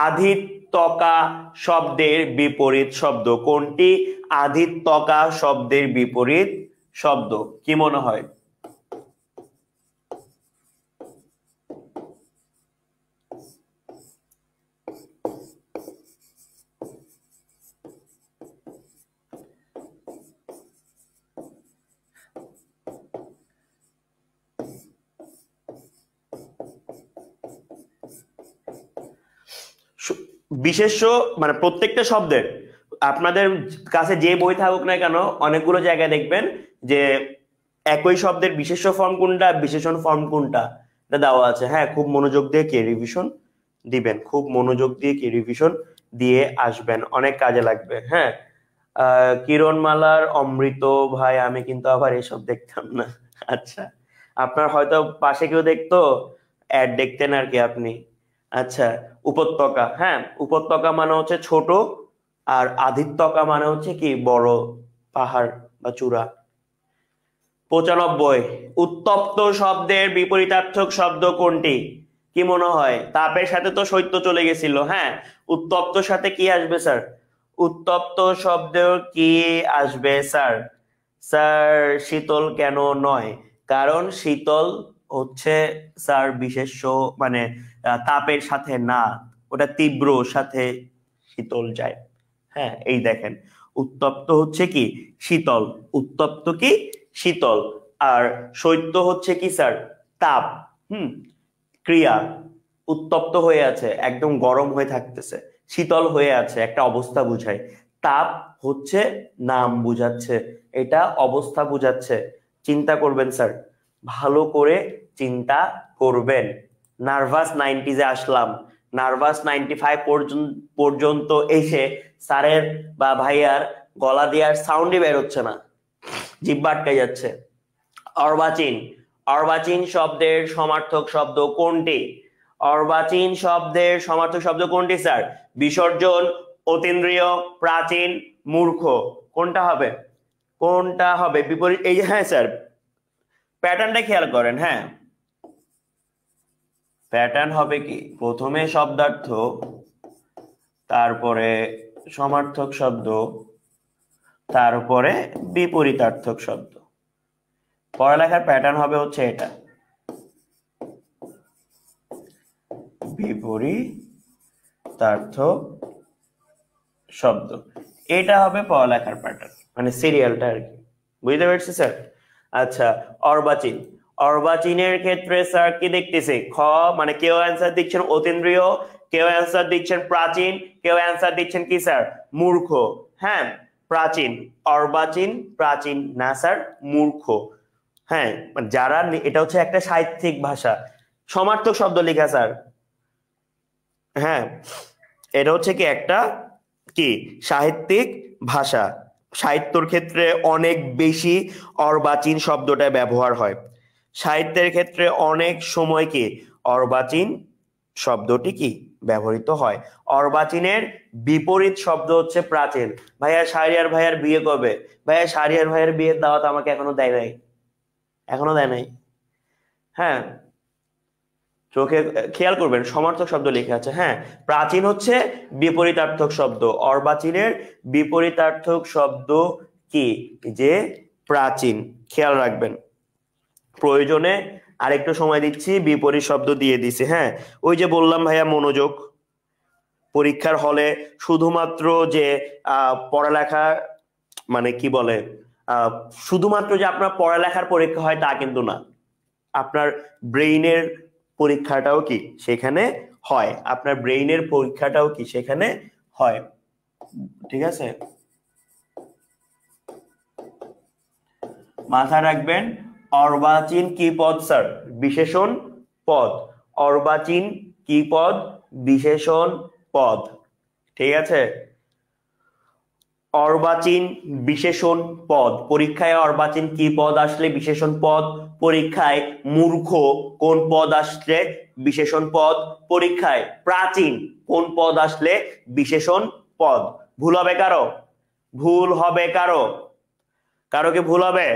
আধিত্যকা শব্দের বিপরীত শব্দ? কোনটি আধিত্যকা শব্দের বিপরীত শব্দ? কি মনে হয়? বিশেষ্য মানে প্রত্যেকটা শব্দের, আপনাদের কাছে যে বই থাকুক না কেন, অনেকগুলো জায়গায় দেখবেন যে একই শব্দের বিশেষ্য ফর্ম কোনটা, বিশেষণ ফর্ম কোনটা, এটা দেওয়া আছে। হ্যাঁ, খুব মনোযোগ দিয়ে কি রিভিশন দিবেন, খুব মনোযোগ দিয়ে কি রিভিশন দিয়ে আসবেন, অনেক কাজে লাগবে। হ্যাঁ, কিরণমালার অমৃত, ভাই আমি কিন্তু আবার এসব দেখতাম না। আচ্ছা, আপনার হয়তো পাশে কেউ দেখতো, অ্যাড দেখতেন আর কি আপনি। আচ্ছা, উপত্যকা। হ্যাঁ, উপত্যকা মানে হচ্ছে ছোট, আর আধিত্যকা মানে হচ্ছে কি বড় পাহাড় বা চূড়া। 95, উত্তপ্ত শব্দের বিপরীতার্থক শব্দ কোনটি? কি মনে হয়? তাপের সাথে তো শৈত্য চলে গেছিল। হ্যাঁ, উত্তপ্ত সাথে কি আসবে স্যার? উত্তপ্ত শব্দ কি আসবে স্যার? স্যার শীতল কেন নয়? কারণ শীতল হচ্ছে স্যার বিশেষ্য, মানে তাপের সাথে না, ওটা তীব্র সাথে শীতল যায়। হ্যাঁ, এই দেখেন, উত্তপ্ত হচ্ছে কি শীতল, উত্তপ্ত কি শীতল, আর শৈত্য হচ্ছে কি স্যার তাপ। হুম, ক্রিয়া। উত্তপ্ত হয়ে আছে, একদম গরম হয়ে থাকতেছে, শীতল হয়ে আছে একটা অবস্থা বুঝায়, তাপ হচ্ছে নাম বুঝাচ্ছে, এটা অবস্থা বুঝাচ্ছে। চিন্তা করবেন স্যার, ভালো করে চিন্তা করবেন। নার্ভাস 90s-এ আসলাম, নার্ভাস 95 পর্যন্ত এসে স্যারের বা ভাইয়ার গলা দিয়ে আর সাউন্ডই বের হচ্ছে না, জিহ্বা আটকে যাচ্ছে। অর্বাচীন, অর্বাচীন শব্দের সমার্থক শব্দ কোনটি? অর্বাচীন শব্দের সমার্থক শব্দ কোনটি স্যার? বিসর্জন, অতীন্দ্রিয়, প্রাচীন, মূর্খ। কোনটা হবে? কোনটা হবে বিপরীত? এই যে হ্যাঁ স্যার, প্যাটার্নটা খেয়াল করেন। হ্যাঁ, প্যাটার্ন হবে কি প্রথমে শব্দার্থ, তারপরে সমার্থক শব্দ, তারপরে বিপরীতার্থক শব্দ। পড়ালেখার প্যাটার্ন হবে হচ্ছে এটা, বিপরীতার্থক শব্দ, এটা হবে পড়ালেখার প্যাটার্ন, মানে সিরিয়ালটা আর কি। বুঝতে পারছি স্যার? আচ্ছা, অর্বাচীন। অর্বাচীনের ক্ষেত্রে স্যার কি দেখতেছে? খ মানে কেউ অ্যান্সার দিচ্ছেন অতীন্দ্রিয়, কেউ অ্যান্সার দিচ্ছেন প্রাচীন, কেউ অ্যান্সার দিচ্ছেন কি স্যার? মূর্খ। হ্যাঁ, প্রাচীন, অর্বাচীন প্রাচীন না স্যার, মূর্খ। হ্যাঁ, যারা, এটা হচ্ছে একটা সাহিত্যিক ভাষা। সমার্থক শব্দ লেখা স্যার, হ্যাঁ এটা হচ্ছে কি একটা কি সাহিত্যিক ভাষা। সাহিত্যের ক্ষেত্রে অনেক বেশি অর্বাচীন শব্দটা ব্যবহার হয়। সাহিত্যের ক্ষেত্রে অনেক সময় কি অর্বাচীন শব্দটি কি ব্যবহৃত হয়। অর্বাচীনের বিপরীত শব্দ হচ্ছে প্রাচীন। ভাইয়া শাহরিয়ার ভাইয়ার বিয়ে কবে? ভাইয়া শাহরিয়ার ভাইয়ার বিয়ের দাওয়াত আমাকে এখনো দেয় নাই, এখনো দেয় নাই। হ্যাঁ, চোখে খেয়াল করবেন সমার্থক শব্দ লেখা আছে। হ্যাঁ, প্রাচীন হচ্ছে বিপরীতার্থক শব্দ, অর্বাচীনের বিপরীতার্থক শব্দ কি? যে প্রাচীন। খেয়াল রাখবেন, প্রয়োজনে আরেকটু সময় দিচ্ছি, বিপরীত শব্দ দিয়ে দিছি। হ্যাঁ, ওই যে বললাম ভাইয়া মনোযোগ, পরীক্ষার হলে শুধুমাত্র যে পড়ালেখা মানে কি বলে শুধুমাত্র যে আপনার পড়ালেখার পরীক্ষা হয় তা কিন্তু না, আপনার ব্রেইনের পরীক্ষাটাও কি সেখানে হয়, আপনার ব্রেইনের পরীক্ষাটাও কি সেখানে হয়। ঠিক আছে, মাথায় রাখবেন। অর্বাচীন কি পদ স্যার? বিশেষণ পদ। অর্বাচীন কি পদ? বিশেষণ পদ। ঠিক আছে, অর্বাচীন বিশেষণ পদ। পরীক্ষায় অর্বাচীন কি পদ আসলে বিশেষণ পদ। পরীক্ষায় মূর্খ কোন পদ আসলে বিশেষণ পদ। পরীক্ষায় প্রাচীন কোন পদ আসলে বিশেষণ পদ। ভুল হবে কারো? ভুল হবে কারো? কারো কি ভুল হবে?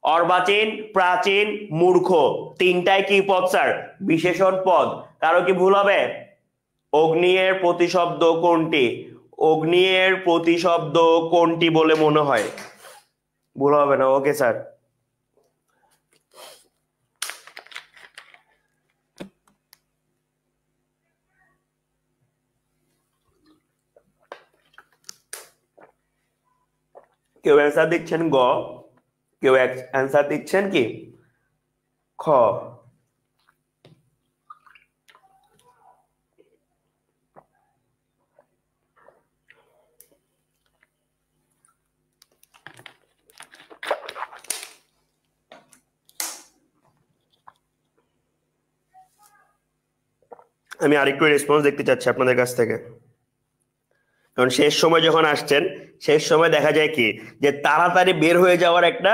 অর্বাচীন, প্রাচীন, মূর্খ তিনটাই কি পদ স্যার? বিশেষণ পদ। কারো কি ভুল হবে? অগ্নিয়ের প্রতিশব্দ কোনটি? অগ্নিয়ের প্রতিশব্দ কোনটি বলে মনে হয়? ভুল হবে না, ওকে স্যার। কেউ অ্যান্সার দিচ্ছেন গ, কেউ অ্যান্সার দিচ্ছেন কি খ। আমি আরেকটু রেসপন্স দেখতে চাচ্ছি আপনাদের কাছ থেকে, কারণ শেষ সময় যখন আসছেন, শেষ সময় দেখা যায় কি যে তাড়াতাড়ি বের হয়ে যাওয়ার একটা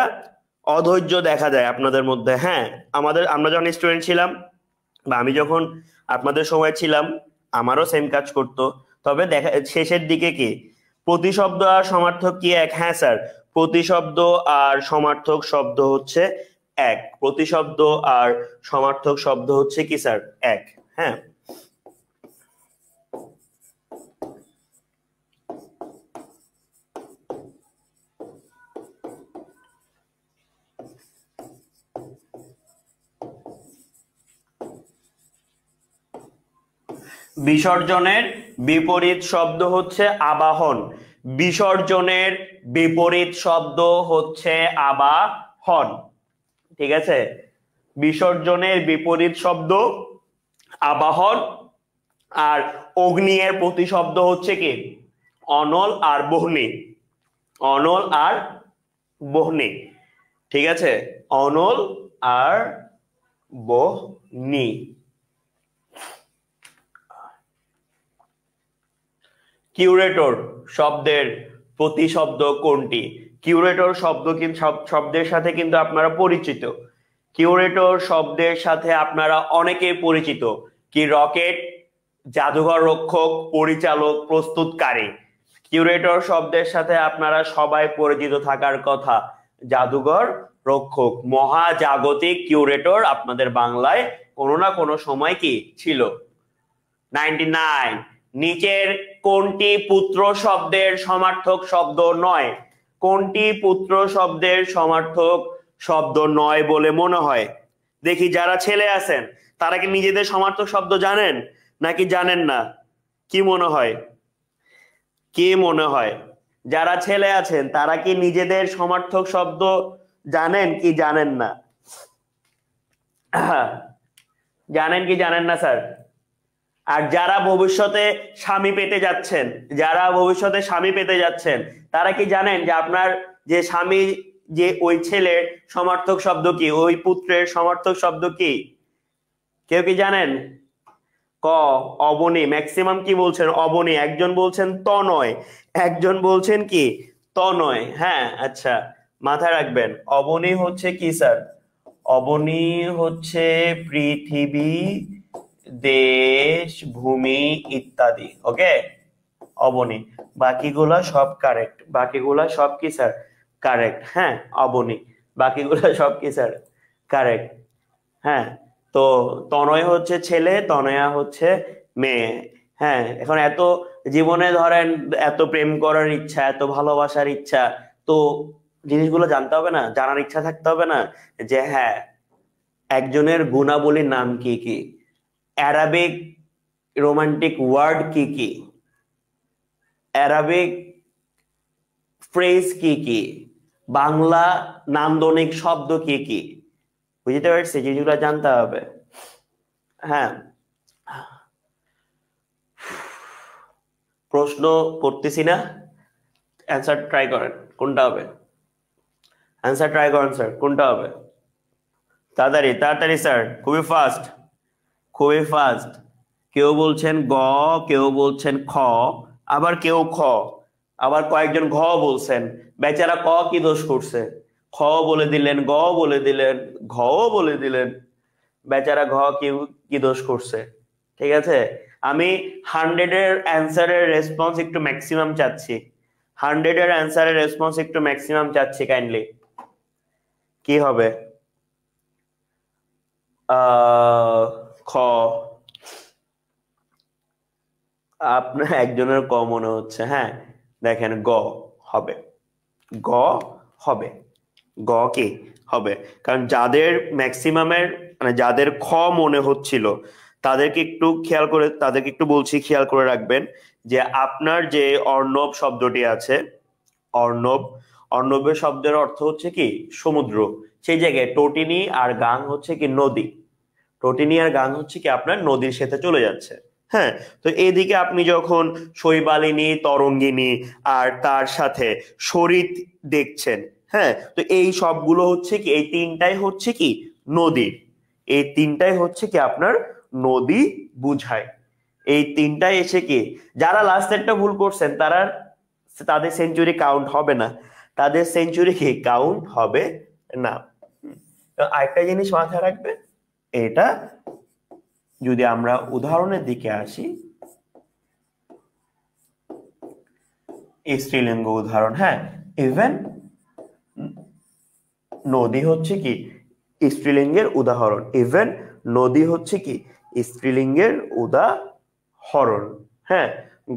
অধৈর্য দেখা যায় আপনাদের মধ্যে। হ্যাঁ, আমরা যখন স্টুডেন্ট ছিলাম বা আমি যখন আপনাদের সময় ছিলাম, আমারও সেম কাজ করতো। তবে দেখা শেষের দিকে কি প্রতিশব্দ আর সমার্থক কি এক? হ্যাঁ স্যার, প্রতিশব্দ আর সমার্থক শব্দ হচ্ছে এক। প্রতিশব্দ আর সমার্থক শব্দ হচ্ছে কি স্যার? এক। হ্যাঁ, বিসর্জনের বিপরীত শব্দ হচ্ছে আবাহন। বিসর্জনের বিপরীত শব্দ হচ্ছে আবাহন। ঠিক আছে, বিসর্জনের বিপরীত শব্দ আবাহন। আর অগ্নিয়ের প্রতিশব্দ হচ্ছে কি অনল আর বহ্নি। অনল আর বহ্নি। ঠিক আছে, অনল আর বহ্নি। কিউরেটর শব্দের প্রতিশব্দ কোনটি? কিউরেটর শব্দ কিন্তু শব্দের সাথে কিন্তু আপনারা পরিচিত। কিউরেটর শব্দের সাথে আপনারা অনেকেই পরিচিত। কি রকেট, জাদুঘর রক্ষক, পরিচালক, প্রস্তুতকারী। কিউরেটর শব্দের সাথে আপনারা সবাই পরিচিত থাকার কথা। জাদুঘর রক্ষক, মহাজাগতিক কিউরেটর আপনাদের বাংলায় কোনো না কোনো সময় কি ছিল? 99 নিচের কোনটি পুত্র শব্দের সমার্থক শব্দ নয়? কোনটি পুত্র শব্দের সমার্থক শব্দ নয় বলে মনে হয়? দেখি যারা ছেলে আছেন তারা কি নিজেদের সমার্থক শব্দ জানেন নাকি জানেন না? কি মনে হয়? কি মনে হয়? যারা ছেলে আছেন তারা কি নিজেদের সমার্থক শব্দ জানেন কি জানেন না? জানেন কি জানেন না স্যার? আর যারা ভবিষ্যতে স্বামী পেতে যাচ্ছেন, যারা ভবিষ্যতে স্বামী পেতে যাচ্ছেন তারা কি জানেন যে আপনার যে স্বামী, যে ওই ছেলের সমার্থক শব্দ কি, ওই পুত্রের সমার্থক শব্দ কি? কেউ কি জানেন? ক অবনী। ম্যাক্সিমাম কি বলছেন? অবনী। একজন বলছেন তনয়, একজন বলছেন কি তনয়। হ্যাঁ আচ্ছা, মাথায় রাখবেন অবনী হচ্ছে কি স্যার? অবনী হচ্ছে পৃথিবী, দেশ, ভূমি ইত্যাদি। ওকে, অবনী। বাকিগুলা সব কারেক্ট, বাকিগুলা সব কি স্যার? কারেক্ট। হ্যাঁ অবনী, বাকিগুলা সব কি স্যার? কারেক্ট। হ্যাঁ, তো তনয় হচ্ছে ছেলে, তনয়া হচ্ছে মেয়ে। হ্যাঁ, এখন এত জীবনে ধরেন এত প্রেম করার ইচ্ছা, এত ভালোবাসার ইচ্ছা, তো জিনিসগুলো জানতে হবে না? জানার ইচ্ছা থাকতে হবে না যে হ্যাঁ একজনের গুণাবলীর নাম কি কি, অ্যারাবিক রোমান্টিক ওয়ার্ড কি কি, অ্যারাবিক ফ্রেজ কি কি, বাংলা নান্দনিক শব্দ কি কি, বুঝতে পারছি? জিনিসগুলো জানতে হবে। হ্যাঁ, প্রশ্ন করতেছি না, অ্যান্সার ট্রাই করেন কোনটা হবে। অ্যান্সার ট্রাই করেন স্যার, কোনটা হবে? তাড়াতাড়ি তাড়াতাড়ি স্যার, খুবই ফাস্ট, খুবই ফাস্ট। কেউ বলছেন গ, কেউ বলছেন খ, আবার কেউ খ, আবার কয়েকজন ঘ বলছেন। বেচারা ক কি দোষ করছে? খ বলে দিলেন, গ বলে দিলেন, ঘ বলে দিলেন। বেচারা ঘ কি কি দোষ করছে? ঠিক আছে, আমি 100 এর অ্যান্সারের রেসপন্স একটু ম্যাক্সিমাম চাচ্ছি। 100 এর অ্যান্সারের রেসপন্স একটু ম্যাক্সিমাম চাচ্ছি কাইন্ডলি। কি হবে? খ। আপনার একজনের ক মনে হচ্ছে। হ্যাঁ দেখেন গ হবে, গ হবে, গ কি হবে? কারণ যাদের ম্যাক্সিমামের মানে যাদের খ মনে হচ্ছিল তাদেরকে একটু খেয়াল করে, তাদেরকে একটু বলছি খেয়াল করে রাখবেন যে আপনার যে অর্ণব শব্দটি আছে, অর্ণব, অর্ণবের শব্দের অর্থ হচ্ছে কি সমুদ্র। সেই জায়গায় টটিনি আর গাং হচ্ছে কি নদী। টটিনি আর গাং হচ্ছে কি আপনার নদীর সাথে চলে যাচ্ছে। হ্যাঁ, তো এদিকে আপনি যখন শৈবালিনী, তরঙ্গিনী আর তার সাথে সরিত দেখছেন, হ্যাঁ, তো এই সবগুলো হচ্ছে কি, এই তিনটাই হচ্ছে কি নদী। এই তিনটাই হচ্ছে কি আপনার নদী বুঝায়। এই তিনটাই এসে কি, যারা লাস্টেরটা ভুল করছেন তারা, তাদের সেঞ্চুরি কাউন্ট হবে না, তাদের সেঞ্চুরি কি কাউন্ট হবে না। তো আরেকটা জিনিস মাথায় রাখবে, এটা যদি আমরা উদাহরণের দিকে আসি, স্ত্রীলিঙ্গ উদাহরণ। হ্যাঁ, ইভেন নদী হচ্ছে কি স্ত্রীলিঙ্গের উদাহরণ, ইভেন নদী হচ্ছে কি স্ত্রীলিঙ্গের উদাহরণ। হ্যাঁ,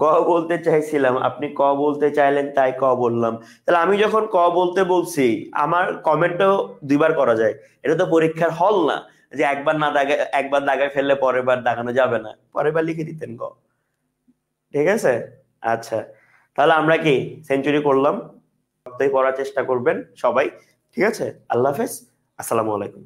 গ বলতে চাইছিলাম, আপনি ক বলতে চাইলেন তাই ক বললাম। তাহলে আমি যখন ক বলতে বলছি আমার কমেন্টও দুইবার করা যায়। এটা তো পরীক্ষার হল না যে একবার না দাগে, একবার দাগায় ফেললে পরের বার দাগানো যাবে না, পরের বার লিখে দিতেন ক। ঠিক আছে, আচ্ছা, তাহলে আমরা কি সেঞ্চুরি করলাম। পড়ার চেষ্টা করবেন সবাই। ঠিক আছে, আল্লাহ হাফেজ, আসসালামু আলাইকুম।